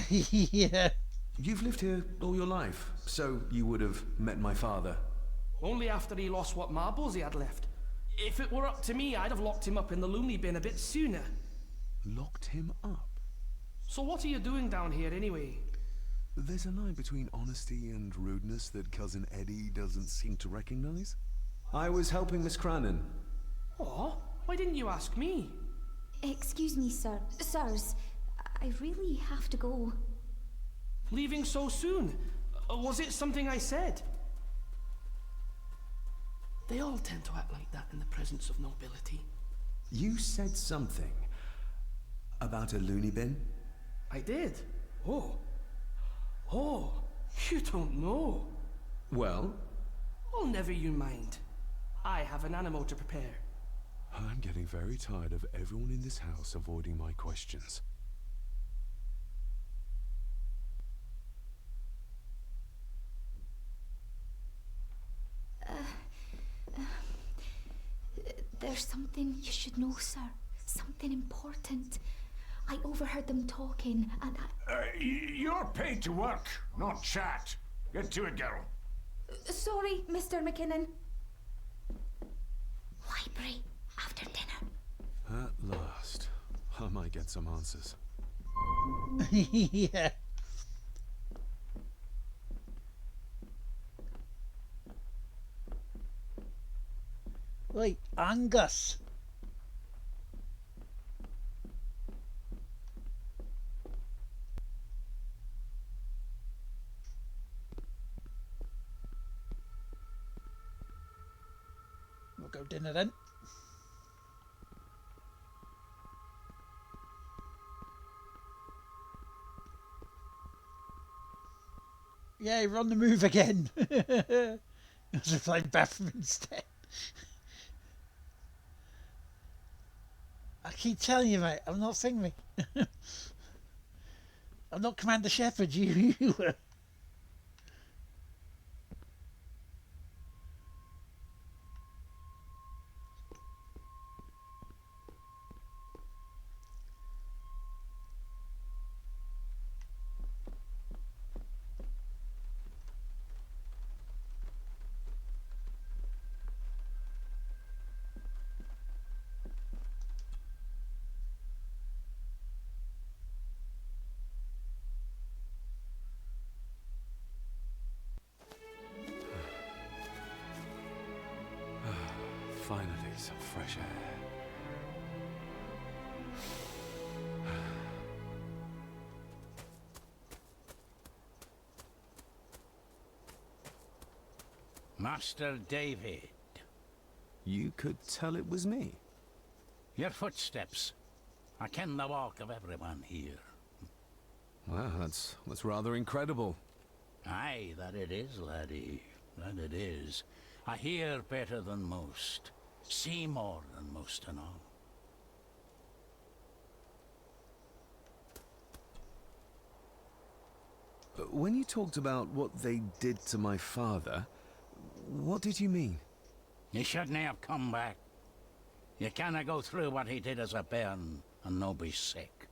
Yeah. You've lived here all your life, so you would have met my father. Only after he lost what marbles he had left. If it were up to me, I'd have locked him up in the loony bin a bit sooner. Locked him up? So what are you doing down here anyway? There's a line between honesty and rudeness that Cousin Eddie doesn't seem to recognize. I was helping Miss Cranon. Oh, why didn't you ask me? Excuse me, sir. Sirs, I really have to go. Leaving so soon? Was it something I said? They all tend to act like that in the presence of nobility. You said something about a loony bin? I did. Oh. Oh, you don't know. Well? Oh, never you mind. I have an animal to prepare. I'm getting very tired of everyone in this house avoiding my questions. There's something you should know, sir. Something important. I overheard them talking, and You're paid to work, not chat. Get to it, girl. Sorry, Mr. McKinnon. Library, after dinner. At last. I might get some answers. Yeah. Wait, Angus. We'll go dinner then. Yay, we're on the move again. As if I'm bathroom instead. I keep telling you, mate, I'm not thinking. I'm not Commander Shepard, you were. Finally, some fresh air. Master David. You could tell it was me. Your footsteps. I ken the walk of everyone here. Wow, that's rather incredible. Aye, that it is, laddie. That it is. I hear better than most. See more than most and all. When you talked about what they did to my father, what did you mean? You shouldn't have come back. You canna go through what he did as a bairn and no be sick.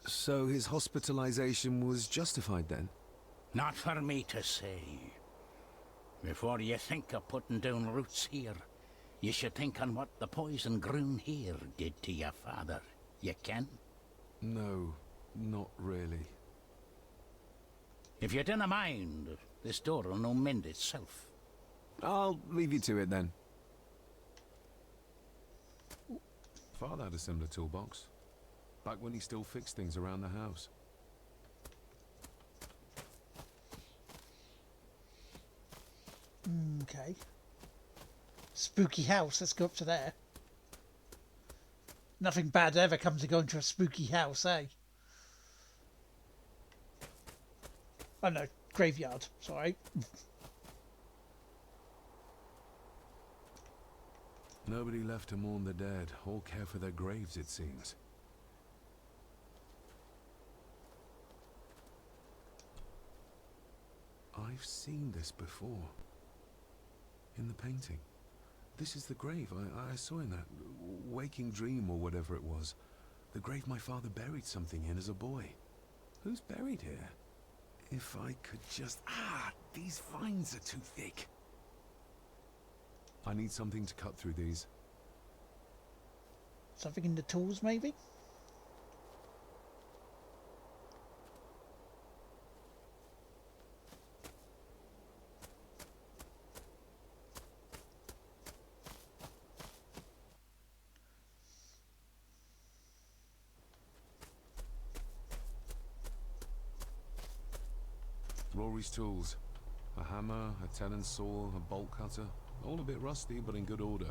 So his hospitalization was justified then? Not for me to say. Before you think of putting down roots here, you should think on what the poison grown here did to your father. You can? No, not really. If you dinna mind, this door will no mend itself. I'll leave you to it then. Father had a similar toolbox. Back when he still fixed things around the house. Okay. Spooky house, let's go up to there. Nothing bad ever comes to going to a spooky house, eh? Oh no, graveyard, sorry. Nobody left to mourn the dead, or care for their graves, it seems. I've seen this before. In the painting. This is the grave I saw in that waking dream or whatever it was. The grave my father buried something in as a boy. Who's buried here? If I could just... these vines are too thick. I need something to cut through these. Something in the tools, maybe? Rory's tools. A hammer, a tenon saw, a bolt cutter. All a bit rusty, but in good order.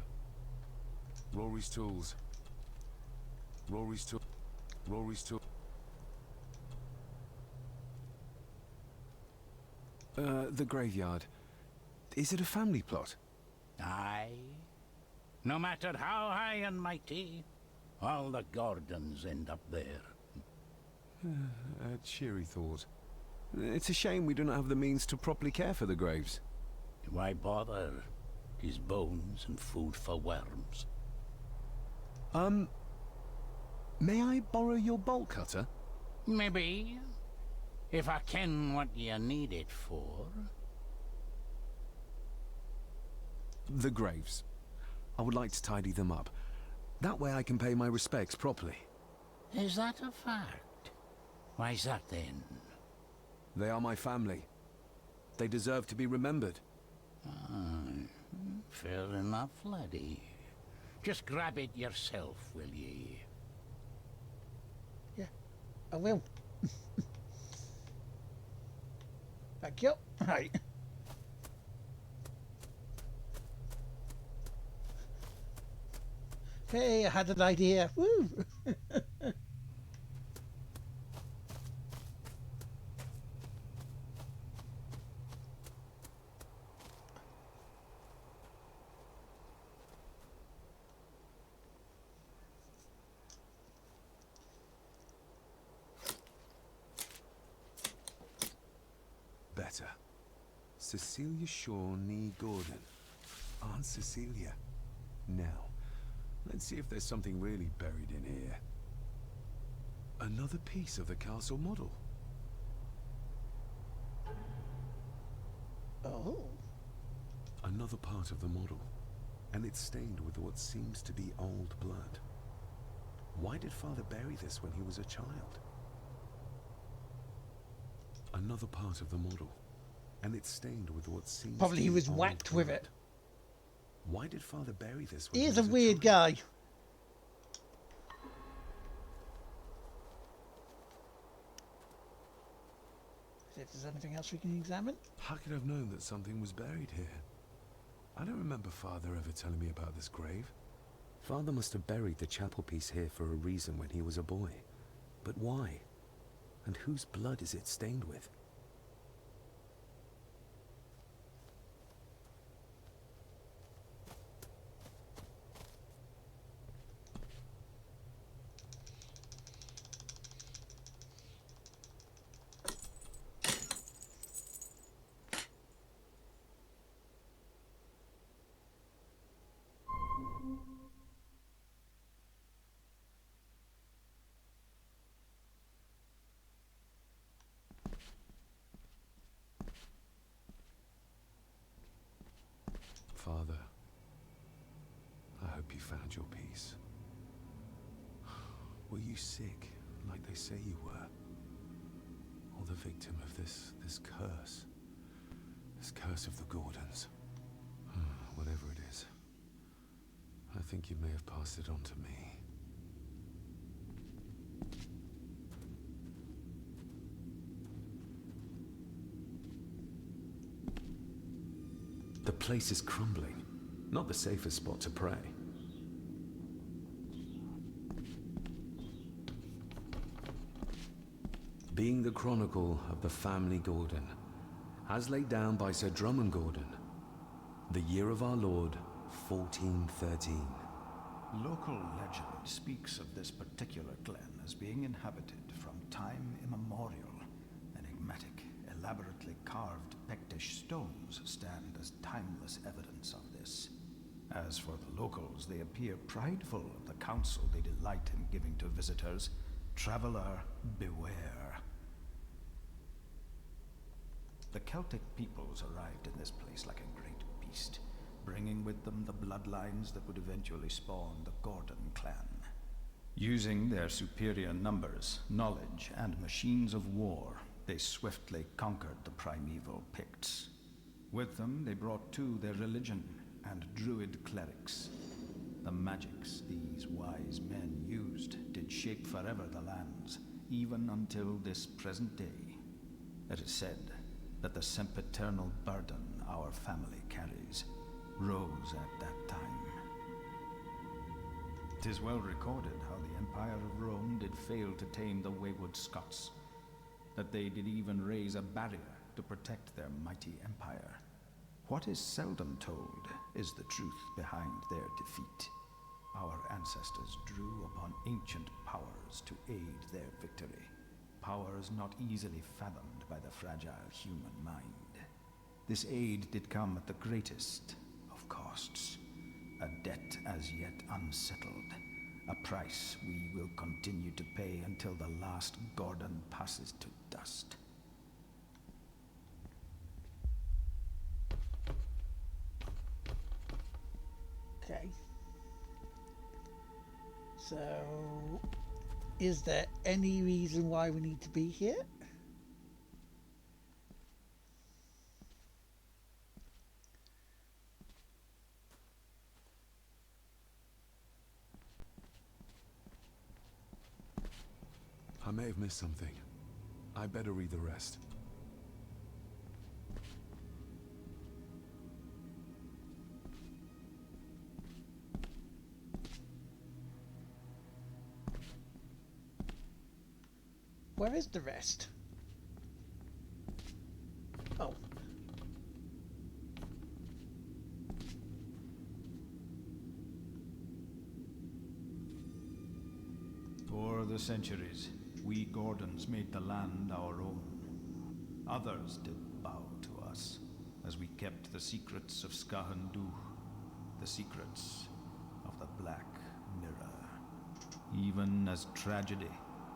Rory's tools. Rory's tool. Rory's tool. The graveyard. Is it a family plot? Aye. No matter how high and mighty, all the Gordons end up there. A cheery thought. It's a shame we do not have the means to properly care for the graves. Why bother? His bones and food for worms. May I borrow your bolt cutter? Maybe. If I ken what you need it for. The graves. I would like to tidy them up. That way I can pay my respects properly. Is that a fact? Why's that then? They are my family. They deserve to be remembered. Fair enough, laddie. Just grab it yourself, will ye? Yeah, I will. Thank you. Right. Hey, I had an idea. Woo! Better. Cecilia Shaw Nee Gordon. Aunt Cecilia. Now, let's see if there's something really buried in here. Another piece of the castle model. Oh. Another part of the model. And it's stained with what seems to be old blood. Why did Father bury this when he was a child? Another part of the model. And it's stained with what seems Probably to he be was old whacked with blood. it. Why did Father bury this when He he is a was weird child? guy. See if there's anything else we can examine. How could I have known that something was buried here? I don't remember Father ever telling me about this grave. Father must have buried the chapel piece here for a reason when he was a boy. But why? And whose blood is it stained with? found your peace? Were you sick, like they say you were? Or the victim of this curse? This curse of the Gordons? Whatever it is, I think you may have passed it on to me. The place is crumbling. Not the safest spot to pray. Being the chronicle of the family Gordon, as laid down by Sir Drummond Gordon, the year of our Lord, 1413. Local legend speaks of this particular glen as being inhabited from time immemorial. Enigmatic, elaborately carved Pictish stones stand as timeless evidence of this. As for the locals, they appear prideful of the counsel they delight in giving to visitors. Traveler, beware. The Celtic peoples arrived in this place like a great beast, bringing with them the bloodlines that would eventually spawn the Gordon clan. Using their superior numbers, knowledge, and machines of war, they swiftly conquered the primeval Picts. With them, they brought too their religion and druid clerics. The magics these wise men used did shape forever the lands, even until this present day. It is said that the sempiternal burden our family carries rose at that time. 'Tis well recorded how the Empire of Rome did fail to tame the wayward Scots, that they did even raise a barrier to protect their mighty empire. What is seldom told is the truth behind their defeat. Our ancestors drew upon ancient powers to aid their victory, powers not easily fathomed by the fragile human mind. This aid did come at the greatest of costs, a debt as yet unsettled, a price we will continue to pay until the last Gordon passes to dust. Okay. So, is there any reason why we need to be here? I may have missed something. I better read the rest. Where is the rest? Oh. For the centuries, we Gordons made the land our own. Others did bow to us, as we kept the secrets of Skahandu, the secrets of the Black Mirror. Even as tragedy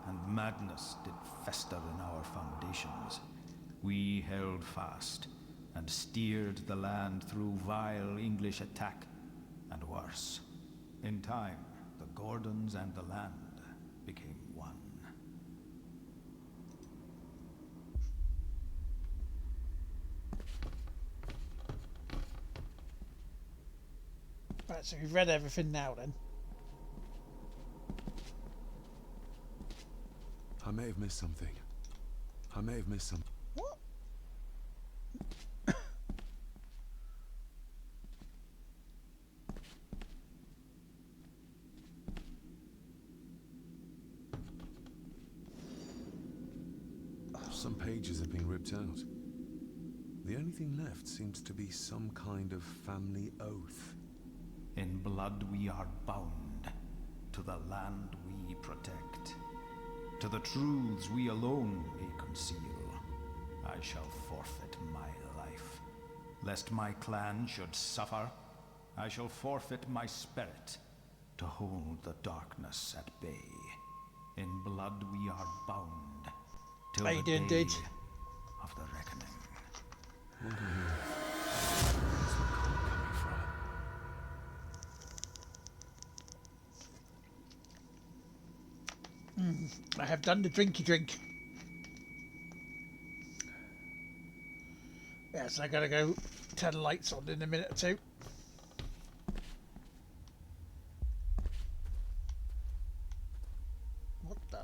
and madness did fester in our foundations, we held fast and steered the land through vile English attack and worse. In time, the Gordons and the land became one. Right, so we've read everything now then. I may have missed something. I may have missed some. What? Some pages have been ripped out. The only thing left seems to be some kind of family oath. In blood we are bound to the land we protect. To the truths we alone may conceal. I shall forfeit my life. Lest my clan should suffer, I shall forfeit my spirit to hold the darkness at bay. In blood we are bound till the day of the reckoning. What on earth? Where's the call coming from? I have done the drinky drink. Yes, I gotta go turn the lights on in a minute or two. What the?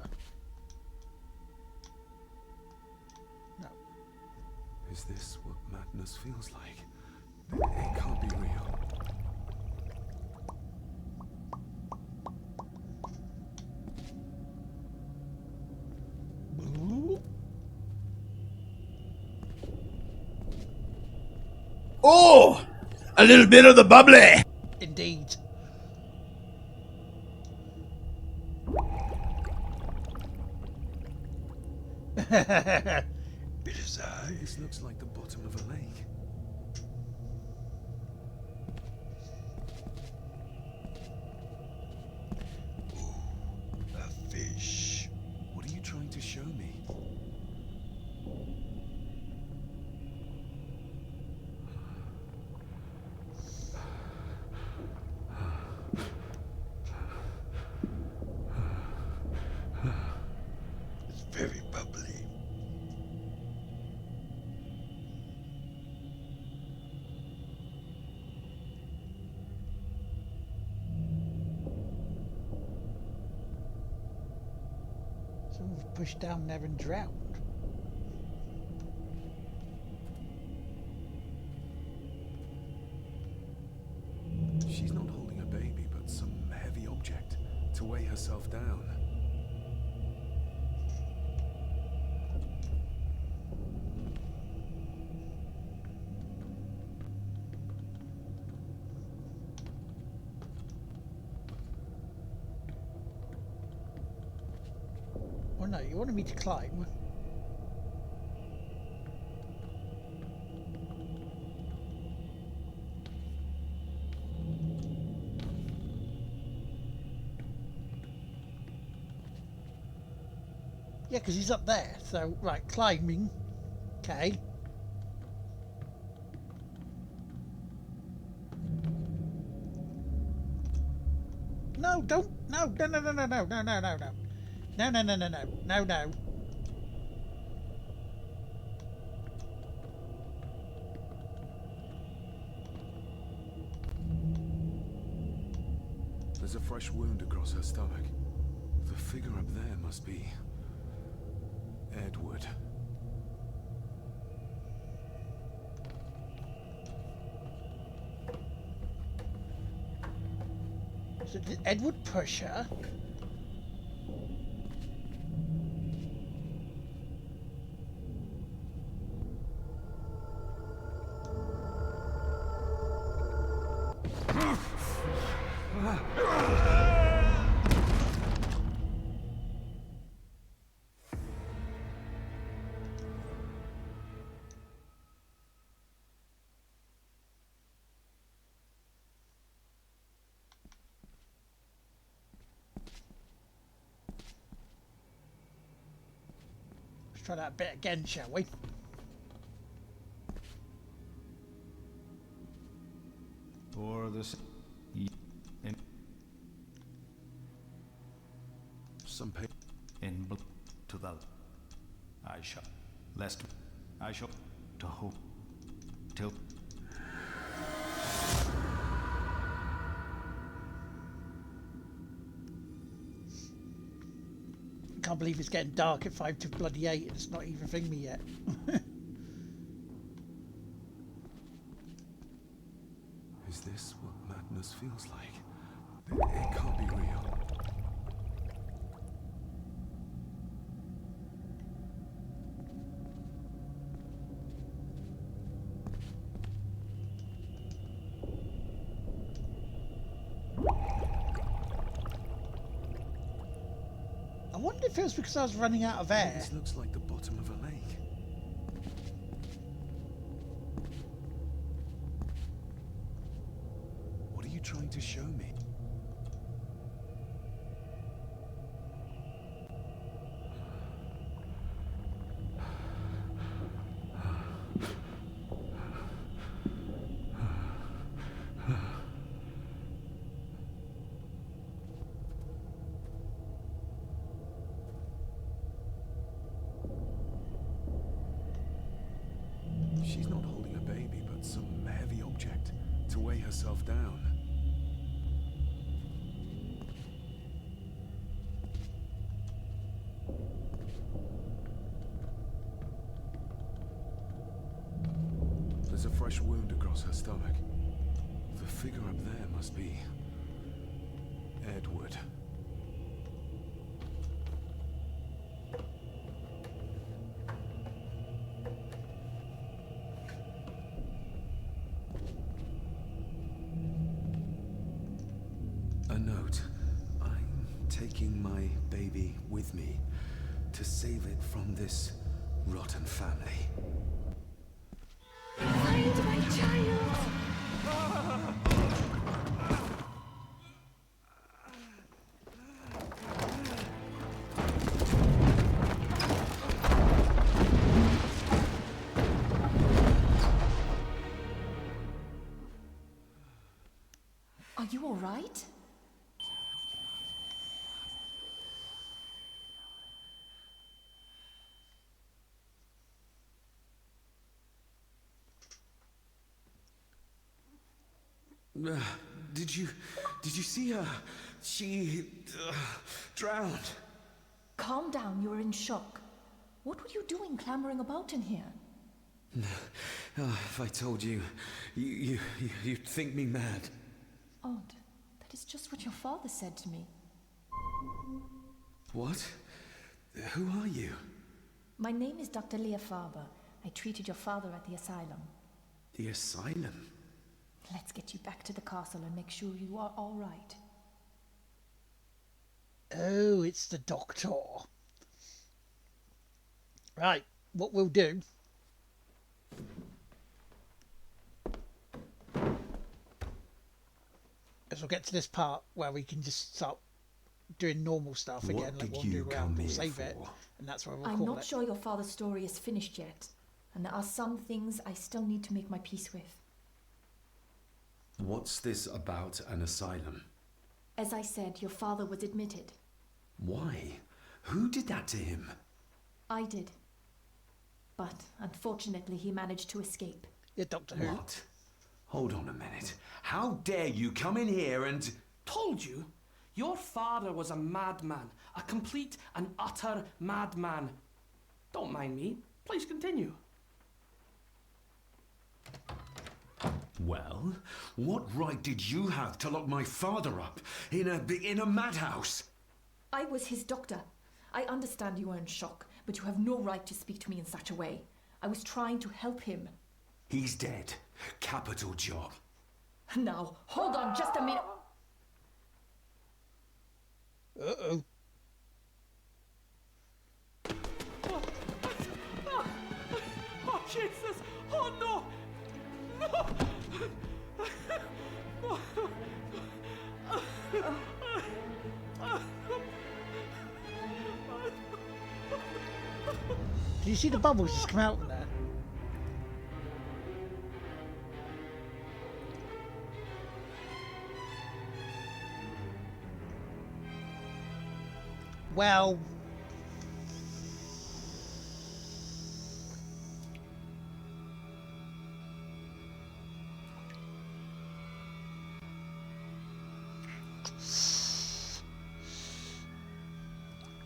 No. Is this what madness feels like? It can't be real. Oh! A little bit of the bubbly! Indeed. This looks like the bottom of a lake. A fish. What are you trying to show me? It's very bubbly. Someone was pushed down there and drowned. She's not holding a baby, but some heavy object to weigh herself down. Oh no, you wanted me to climb? Yeah, because he's up there. So, right, climbing. Okay. No, don't. No, no, no, no, no, no, no, no, no, no. No, no, no, no, no, no, no. There's a fresh wound across her stomach. The figure up there must be Edward. So did Edward push her? Let's try that bit again, shall we? Or this. Some pain. In to the. I shall. Lest. I shall. To hope. Till. Can't believe it's getting dark at 5 to bloody 8 and it's not even thing me yet. Is this what madness feels like? It can't be real. I wonder if it was because I was running out of air. This looks like the bottom of a lake. What are you trying to show me? to weigh herself down. There's a fresh wound across her stomach. The figure up there must be Edward. A note. I'm taking my baby with me to save it from this rotten family. Find my child! Are you all right? Did you see her? She drowned. Calm down, you're in shock. What were you doing clambering about in here? If I told you, you'd think me mad. Odd. That is just what your father said to me. What? Who are you? My name is Dr. Leah Farber. I treated your father at the asylum. The asylum? Let's get you back to the castle and make sure you are all right. Oh, it's the doctor. Right, what we'll do is we'll get to this part where we can just start doing normal stuff again. What like did you wander around, come we'll here save for? it, and that's where we'll I'm call not it. sure your father's story is finished yet, and there are some things I still need to make my peace with. What's this about an asylum? As I said, your father was admitted. Why? Who did that to him? I did. But unfortunately, he managed to escape. Yeah, Doctor Who. What? Hold on a minute. How dare you come in here and... Told you? Your father was a madman. A complete and utter madman. Don't mind me. Please continue. Well, what right did you have to lock my father up in a madhouse? I was his doctor. I understand you are in shock, but you have no right to speak to me in such a way. I was trying to help him. He's dead. Capital job. Now, hold on just a minute. Uh-oh. Oh, Jesus! Oh, no! No! Do you see the bubbles just come out from there? Well...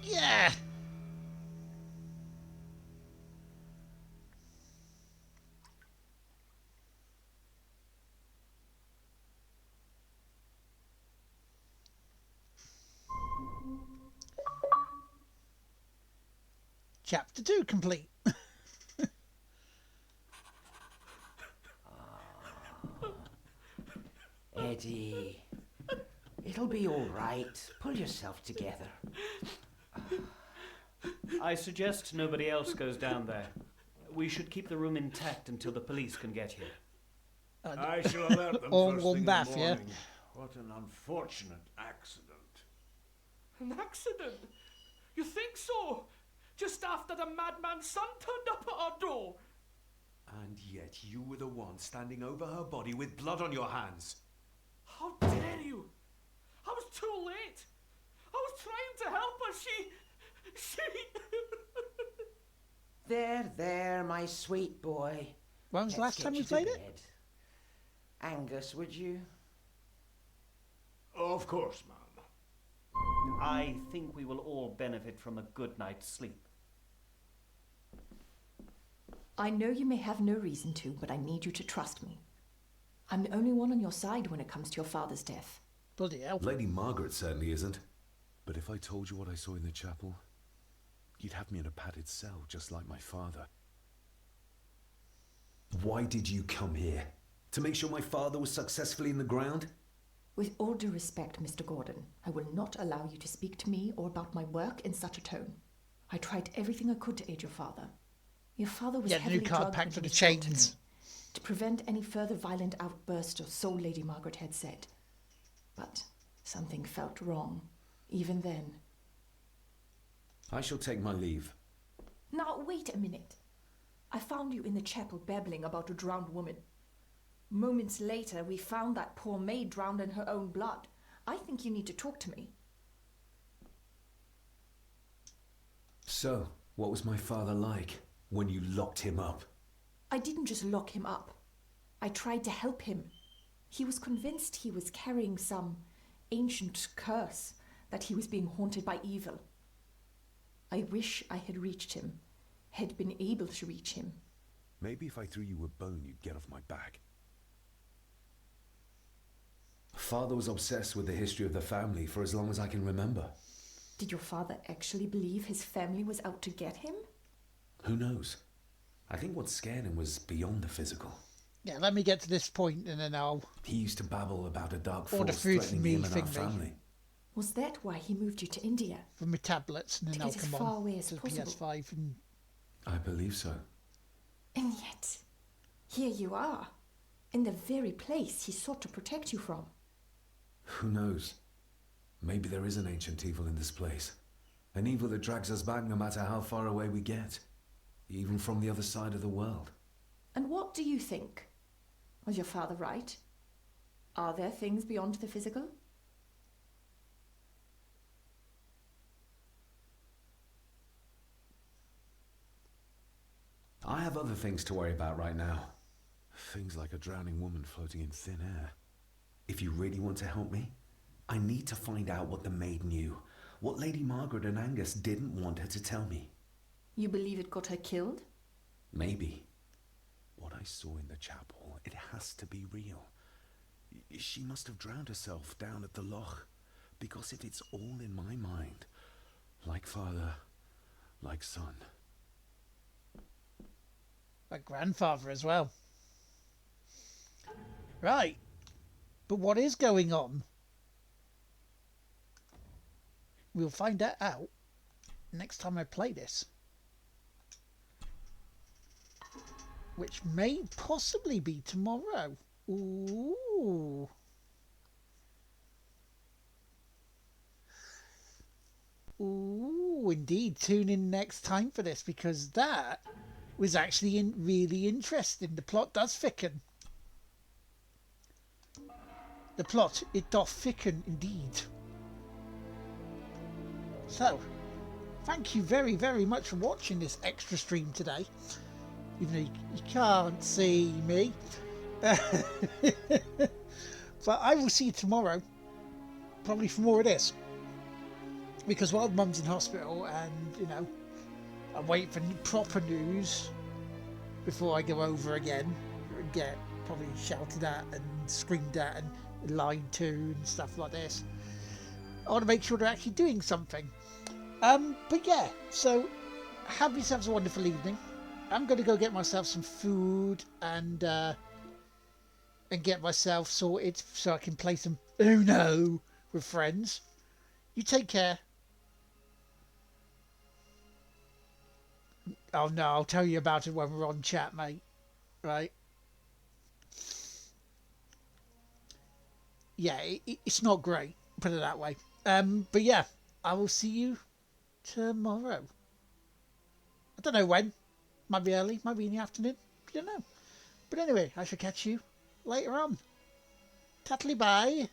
yeah! Chapter 2 complete. Eddie, it'll be all right. Pull yourself together. I suggest nobody else goes down there. We should keep the room intact until the police can get here. I shall alert them All first one thing bath, in the yeah? morning. What an unfortunate accident. An accident? You think so? Just after the madman's son turned up at our door. And yet you were the one standing over her body with blood on your hands. How dare you? I was too late. I was trying to help her. She... There, my sweet boy. When was the last Let's time get we you to played it? bed. Angus, would you? Of course, ma'am. I think we will all benefit from a good night's sleep. I know you may have no reason to, but I need you to trust me. I'm the only one on your side when it comes to your father's death. Bloody hell. Lady Margaret certainly isn't. But if I told you what I saw in the chapel, you'd have me in a padded cell, just like my father. Why did you come here? To make sure my father was successfully in the ground? With all due respect, Mr. Gordon, I will not allow you to speak to me or about my work in such a tone. I tried everything I could to aid your father. Your father was heavily new card drugged pack when for he the was brought to chains. me, to prevent any further violent outburst, or so Lady Margaret had said. But something felt wrong, even then. I shall take my leave. Now, wait a minute. I found you in the chapel babbling about a drowned woman. Moments later, we found that poor maid drowned in her own blood. I think you need to talk to me. So, what was my father like when you locked him up? I didn't just lock him up. I tried to help him. He was convinced he was carrying some ancient curse, that he was being haunted by evil. I wish I had reached him, had been able to reach him. Maybe if I threw you a bone, you'd get off my back. Father was obsessed with the history of the family for as long as I can remember. Did your father actually believe his family was out to get him? Who knows? I think what scared him was beyond the physical. Yeah, let me get to this point and then I'll... He used to babble about a dark Order force food for threatening me, him and our thingy. family. Was that why he moved you to India? For my tablets, and then To I'll get as come far on away as to the possible. PS5 and... I believe so. And yet, here you are, in the very place he sought to protect you from. Who knows? Maybe there is an ancient evil in this place. An evil that drags us back no matter how far away we get. Even from the other side of the world. And what do you think? Was your father right? Are there things beyond the physical? I have other things to worry about right now. Things like a drowning woman floating in thin air. If you really want to help me, I need to find out what the maid knew. What Lady Margaret and Angus didn't want her to tell me. You believe it got her killed? Maybe. What I saw in the chapel, it has to be real. She must have drowned herself down at the loch. Because if it's all in my mind, like father, like son. Like grandfather as well. Right. But what is going on? We'll find that out next time I play this. Which may possibly be tomorrow. Ooh. Ooh, indeed. Tune in next time for this, because that was actually really interesting. The plot does thicken. The plot, it doth thicken indeed. So, thank you very, very much for watching this extra stream today. Even though you can't see me. But I will see you tomorrow. Probably for more of this. Because while Mum's in hospital and, you know, I'm waiting for proper news before I go over again and get probably shouted at and screamed at and lied to and stuff like this. I want to make sure they're actually doing something. But yeah, so have yourselves a wonderful evening. I'm going to go get myself some food and get myself sorted so I can play some Uno with friends. You take care. Oh no, I'll tell you about it when we're on chat, mate. Right? Yeah, it's not great, put it that way. But yeah, I will see you tomorrow. I don't know when. Might be early, might be in the afternoon. I don't know. But anyway, I shall catch you later on. Tattly bye.